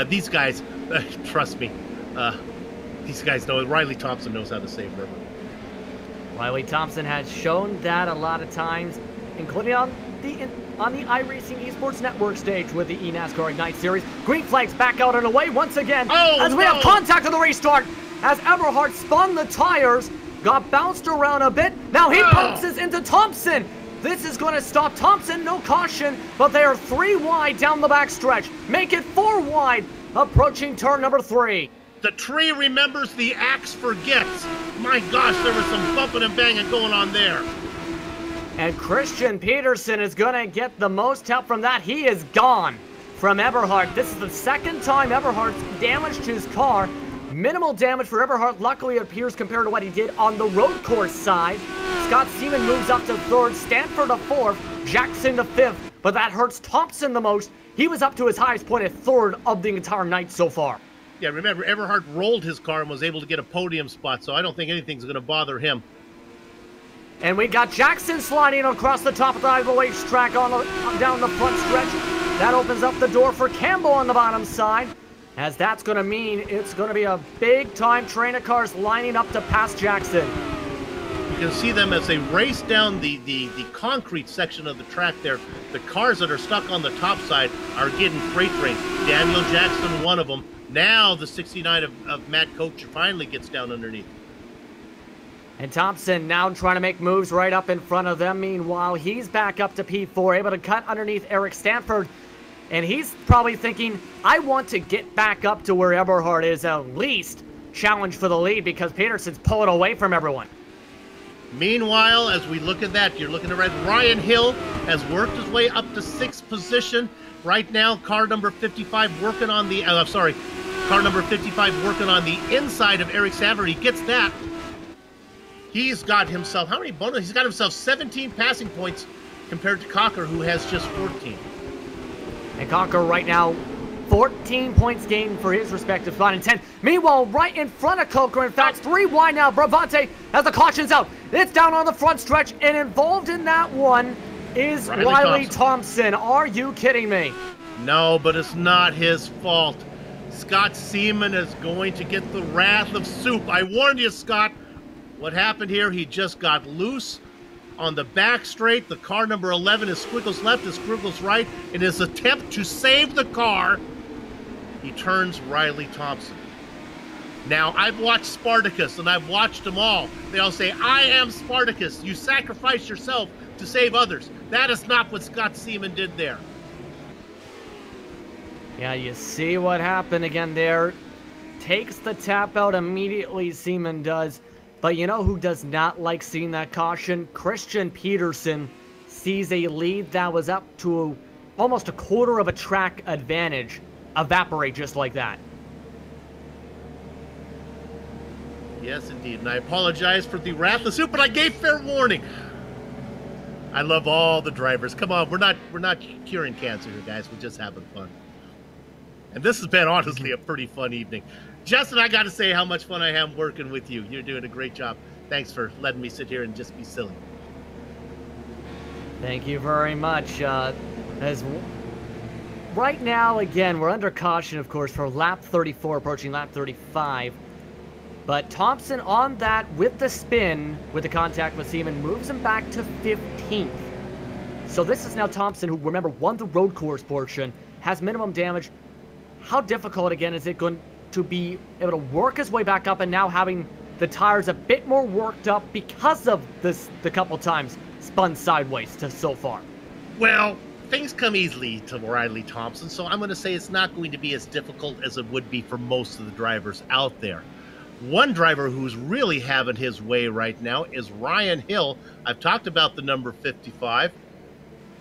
These guys, trust me, these guys know. Riley Thompson knows how to save rubber. Riley Thompson has shown that a lot of times, including on the iRacing Esports Network stage with the eNASCAR Ignite Series. Green flags back out and away once again as we have contact on the restart as Eberhard spun the tires, got bounced around a bit. Now he bounces into Thompson. This is going to stop Thompson, no caution, but they are 3 wide down the backstretch. Make it 4 wide, approaching turn number 3. The tree remembers, the axe forgets. My gosh, there was some bumping and banging going on there. And Christian Peterson is going to get the most help from that. He is gone from Eberhard. This is the second time Eberhard's damaged his car. Minimal damage for Eberhard, luckily it appears, compared to what he did on the road course side. Scott Seaman moves up to 3rd, Stanford to 4th, Jackson to 5th, but that hurts Thompson the most. He was up to his highest point at 3rd of the entire night so far. Yeah, remember, Eberhard rolled his car and was able to get a podium spot, so I don't think anything's going to bother him. And we got Jackson sliding across the top of the racetrack down the front stretch. That opens up the door for Campbell on the bottom side, as that's going to mean it's going to be a big-time train of cars lining up to pass Jackson. You can see them as they race down the concrete section of the track there. The cars that are stuck on the top side are getting freight trained. Daniel Jackson, one of them. Now the 69 of Matt Coach finally gets down underneath. And Thompson now trying to make moves right up in front of them. Meanwhile, he's back up to P4, able to cut underneath Eric Stanford. And he's probably thinking, I want to get back up to where Eberhard is, at least challenge for the lead, because Peterson's pulling away from everyone. Meanwhile, as we look at that, you're looking at Ryan Hill has worked his way up to 6th position. Right now, car number 55 working on the, car number 55 working on the inside of Eric Stanford. He gets that. He's got himself, how many bonus? He's got himself 17 passing points compared to Cocker, who has just 14. And Cocker right now, 14 points gained for his respective spot in 10. Meanwhile, right in front of Coker, in fact, 3 wide now. Bravante has the cautions out. It's down on the front stretch, and involved in that one is Riley Thompson. Are you kidding me? No, but it's not his fault. Scott Seaman is going to get the wrath of soup. I warned you, Scott. What happened here, he just got loose on the back straight. The car number 11 is Squiggles left, is Squiggles right. In his attempt to save the car, he turns Riley Thompson. Now, I've watched Spartacus, and I've watched them all. They all say, I am Spartacus. You sacrifice yourself to save others. That is not what Scott Seaman did there. Yeah, you see what happened again there. Takes the tap out immediately, Seaman does. But you know who does not like seeing that caution? Christian Peterson sees a lead that was up to almost a quarter of a track advantage evaporate just like that. Yes, indeed. And I apologize for the wrath of soup, but I gave fair warning. I love all the drivers. Come on, we're not curing cancer here, guys. We're just having fun. And this has been honestly a pretty fun evening. Justin, I got to say how much fun I am working with you. You're doing a great job. Thanks for letting me sit here and just be silly. Thank you very much. Right now, again, we're under caution, of course, for lap 34, approaching lap 35. But Thompson on that with the spin, with the contact with Seaman, moves him back to 15th. So this is now Thompson, who, remember, won the road course portion, has minimum damage. How difficult, again, is it going to be able to work his way back up and now having the tires a bit more worked up because of the couple times spun sideways so far? Well, things come easily to Riley Thompson, so I'm going to say it's not going to be as difficult as it would be for most of the drivers out there. One driver who's really having his way right now is Ryan Hill. I've talked about the number 55.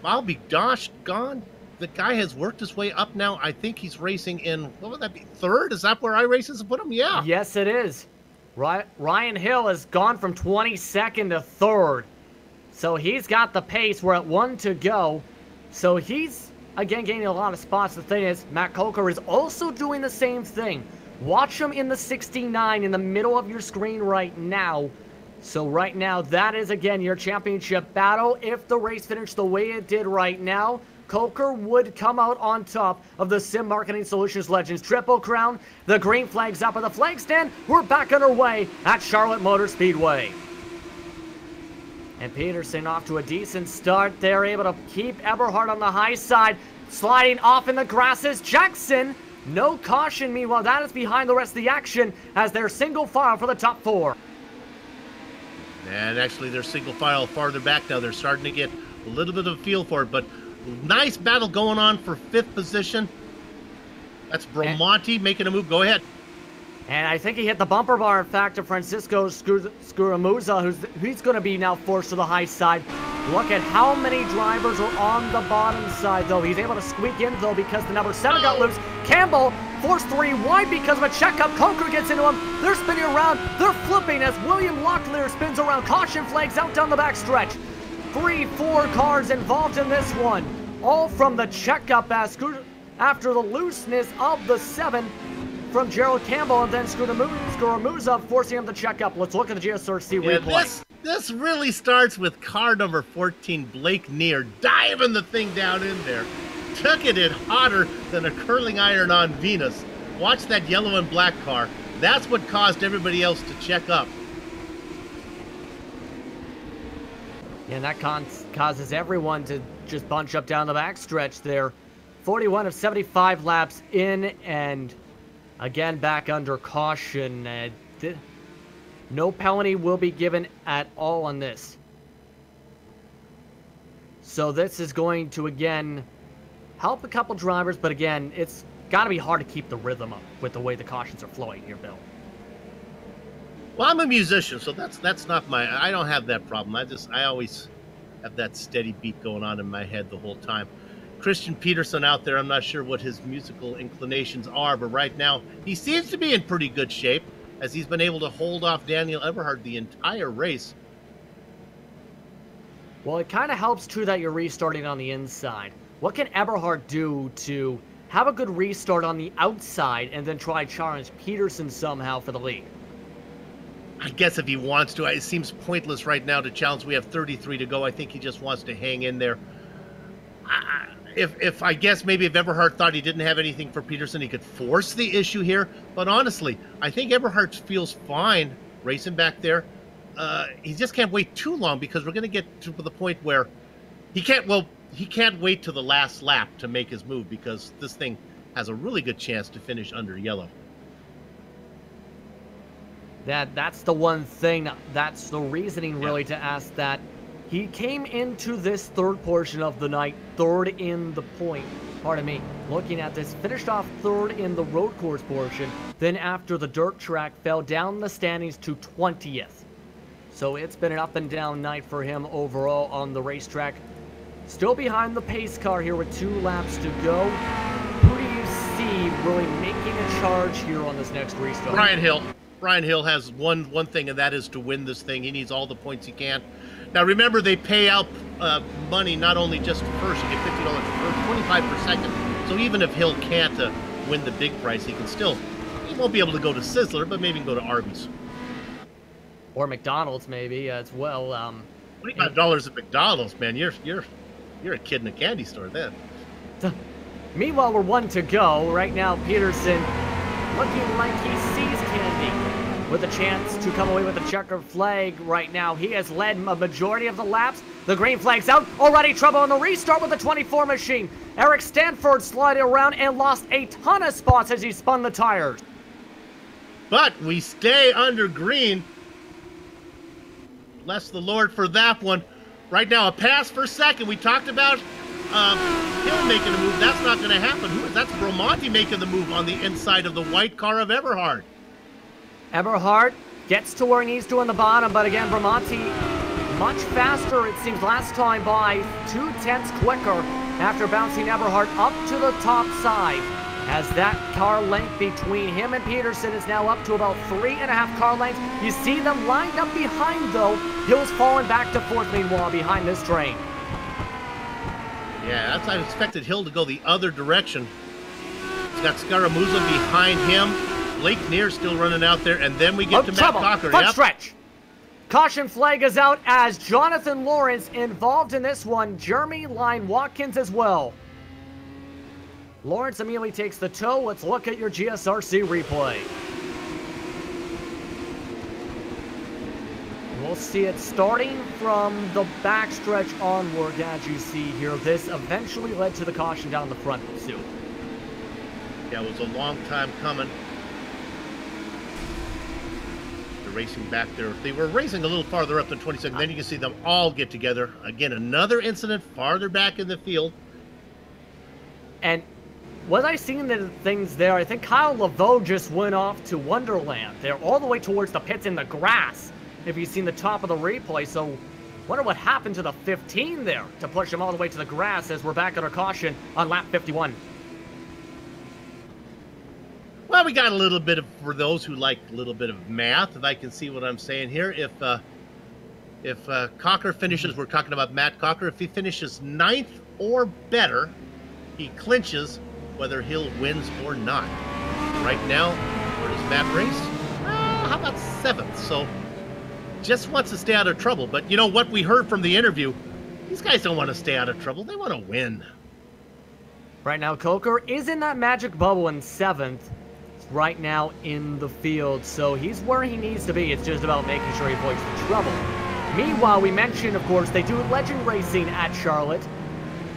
I'll be gosh gone. The guy has worked his way up now. I think he's racing in, what would that be, third? Is that where iRacing has put him? Yeah. Yes, it is. Ryan Hill has gone from 22nd to 3rd. So he's got the pace. We're at 1 to go. So he's, again, gaining a lot of spots. The thing is, Matt Coker is also doing the same thing. Watch him in the 69 in the middle of your screen right now. So right now, that is, again, your championship battle. If the race finished the way it did right now, Coker would come out on top of the Sim Marketing Solutions Legends Triple Crown. The green flag's up at the flag stand. We're back underway at Charlotte Motor Speedway. And Peterson off to a decent start. They're able to keep Eberhard on the high side. Sliding off in the grasses, Jackson. No caution, meanwhile, that is behind the rest of the action as they're single file for the top 4. And actually, they're single file farther back now. They're starting to get a little bit of a feel for it, but nice battle going on for 5th position. That's Bramonti making a move. Go ahead. And I think he hit the bumper bar, in fact, to Francisco Scuramuza, he's going to be now forced to the high side. Look at how many drivers are on the bottom side, though. He's able to squeak in, though, because the number 7 got loose. Campbell forced 3 wide because of a checkup. Coker gets into him. They're spinning around. They're flipping as William Locklear spins around. Caution flags out down the backstretch. 3-4 cars involved in this one. All from the checkup after the looseness of the 7 from Gerald Campbell, and then Scuramuza forcing him to check up. Let's look at the GSRC replay. This really starts with car number 14, Blake Neer, diving the thing down in there. Took it in hotter than a curling iron on Venus. Watch that yellow and black car. That's what caused everybody else to check up. Yeah, and that causes everyone to just bunch up down the backstretch there. 41 of 75 laps in, and again back under caution. No penalty will be given at all on this. So this is going to, again, help a couple drivers, but again, it's got to be hard to keep the rhythm up with the way the cautions are flowing here, Bill. Well, I'm a musician, so that's not I don't have that problem. I always have that steady beat going on in my head the whole time. Christian Peterson out there, I'm not sure what his musical inclinations are, but right now he seems to be in pretty good shape as he's been able to hold off Daniel Eberhard the entire race. Well, it kind of helps, too, that you're restarting on the inside. What can Eberhard do to have a good restart on the outside and then try to challenge Peterson somehow for the lead? I guess if he wants to. It seems pointless right now to challenge. We have 33 to go. I think he just wants to hang in there. If I guess maybe if Eberhard thought he didn't have anything for Peterson, he could force the issue here. But honestly, I think Eberhard feels fine racing back there. He just can't wait too long because we're going to get to the point where he can't wait to the last lap to make his move because this thing has a really good chance to finish under yellow. That's the one thing, that's the reasoning really to ask that. He came into this third portion of the night, third in the point. Pardon me, looking at this, finished off third in the road course portion, then after the dirt track fell down the standings to 20th. So it's been an up and down night for him overall on the racetrack. Still behind the pace car here with 2 laps to go. Who do you see really making a charge here on this next restart? Brian Hill. Brian Hill has one thing, and that is to win this thing. He needs all the points he can. Now remember, they pay out money not only just for first, you get $50 for first, 25 per second. So even if Hill can't win the big prize, he won't be able to go to Sizzler, but maybe he can go to Arby's. Or McDonald's maybe as well. $25 at McDonald's, man. You're a kid in a candy store then. Meanwhile, we're 1 to go. Right now, Peterson looking like he sees candy with a chance to come away with a checkered flag right now. He has led a majority of the laps. The green flag's out. Already trouble on the restart with the 24 machine. Eric Stanford sliding around and lost a ton of spots as he spun the tires. But we stay under green. Bless the Lord for that one. Right now, a pass for second. We talked about Hill making a move. That's not going to happen. That's Bramante making the move on the inside of the white car of Eberhard. Eberhard gets to where he needs to on the bottom, but again, Bramante much faster, it seems, last time by 2/10 quicker after bouncing Eberhard up to the top side. As that car length between him and Peterson is now up to about 3.5 car lengths. You see them lined up behind, though. Hill's falling back to 4th, meanwhile, behind this train. Yeah, I expected Hill to go the other direction. He's got Scaramuzza behind him. Blake Neer still running out there, and then we get to Matt Cocker. Front stretch. Caution flag is out as Jonathan Lawrence involved in this one. Jeremy Line Watkins as well. Lawrence immediately takes the tow. Let's look at your GSRC replay. We'll see it starting from the backstretch onward, as you see here. This eventually led to the caution down the front, Sue. Yeah, it was a long time coming. They're racing back there. They were racing a little farther up than 22nd. Then you can see them all get together. Again, another incident farther back in the field. And was I seeing the things there? I think Kyle Laveau just went off to Wonderland. They're all the way towards the pits in the grass, if you've seen the top of the replay. So, wonder what happened to the 15 there to push him all the way to the grass as we're back under caution on lap 51. Well, we got a little bit of, for those who like a little bit of math, if I can see what I'm saying here. If Cocker finishes, we're talking about Matt Cocker, if he finishes 9th or better, he clinches whether Hill wins or not. Right now, where does Matt race? How about 7th? So, just wants to stay out of trouble. But you know what we heard from the interview? These guys don't want to stay out of trouble. They want to win. Right now, Coker is in that magic bubble in 7th. Right now in the field, so he's where he needs to be. It's just about making sure he avoids the trouble. Meanwhile, we mentioned, of course, they do legend racing at Charlotte.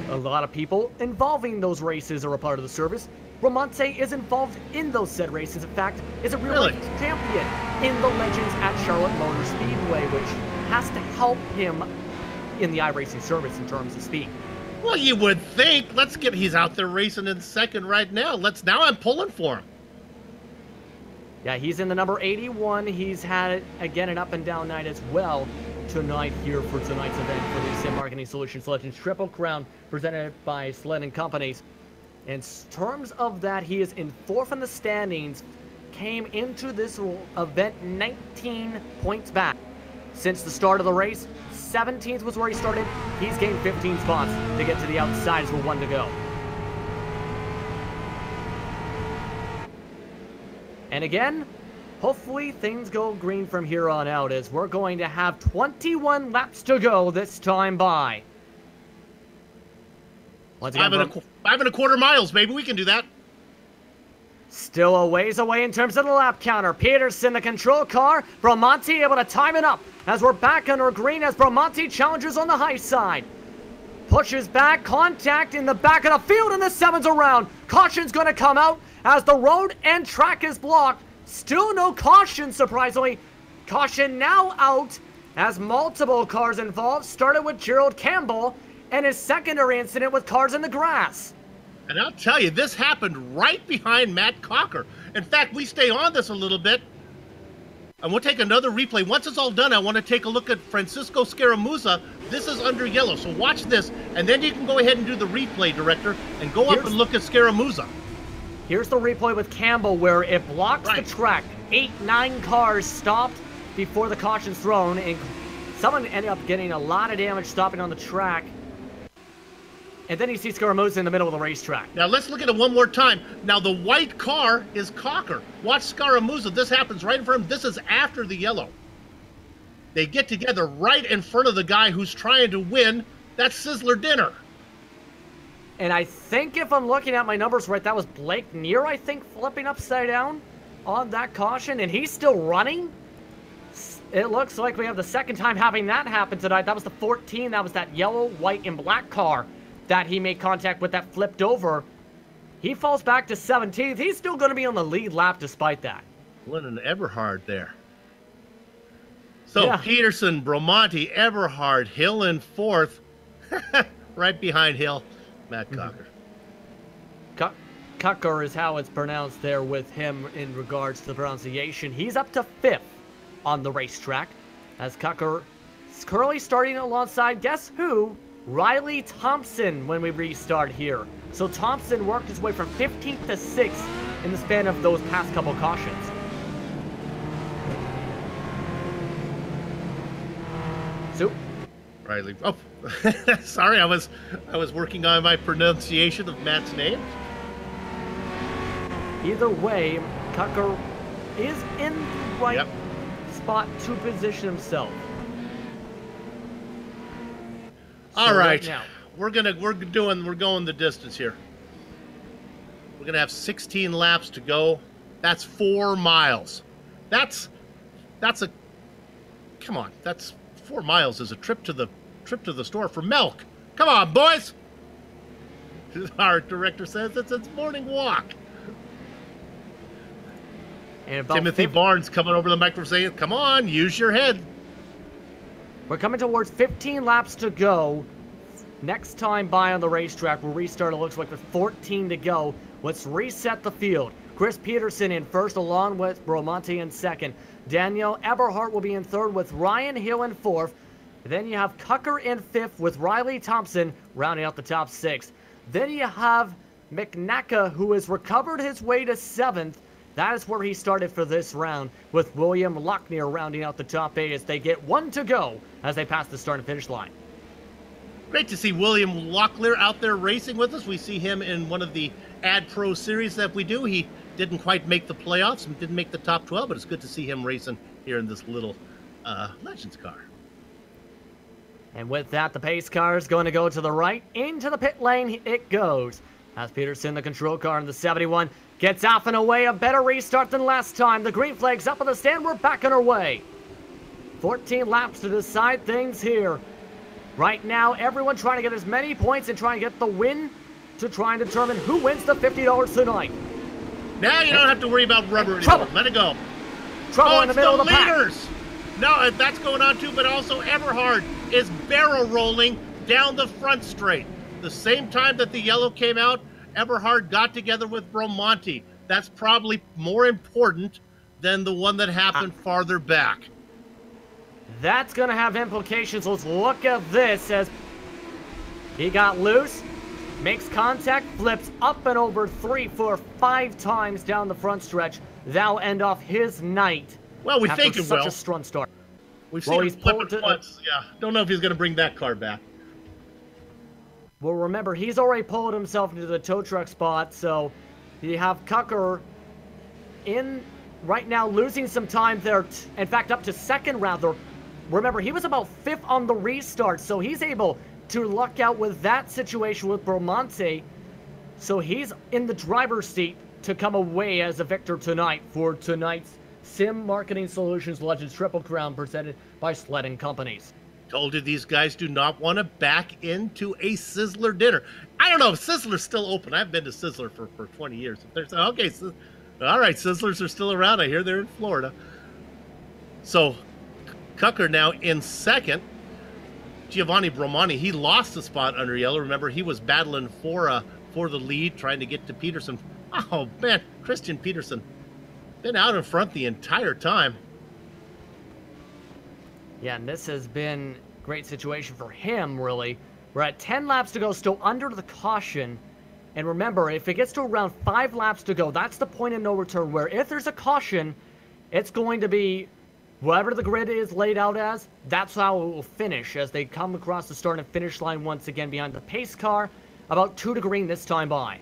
A lot of people involving those races are a part of the service. Bramante is involved in those said races. In fact, is a real life champion in the Legends at Charlotte Motor Speedway, which has to help him in the iRacing service in terms of speed. Well, you would think. He's out there racing in 2nd right now. Now I'm pulling for him. Yeah, he's in the number 81. He's had, again, an up and down night as well tonight here for tonight's event for the Sim Marketing Solutions Legends Triple Crown presented by Sletten Companies. In terms of that, he is in 4th in the standings, came into this event 19 points back. Since the start of the race, 17th was where he started. He's gained 15 spots to get to the outside as we're 1 to go. And again, hopefully things go green from here on out as we're going to have 21 laps to go this time by. Once again, 5.25 miles, maybe we can do that. Still a ways away in terms of the lap counter. Peterson, the control car. Bramante able to time it up as we're back under green as Bramante challenges on the high side. Pushes back, contact in the back of the field, and the 7's around. Caution's going to come out as the road and track is blocked. Still no caution, surprisingly. Caution now out as multiple cars involved. Started with Gerald Campbell and his secondary incident with cars in the grass. And I'll tell you, this happened right behind Matt Cocker. In fact, we stay on this a little bit, and we'll take another replay. Once it's all done, I want to take a look at Francisco Scaramuzza. This is under yellow, so watch this, and then you can go ahead and do the replay, Director, and go up and look at Scaramuzza. Here's the replay with Campbell where it blocks the track. 8-9 cars stopped before the caution's thrown, and someone ended up getting a lot of damage stopping on the track. And then you see Scaramuzza in the middle of the racetrack. Now let's look at it one more time. Now the white car is Cocker. Watch Scaramuzza. This happens right in front of him. This is after the yellow. They get together right in front of the guy who's trying to win. That's Sizzler Dinner. And I think if I'm looking at my numbers right, that was Blake Neer, I think, flipping upside down on that caution. And he's still running. It looks like we have the second time having that happen tonight. That was the 14. That was that yellow, white, and black car that he made contact with that flipped over. He falls back to 17th. He's still going to be on the lead lap despite that. Lennon Eberhard there. So Peterson, Bramante, Eberhard, Hill in fourth. Right behind Hill, Matt Cocker. Cocker is how it's pronounced there with him in regards to the pronunciation. He's up to 5th on the racetrack as Cocker is currently starting alongside, guess who? Riley Thompson when we restart here. So Thompson worked his way from 15th to 6th in the span of those past couple cautions. So Riley, oh, sorry, I was working on my pronunciation of Matt's name. Either way, Cocker is in the right spot to position himself. All right, we're going the distance here. We're gonna have 16 laps to go. That's 4 miles. That's 4 miles is a trip to the store for milk. Come on, boys. Our director says it's morning walk. And Timothy Barnes coming over the microphone saying, "Come on, use your head." We're coming towards 15 laps to go. Next time by on the racetrack, we'll restart. It looks like with 14 to go. Let's reset the field. Chris Peterson in first, along with Bramante in second. Daniel Eberhardt will be in third with Ryan Hill in fourth. Then you have Cocker in fifth with Riley Thompson rounding out the top 6. Then you have McNacka, who has recovered his way to 7th. That is where he started for this round, with William Lochner rounding out the top 8 as they get 1 to go as they pass the start and finish line. Great to see William Lochner out there racing with us. We see him in one of the Ad Pro series that we do. He didn't quite make the playoffs and didn't make the top 12, but it's good to see him racing here in this little Legends car. And with that, the pace car is going to go to the right. Into the pit lane it goes. As Peterson, the control car in the 71, gets off and away. A better restart than last time. The green flag's up on the stand. We're back on our way. 14 laps to decide things here. Right now, everyone trying to get as many points and trying to get the win to try and determine who wins the $50 tonight. Now you don't have to worry about rubber anymore. Let it go. Trouble in the middle of the leaders. No, that's going on too, but also Eberhard is barrel rolling down the front straight. The same time that the yellow came out, Eberhard got together with Bramante. That's probably more important than the one that happened farther back. That's going to have implications. Let's look at this as he got loose, makes contact, flips up and over 3, 4, 5 times down the front stretch. That'll end off his night. Well, we think it will. Such a strong start. We've seen him flip it once. Yeah, don't know if he's going to bring that car back. Well, remember, he's already pulled himself into the tow truck spot, so you have Cocker in right now losing some time there. In fact, up to second, rather. Remember, he was about 5th on the restart, so he's able to luck out with that situation with Bramante. So he's in the driver's seat to come away as a victor tonight for tonight's Sim Marketing Solutions Legends Triple Crown presented by Sletten Companies. Told you these guys do not want to back into a Sizzler dinner. I don't know if Sizzler's still open. I've been to Sizzler for 20 years. If there's okay, All right, Sizzlers are still around. I hear they're in Florida. So, Cucker now in second. Giovanni Bromani, he lost the spot under yellow. Remember, he was battling for the lead, trying to get to Peterson. Oh, man, Christian Peterson been out in front the entire time. Yeah, and this has been a great situation for him, really. We're at 10 laps to go, still under the caution. And remember, if it gets to around 5 laps to go, that's the point of no return, where if there's a caution, it's going to be whatever the grid is laid out as, that's how it will finish as they come across the start and finish line once again behind the pace car, about 2 to green this time by.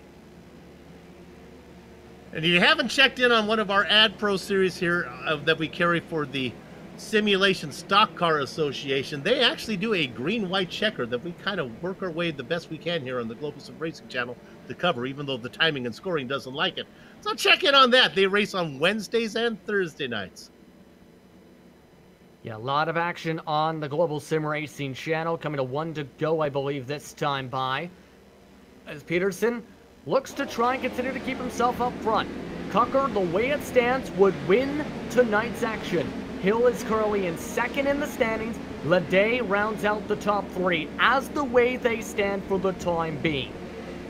And if you haven't checked in on one of our Ad Pro series here that we carry for the Simulation Stock Car Association, they actually do a green-white checker that we kind of work our way the best we can here on the Global SimRacing Channel to cover, even though the timing and scoring doesn't like it. So check in on that. They race on Wednesdays and Thursday nights. Yeah, a lot of action on the Global SimRacing Channel, coming to 1 to go, I believe, this time by, as Peterson looks to try and continue to keep himself up front. Cucker, the way it stands, would win tonight's action. Hill is currently in second in the standings. Leday rounds out the top 3 as the way they stand for the time being.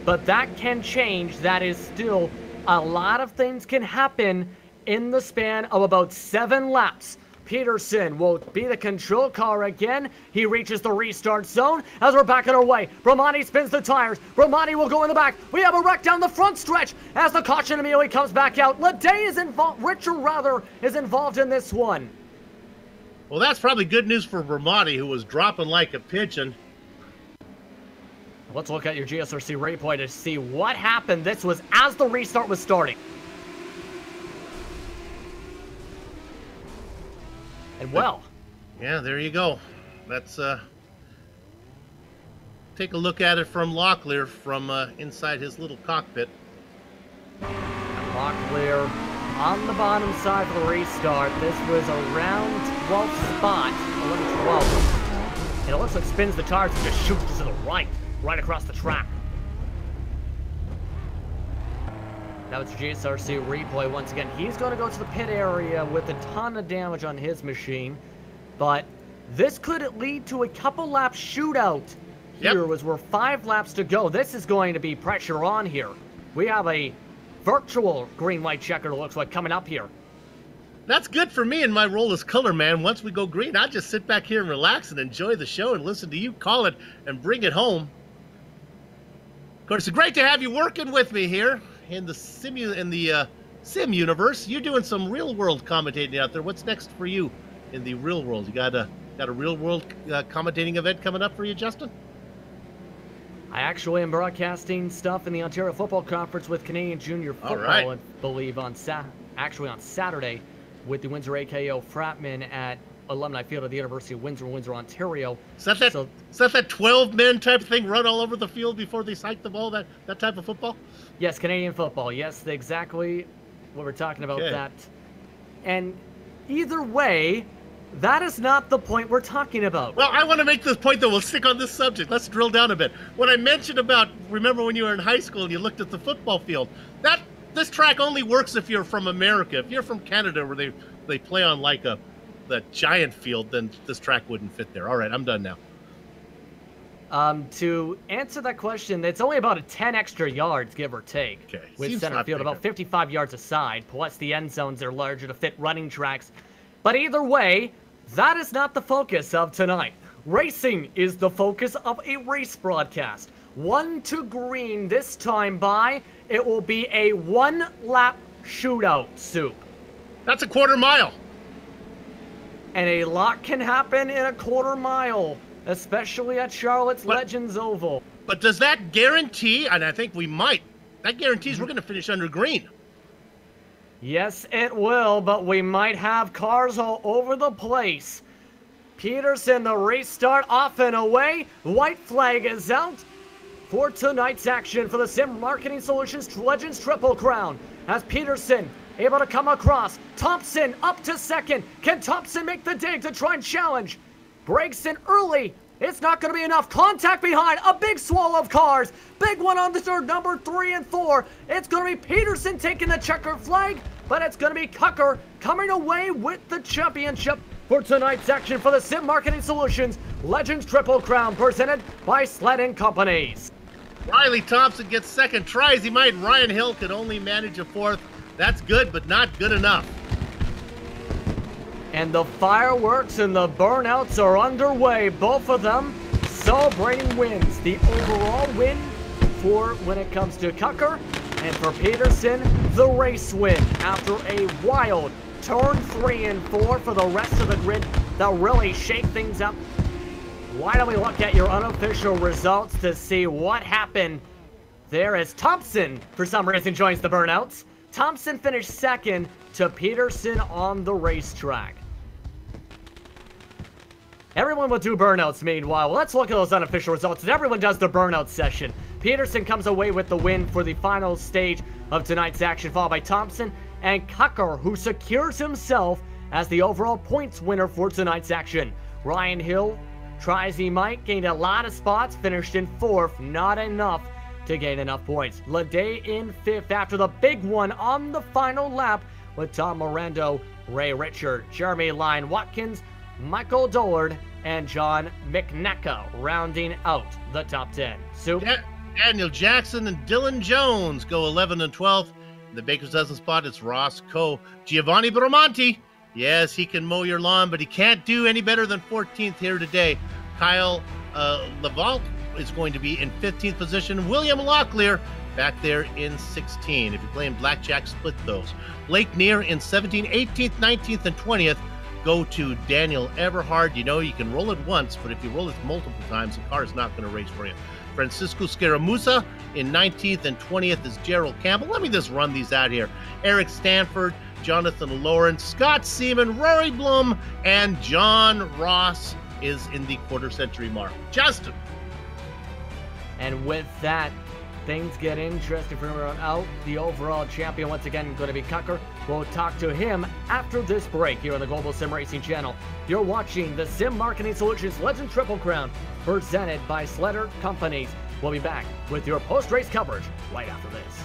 But that can change. That is still a lot of things can happen in the span of about 7 laps. Peterson will be the control car again. He reaches the restart zone as we're backing away. Bromani spins the tires. Bromani will go in the back. We have a wreck down the front stretch as the caution immediately comes back out. Leday is involved, Richard rather, is involved in this one. Well, that's probably good news for Bromani, who was dropping like a pigeon. Let's look at your GSRC replay to see what happened. This was as the restart was starting. And well, yeah, there you go. Let's take a look at it from Locklear from inside his little cockpit. Locklear on the bottom side for the restart. This was around 12th spot, 11-12. And it looks like spins the tires and just shoots to the right across the track. Now it's GSRC replay once again. He's going to go to the pit area with a ton of damage on his machine. But this could lead to a couple lap shootout here as we're 5 laps to go. This is going to be pressure on here. We have a virtual green-white checker, it looks like, coming up here. That's good for me in my role as color man. Once we go green, I'll just sit back here and relax and enjoy the show and listen to you call it and bring it home. Of course, it's great to have you working with me here in the sim universe. You're doing some real world commentating out there. What's next for you in the real world? You got a real world commentating event coming up for you, Justin? I actually am broadcasting stuff in the Ontario Football Conference with Canadian Junior Football, I believe, on Saturday with the Windsor AKO Fratmen at Alumni Field at the University of Windsor, Ontario. Is that that 12-men type of thing, run all over the field before they hike the ball, that type of football? Yes, Canadian football. Yes, exactly what we're talking about, that. And either way, that is not the point we're talking about. Well, I want to make this point, though. We'll stick on this subject. Let's drill down a bit. When I mentioned about, remember when you were in high school and you looked at the football field, this track only works if you're from America. If you're from Canada where they play on like the giant field, then this track wouldn't fit there. All right, I'm done now. To answer that question, it's only about 10 extra yards, give or take, with center field, about 55 yards aside, plus the end zones are larger to fit running tracks. But either way, that is not the focus of tonight. Racing is the focus of a race broadcast. 1 to green this time by. It will be a 1-lap shootout, Soup. That's a quarter mile. And a lot can happen in a quarter mile, especially at Charlotte's Legends Oval. But does that guarantee, and I think we might, that guarantees we're going to finish under green. Yes, it will, but we might have cars all over the place. Peterson, the restart off and away. White flag is out for tonight's action for the Sim Marketing Solutions Legends Triple Crown. As Peterson able to come across. Thompson up to second. Can Thompson make the dig to try and challenge? Breaks in early It's not going to be enough. Contact behind. A big swallow of cars. Big one on the third, number 3 and 4. It's going to be Peterson taking the checkered flag, but it's going to be Cucker coming away with the championship for tonight's action for the Sim Marketing Solutions Legends Triple Crown, presented by Sletten Companies. Riley Thompson gets second try as he might. Ryan Hill could only manage a fourth. That's good, but not good enough. And the fireworks and the burnouts are underway, both of them celebrating wins. The overall win for when it comes to Cucker, and for Peterson, the race win after a wild turn 3 and 4 for the rest of the grid that really shake things up. Why don't we look at your unofficial results to see what happened there as Thompson, for some reason, joins the burnouts. Thompson finished second to Peterson on the racetrack. Everyone will do burnouts meanwhile. Let's look at those unofficial results. Everyone does the burnout session. Peterson comes away with the win for the final stage of tonight's action, followed by Thompson and Cucker, who secures himself as the overall points winner for tonight's action. Ryan Hill tries he might, gained a lot of spots, finished in 4th, not enough to gain enough points. Lede in 5th after the big one on the final lap with Tom Morando, Ray Richard, Jeremy Lyon Watkins, Michael Dollard, and John McNacka rounding out the top 10. Soup? Daniel Jackson and Dylan Jones go 11 and 12th. In the Baker's Dozen spot, it's Ross Coe. Giovanni Bramonti, yes, he can mow your lawn, but he can't do any better than 14th here today. Kyle Laval is going to be in 15th position. William Locklear back there in 16. If you're playing blackjack, split those. Blake Neer in 17th, 18th, 19th, and 20th. Go to Daniel Everhard. You know you can roll it once, but if you roll it multiple times, the car is not going to race for you. Francisco Scaramuza in 19th and 20th is Gerald Campbell. Let me just run these out here. Eric Stanford, Jonathan Lawrence, Scott Seaman, Rory Bloom, and John Ross is in the quarter-century mark. Justin. And with that, things get interesting from everyone out. The overall champion, once again, going to be Cucker. We'll talk to him after this break here on the Global SimRacing Channel. You're watching the Sim Marketing Solutions Legend Triple Crown, presented by Sletten Companies. We'll be back with your post-race coverage right after this.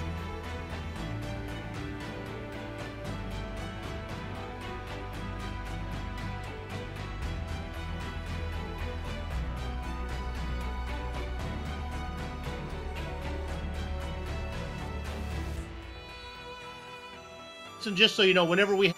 And just so you know, whenever we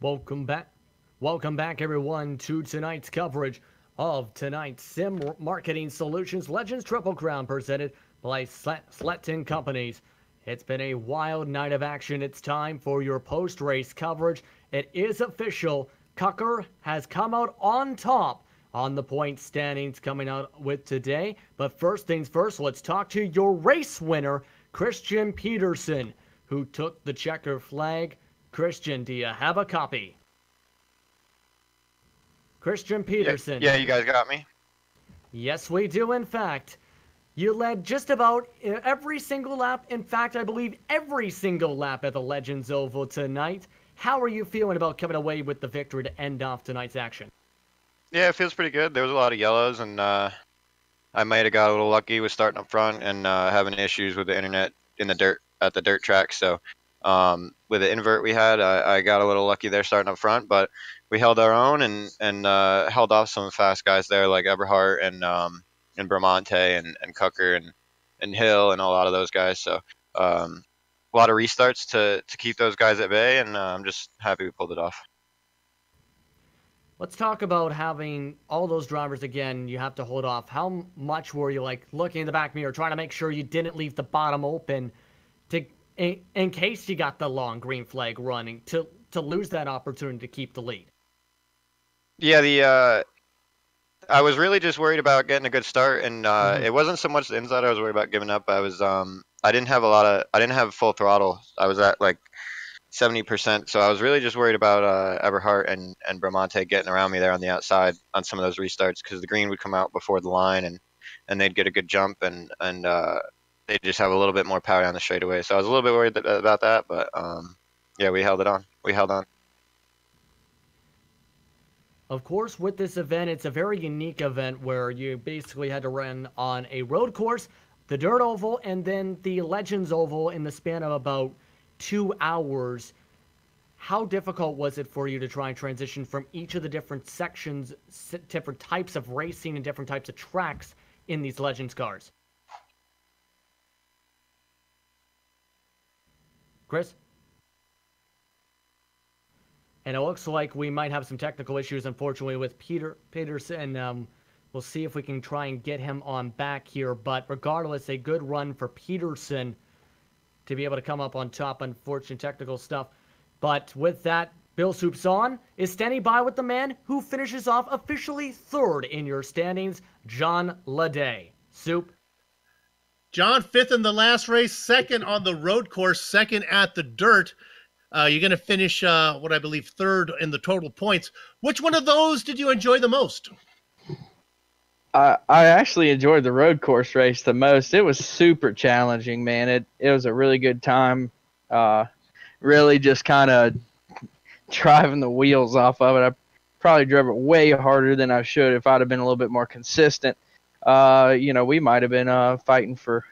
Welcome back. Welcome back, everyone, to tonight's coverage of tonight's Sim Marketing Solutions Legends Triple Crown presented by Sletten Companies. It's been a wild night of action. It's time for your post-race coverage. It is official. Cucker has come out on top on the point standings coming out with today. But first things first, let's talk to your race winner, Christian Peterson, who took the checker flag. Christian, do you have a copy? Christian Peterson. Yeah, you guys got me? Yes, we do, in fact. You led just about every single lap. In fact, I believe every single lap at the Legends Oval tonight. How are you feeling about coming away with the victory to end off tonight's action? Yeah, it feels pretty good. There was a lot of yellows, and I might have got a little lucky with starting up front and having issues with the internet in the dirt at the dirt track. So with the invert we had, I got a little lucky there starting up front, but we held our own and held off some fast guys there like Eberhardt and Bramante and Cucker and Hill and a lot of those guys. So a lot of restarts to keep those guys at bay, and I'm just happy we pulled it off. Let's talk about having all those drivers again. You have to hold off. How much were you like looking in the back mirror, trying to make sure you didn't leave the bottom open to in case you got the long green flag running to lose that opportunity to keep the lead? Yeah, I was really just worried about getting a good start, and it wasn't so much the inside I was worried about giving up. I was I didn't have full throttle. I was at like 70%, so I was really just worried about Eberhardt and Bramante getting around me there on the outside on some of those restarts, because the green would come out before the line and they'd get a good jump and they'd just have a little bit more power on the straightaway. So I was a little bit worried about that, but yeah, we held it on. We held on. Of course, with this event, it's a very unique event where you basically had to run on a road course, the dirt oval, and then the Legends Oval in the span of about 2 hours. How difficult was it for you to try and transition from each of the different sections, different types of racing and different types of tracks in these Legends cars? Chris? And it looks like we might have some technical issues, unfortunately, with Peterson. We'll see if we can try and get him on back here. But regardless, a good run for Peterson to be able to come up on top. Unfortunate technical stuff. But with that, Bill Soupson is standing by with the man who finishes off officially third in your standings, John Leday. Soup? John, fifth in the last race, second on the road course, second at the dirt. You're going to finish, what I believe, third in the total points. Which one of those did you enjoy the most? I actually enjoyed the road course race the most. It was super challenging, man. It was a really good time. Really just kind of driving the wheels off of it. I probably drove it way harder than I should. If I'd have been a little bit more consistent, we might have been fighting for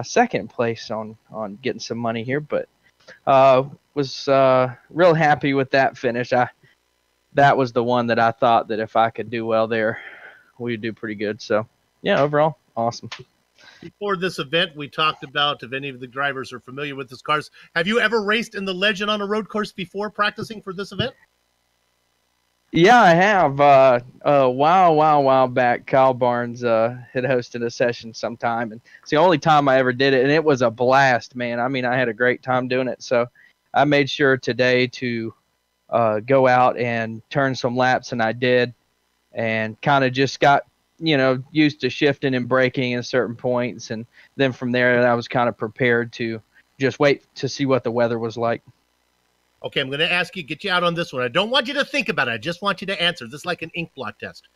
second place on getting some money here, but was real happy with that finish. That was the one that I thought that if I could do well there, we'd do pretty good. So yeah, overall, awesome. Before this event, we talked about, if any of the drivers are familiar with this cars, have you ever raced in the Legend on a road course before practicing for this event? Yeah, I have. A while back, Kyle Barnes had hosted a session sometime, and it's the only time I ever did it, and it was a blast, man. I mean, I had a great time doing it, so I made sure today to go out and turn some laps, and I did, and kind of just got, used to shifting and braking at certain points, and then from there, I was kind of prepared to just wait to see what the weather was like. Okay, I'm going to ask you, get you out on this one. I don't want you to think about it. I just want you to answer. This is like an ink blot test.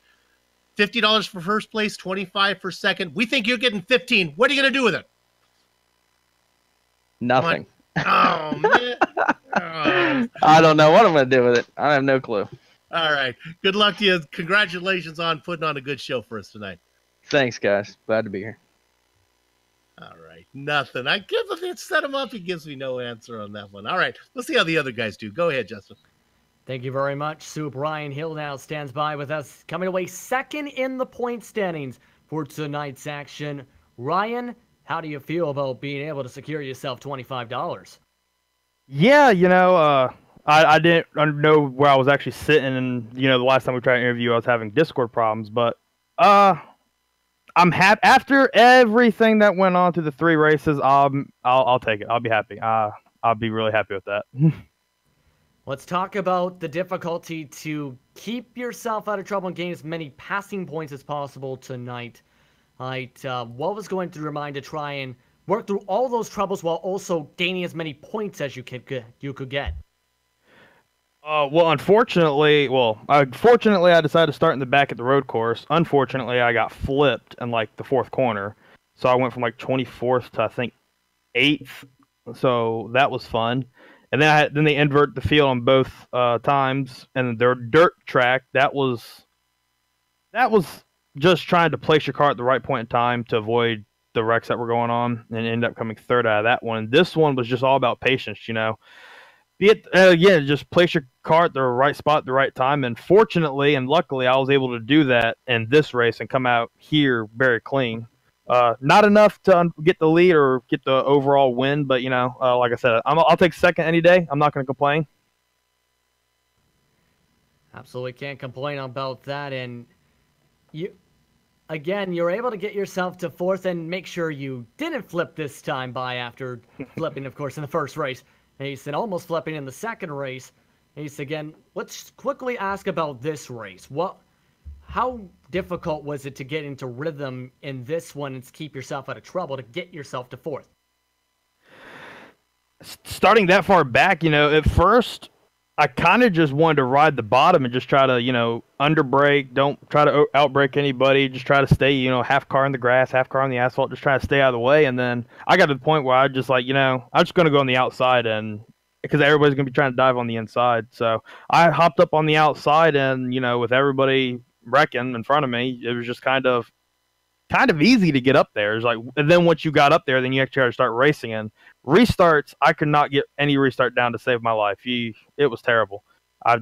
$50 for first place, $25 for second. We think you're getting $15. What are you going to do with it? Nothing. Oh, man. Oh. I don't know what I'm going to do with it. I have no clue. All right. Good luck to you. Congratulations on putting on a good show for us tonight. Thanks, guys. Glad to be here. All right. Nothing. I give him, set him up. He gives me no answer on that one. All right. Let's see how the other guys do. Go ahead, Justin. Thank you very much, Soup. Ryan Hill now stands by with us, coming away second in the point standings for tonight's action. Ryan, how do you feel about being able to secure yourself $25? Yeah, I didn't know where I was actually sitting, and the last time we tried to interview, I was having Discord problems. But I'm happy after everything that went on through the 3 races. I'll take it. I'll be happy. I'll be really happy with that. Let's talk about the difficulty to keep yourself out of trouble and gain as many passing points as possible tonight. What was going through your mind to try and work through all those troubles while also gaining as many points as you could get? Fortunately, I decided to start in the back at the road course. Unfortunately, I got flipped in like the 4th corner, so I went from like 24th to I think 8th. So that was fun. And then they invert the field on both times, and their dirt track that was just trying to place your car at the right point in time to avoid the wrecks that were going on, and end up coming 3rd out of that one. This one was just all about patience, just place your car at the right spot at the right time. And fortunately and luckily, I was able to do that in this race and come out here very clean. Not enough to get the lead or get the overall win, but like I said, I'll take 2nd any day. I'm not going to complain. Absolutely can't complain about that. And you're able to get yourself to 4th and make sure you didn't flip this time after flipping, of course, in the first race. And he said almost flipping in the 2nd race. And he said, again, let's quickly ask about this race. How difficult was it to get into rhythm in this one and to keep yourself out of trouble to get yourself to 4th? Starting that far back, at first I kind of just wanted to ride the bottom and just try to, underbrake. Don't try to outbrake anybody. Just try to stay, half car in the grass, half car on the asphalt. Just try to stay out of the way. And then I got to the point where I just I'm just going to go on the outside, and because everybody's going to be trying to dive on the inside. So I hopped up on the outside, and, with everybody wrecking in front of me, it was just kind of easy to get up there. It's like, and then once you got up there, then you actually had to start racing. And restarts, I could not get any restart down to save my life. It was terrible. I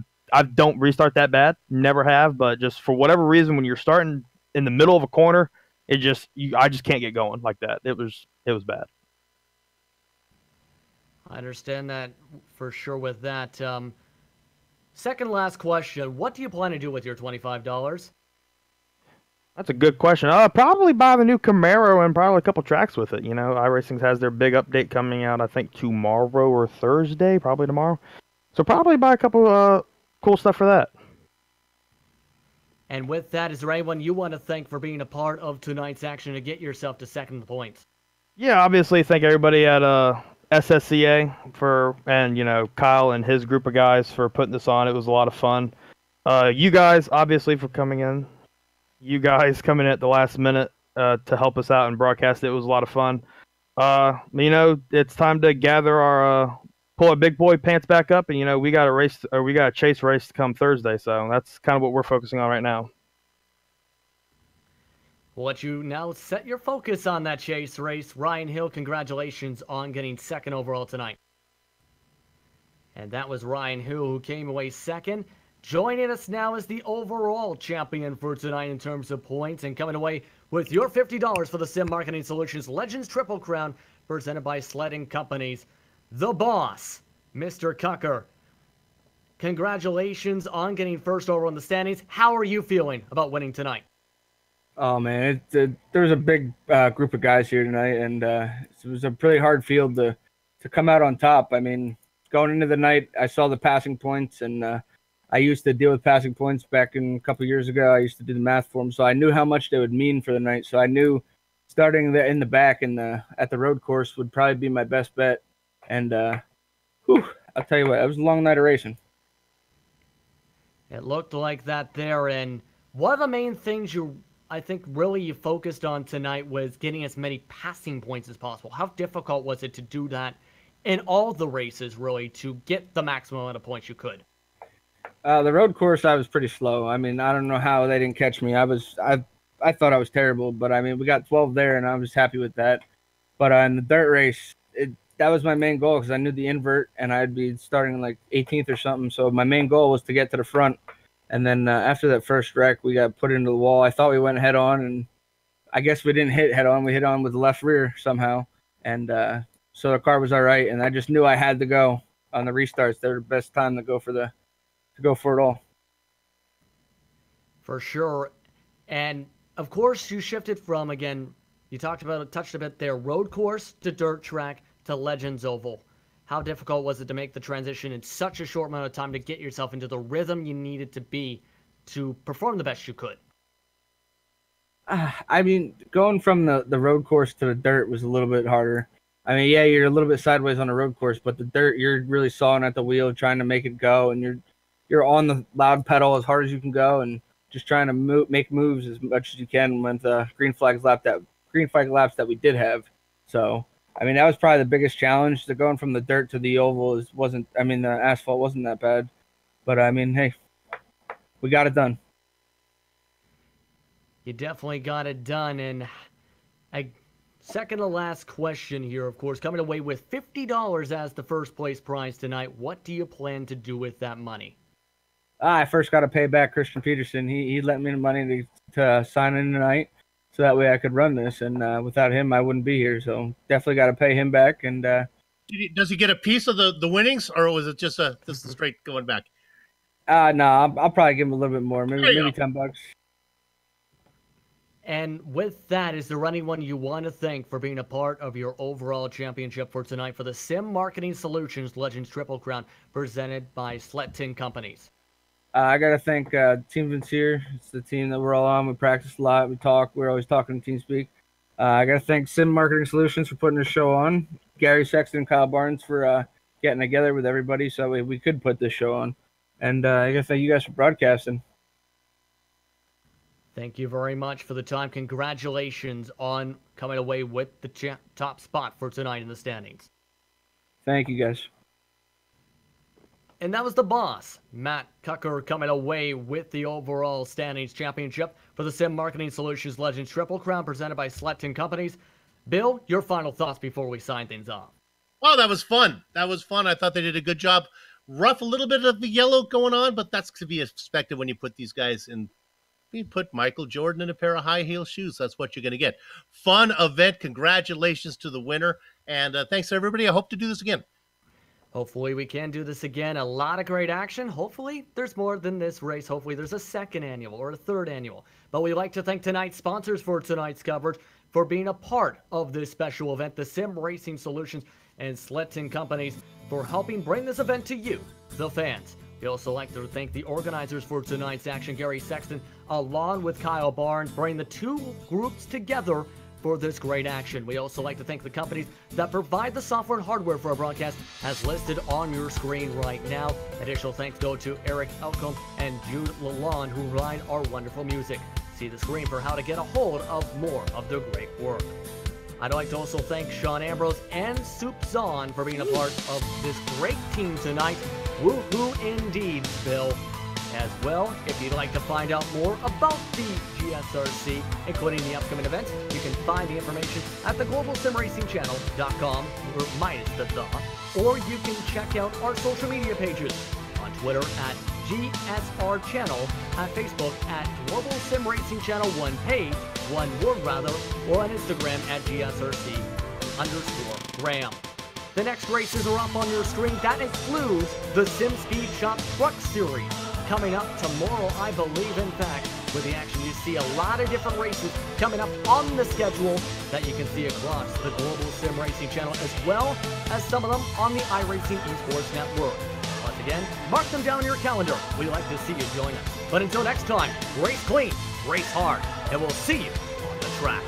don't restart that bad, never have, but just for whatever reason, when you're starting in the middle of a corner, I just can't get going like that. It was bad. I understand that for sure with that. Second last question, what do you plan to do with your $25? That's a good question. I'll probably buy the new Camaro and probably a couple tracks with it. iRacing has their big update coming out, I think, tomorrow or Thursday, probably tomorrow. So probably buy a couple cool stuff for that. And with that, is there anyone you want to thank for being a part of tonight's action to get yourself to 2nd points? Yeah, obviously thank everybody at SSCA and Kyle and his group of guys for putting this on. It was a lot of fun. You guys obviously for coming in. You guys coming in at the last minute to help us out and broadcast it. It was a lot of fun. It's time to gather our pull our big boy pants back up, and we got a chase race to come Thursday. So that's kind of what we're focusing on right now. We'll let you now set your focus on that chase race. Ryan Hill, congratulations on getting 2nd overall tonight. And that was Ryan Hill who came away 2nd. Joining us now is the overall champion for tonight in terms of points, and coming away with your $50 for the Sim Marketing Solutions Legends Triple Crown presented by Sletten Companies. The boss, Mr. Cucker. Congratulations on getting 1st overall in the standings. How are you feeling about winning tonight? Oh, man, there was a big group of guys here tonight, and it was a pretty hard field to come out on top. I mean, going into the night, I saw the passing points, and I used to deal with passing points back in a couple years ago. I used to do the math for them, so I knew how much they would mean for the night. So I knew starting in the back and at the road course would probably be my best bet. And I'll tell you what, it was a long night of racing. It looked like that there, and one of the main things I think really you focused on tonight was getting as many passing points as possible. How difficult was it to do that in all the races, really, to get the maximum amount of points you could? The road course, I was pretty slow. I mean, I don't know how they didn't catch me. I thought I was terrible, but I mean, we got 12 there, and I was happy with that. But in the dirt race, that was my main goal because I knew the invert, and I'd be starting like 18th or something. So my main goal was to get to the front. And then after that first wreck, we got put into the wall. I thought we went head on, and I guess we didn't hit head on. We hit on with the left rear somehow. And so the car was all right, and I just knew I had to go. on the restarts. They're the best time to go for it all. For sure. And of course, you shifted from, again, you touched a bit there, road course to dirt track to Legends Oval. How difficult was it to make the transition in such a short amount of time to get yourself into the rhythm you needed to be to perform the best you could? I mean, going from the road course to the dirt was a little bit harder. I mean, yeah, you're a little bit sideways on the road course, but the dirt, you're really sawing at the wheel, trying to make it go, and you're on the loud pedal as hard as you can go, and just trying to make moves as much as you can with green flag laps that we did have. So, I mean, that was probably the biggest challenge. To going from the dirt to the oval the asphalt wasn't that bad, but I mean, hey, we got it done. You definitely got it done. And second to last question here, of course, coming away with $50 as the first place prize tonight. What do you plan to do with that money? I first got to pay back Christian Peterson. He lent me the money to sign in tonight, so that way I could run this. And without him, I wouldn't be here. So definitely got to pay him back. And does he get a piece of the winnings, or was it just a straight going back? No, I'll probably give him a little bit more, maybe $10. And with that, is there anyone you want to thank for being a part of your overall championship for tonight for the Sim Marketing Solutions Legends Triple Crown presented by Sletten Companies? I got to thank Team Vincier. It's the team that we're all on. We practice a lot. We talk. We're always talking in TeamSpeak. I got to thank Sim Marketing Solutions for putting this show on. Gary Sexton and Kyle Barnes for getting together with everybody so we could put this show on. And I got to thank you guys for broadcasting. Thank you very much for the time. Congratulations on coming away with the top spot for tonight in the standings. Thank you, guys. And that was the boss, Matt Cucker, coming away with the overall standings championship for the Sim Marketing Solutions Legends Triple Crown presented by Sletten Companies. Bill, your final thoughts before we sign things off. Oh, that was fun. That was fun. I thought they did a good job. Rough, a little bit of the yellow going on, but that's to be expected when you put these guys in. You put Michael Jordan in a pair of high heel shoes. That's what you're going to get. Fun event. Congratulations to the winner. And thanks, everybody. I hope to do this again. Hopefully we can do this again. A lot of great action. Hopefully there's more than this race. Hopefully there's a second annual or a third annual. But we'd like to thank tonight's sponsors for tonight's coverage for being a part of this special event, the Sim Racing Solutions and Sletten Companies, for helping bring this event to you, the fans. We also like to thank the organizers for tonight's action, Gary Sexton, along with Kyle Barnes, bringing the two groups together for this great action. We also like to thank the companies that provide the software and hardware for our broadcast as listed on your screen right now. Additional thanks go to Eric Elcombe and Jude Lalonde, who provide our wonderful music. See the screen for how to get a hold of more of their great work. I'd like to also thank Sean Ambrose and Soup Zahn for being a part of this great team tonight. Woohoo indeed, Bill. As well, if you'd like to find out more about the GSRC, including the upcoming events, you can find the information at the Global SimRacing Channel.com, or minus the or you can check out our social media pages on Twitter at GSR Channel, on Facebook at Global SimRacing Channel, one page, one word rather, or on Instagram at GSRC_Graham. The next races are up on your screen. That includes the Sim Speed Shop Truck Series. Coming up tomorrow, I believe, in fact, with the action, you see a lot of different races coming up on the schedule that you can see across the Global Sim Racing Channel, as well as some of them on the iRacing Esports Network. Once again, mark them down in your calendar. We'd like to see you join us. But until next time, race clean, race hard, and we'll see you on the track.